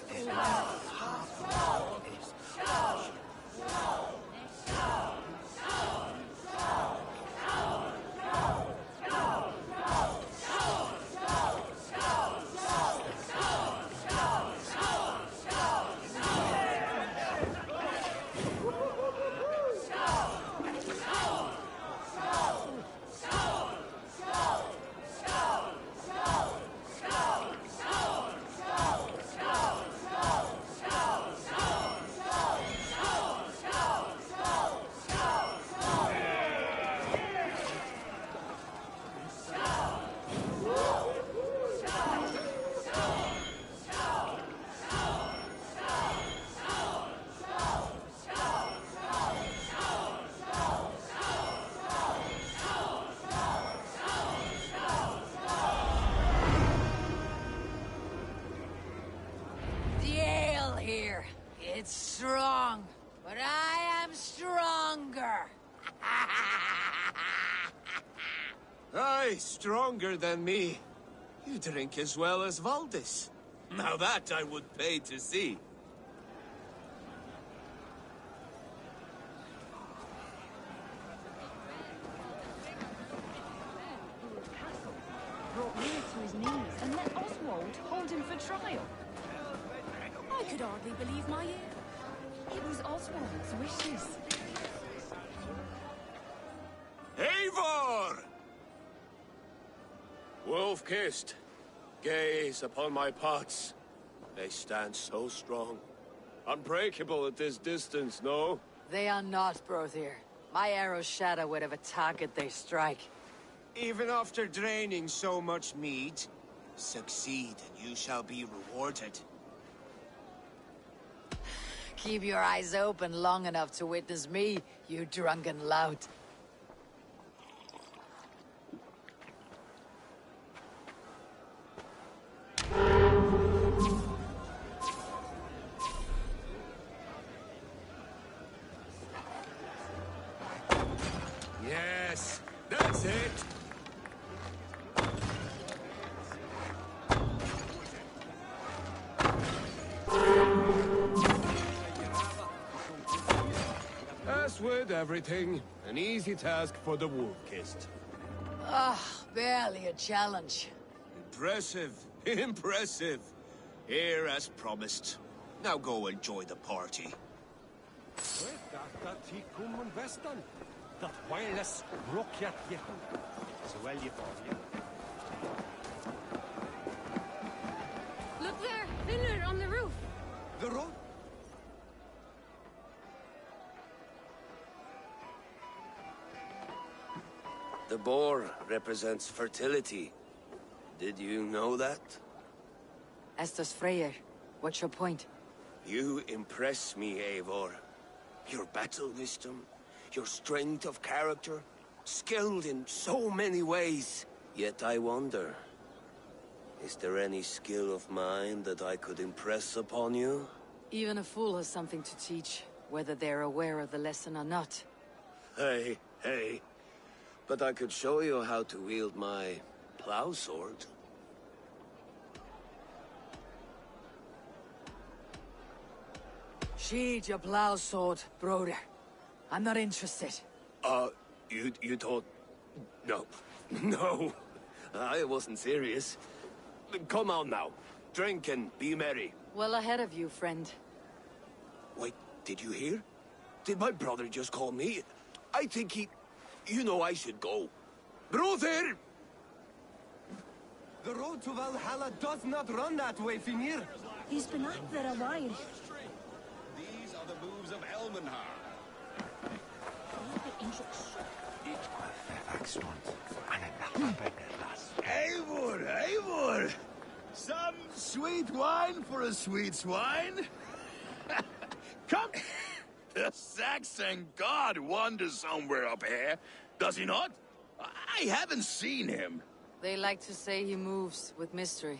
It's strong, but I am stronger. Aye, stronger than me. You drink as well as Valdis. Now that I would pay to see. Brought Lear to his knees and let Oswald hold him for trial. I could hardly believe my ears. It was Oswald's wishes. Eivor! Eivor! Wolf-kissed, gaze upon my pots. They stand so strong. Unbreakable at this distance, no? They are not, Brothir. My arrows shatter whatever target they strike. Even after draining so much mead, succeed and you shall be rewarded. Keep your eyes open long enough to witness me, you drunken lout. Yes, that's it! As with everything, an easy task for the wolf-kissed. Ah, barely a challenge. Impressive, impressive. Here as promised. Now go enjoy the party. Look there, Finnur on the roof. The road? The boar represents fertility. Did you know that? As does Freyr. What's your point? You impress me, Eivor. Your battle wisdom, your strength of character, skilled in so many ways. Yet I wonder, is there any skill of mine that I could impress upon you? Even a fool has something to teach, whether they're aware of the lesson or not. Hey. But I could show you how to wield my plow sword. Sheathe your plow sword, Broder. I'm not interested. You thought... No. No. I wasn't serious. Come on now. Drink and be merry. Well ahead of you, friend. Wait, did you hear? Did my brother just call me? I think he... You know I should go. Brother! The road to Valhalla does not run that way, Finnr. He's been up there a while. These are the moves of Elmenhar. Eivor! Some sweet wine for a sweet swine? Come! The Saxon god wanders somewhere up here, does he not? I haven't seen him. They like to say he moves with mystery.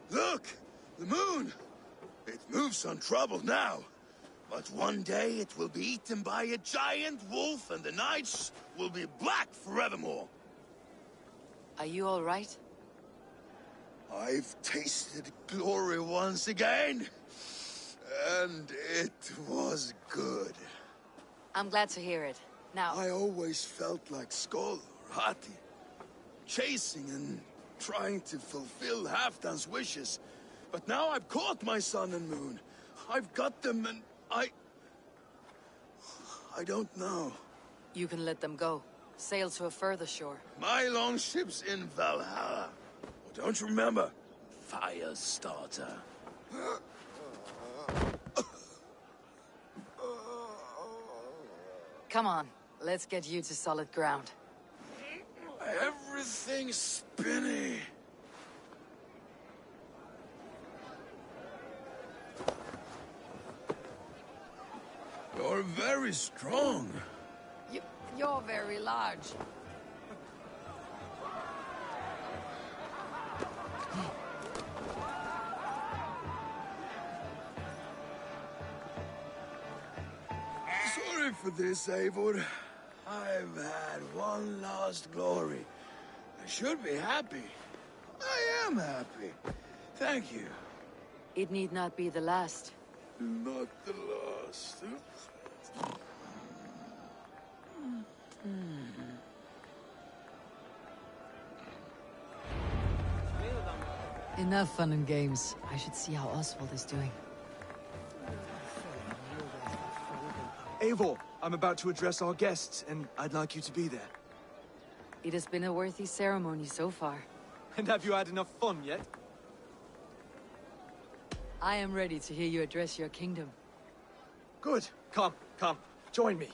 Look! The moon! It moves untroubled now. But one day it will be eaten by a giant wolf and the nights will be black forevermore. Are you all right? I've tasted glory once again. And it was good. I'm glad to hear it. Now... I always felt like Skoll or Hati. Chasing and trying to fulfill Halfdan's wishes. But now I've caught my sun and moon. I've got them and I don't know. You can let them go. Sail to a further shore. My longship's in Valhalla. Don't you remember? Firestarter. Come on, let's get you to solid ground. Everything's spinny. You're very strong. You're very large. Sorry for this, Eivor. I've had one last glory. I should be happy. I am happy. Thank you. It need not be the last. Not the last. Enough fun and games. I should see how Oswald is doing. Eivor, I'm about to address our guests, and I'd like you to be there. It has been a worthy ceremony so far. And have you had enough fun yet? I am ready to hear you address your kingdom. Good. Come, join me.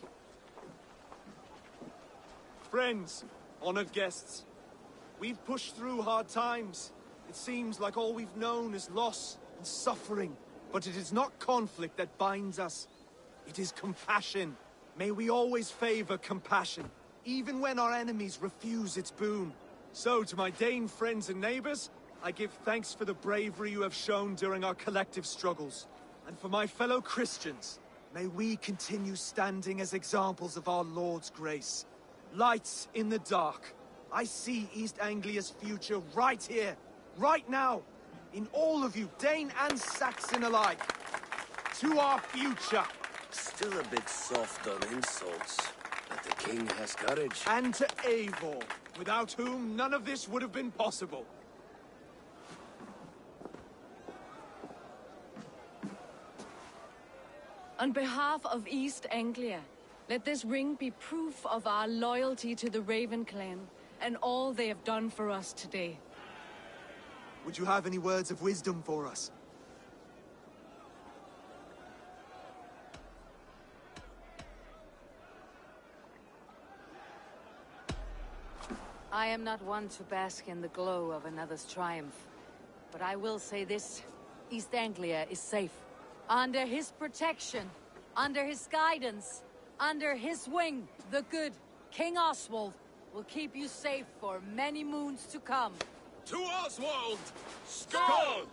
Friends, honored guests, we've pushed through hard times. It seems like all we've known is loss and suffering. But it is not conflict that binds us. It is compassion. May we always favor compassion, even when our enemies refuse its boon. So, to my Dane friends and neighbors, I give thanks for the bravery you have shown during our collective struggles. And for my fellow Christians, may we continue standing as examples of our Lord's grace. Lights in the dark. I see East Anglia's future right here, right now. In all of you, Dane and Saxon alike. To our future. Still a bit soft on insults, but the king has courage. And to Eivor, without whom none of this would have been possible. On behalf of East Anglia, let this ring be proof of our loyalty to the Raven clan and all they have done for us today. Would you have any words of wisdom for us? I am not one to bask in the glow of another's triumph. But I will say this. East Anglia is safe. Under his protection, under his guidance, under his wing, the good King Oswald will keep you safe for many moons to come. To Oswald! Skull!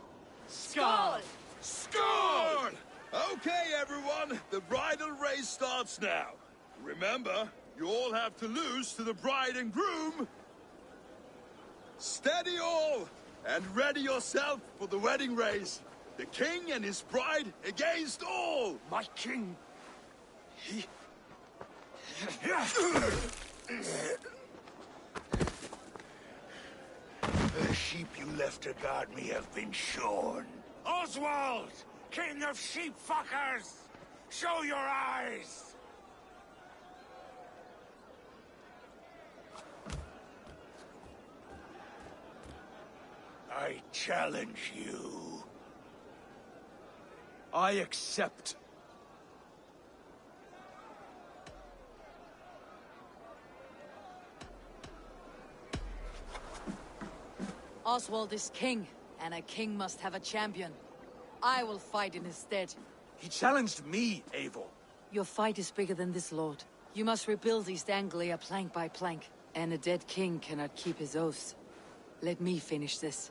Skull! Skull! Okay, everyone, the bridal race starts now. Remember, you all have to lose to the bride and groom. Steady all, and ready yourself for the wedding race. The king and his bride against all! My king... he... The sheep you left to guard me have been shorn. Oswald! King of sheep fuckers! Show your eyes! I challenge you. I accept. Oswald is king, and a king must have a champion. I will fight in his stead. He challenged me, Eivor. Your fight is bigger than this, Lord. You must rebuild East Anglia plank by plank, and a dead king cannot keep his oaths. Let me finish this.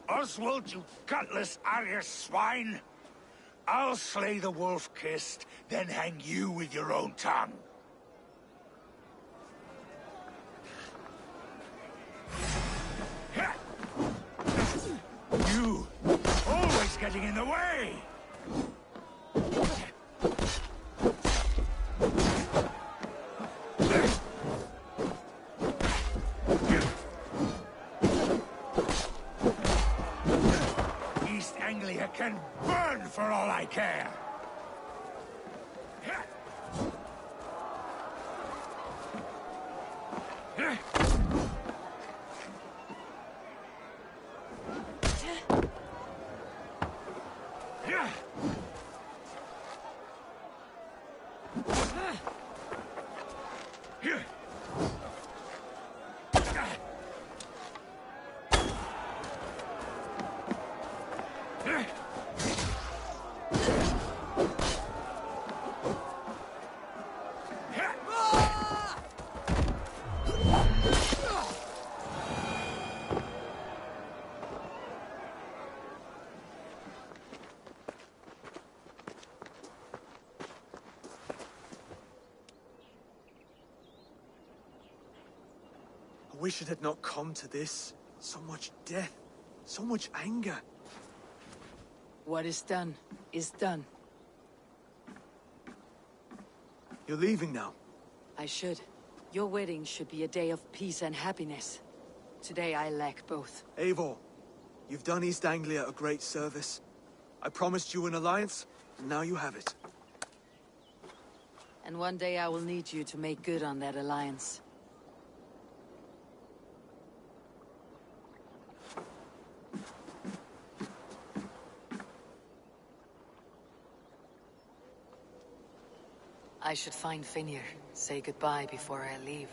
Oswald, you gutless Arya swine! I'll slay the wolf-kissed, then hang you with your own tongue. You! Always getting in the way! East Anglia can burn for all I care! I wish it had not come to this. So much death, so much anger. What is done, is done. You're leaving now. I should. Your wedding should be a day of peace and happiness. Today I lack both. Eivor, you've done East Anglia a great service. I promised you an alliance, and now you have it. And one day I will need you to make good on that alliance. I should find Finir, say goodbye before I leave.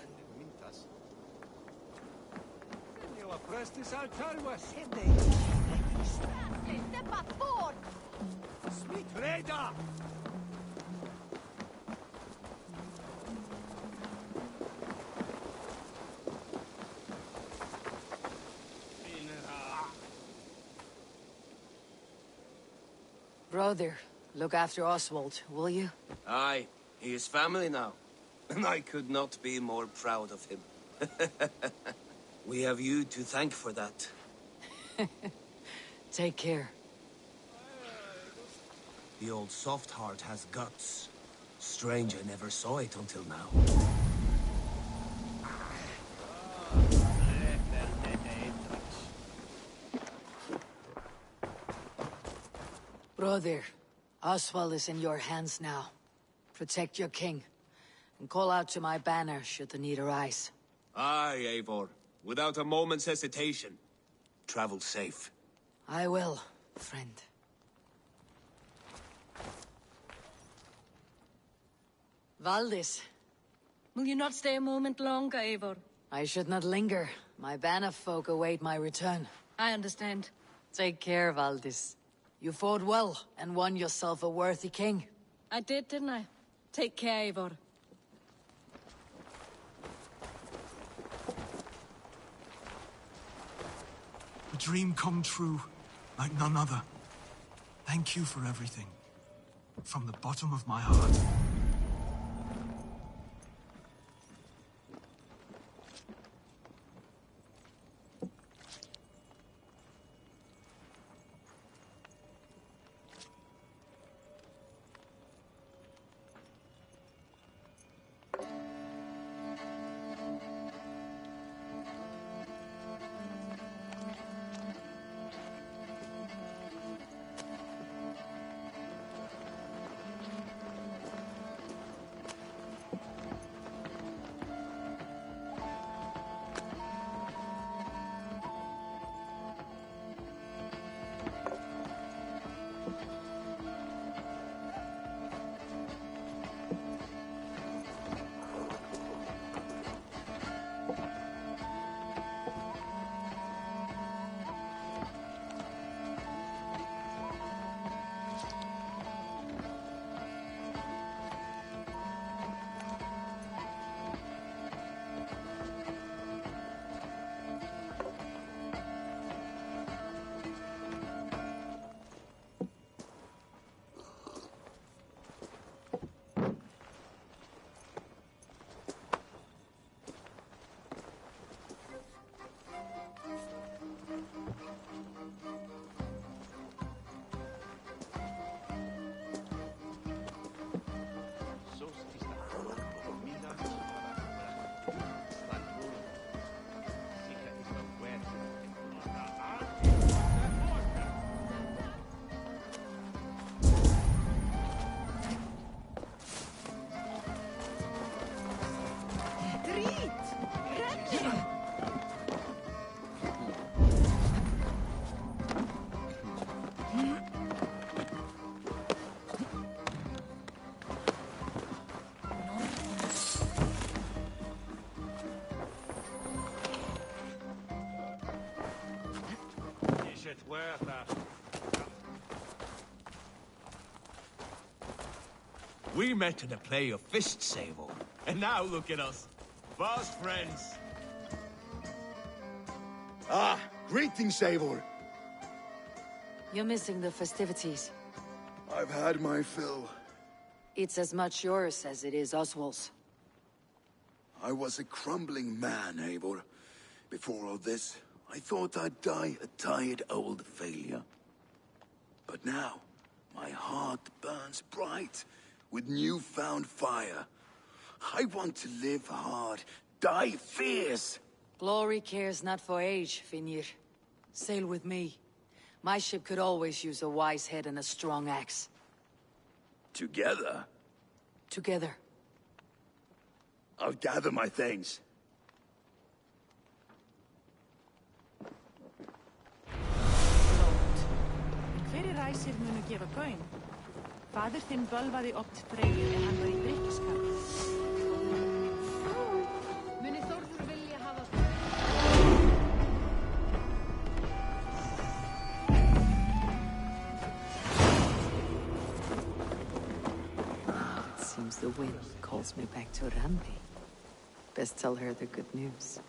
Brother, look after Oswald, will you? Aye, he is family now. And I could not be more proud of him. We have you to thank for that. Take care. The old soft heart has guts. Strange I never saw it until now. Brother, Oswald is in your hands now. Protect your king, and call out to my banner should the need arise. Aye, Eivor. Without a moment's hesitation. Travel safe. I will, friend. Valdis. Will you not stay a moment longer, Eivor? I should not linger. My banner folk await my return. I understand. Take care, Valdis. You fought well, and won yourself a worthy king. I did, didn't I? Take care, Eivor. A dream come true, like none other. Thank you for everything. From the bottom of my heart. We met in a play of fist sable, and now look at us. Fast friends. Ah, greetings, Eivor. You're missing the festivities. I've had my fill. It's as much yours as it is Oswald's. I was a crumbling man, Eivor. Before all this, I thought I'd die a tired old failure. But now, my heart burns bright with newfound fire. I want to live hard, die fierce. Glory cares not for age, Finir. Sail with me. My ship could always use a wise head and a strong axe. Together? Together. I'll gather my things. Hverir ræsir munu gefa gaum? Faðir þinn bölvaði oft Freyju hann var í drykkjuskap. Muni Þórður vilja hafa... It seems the wind calls me back to Randi. Best tell her the good news.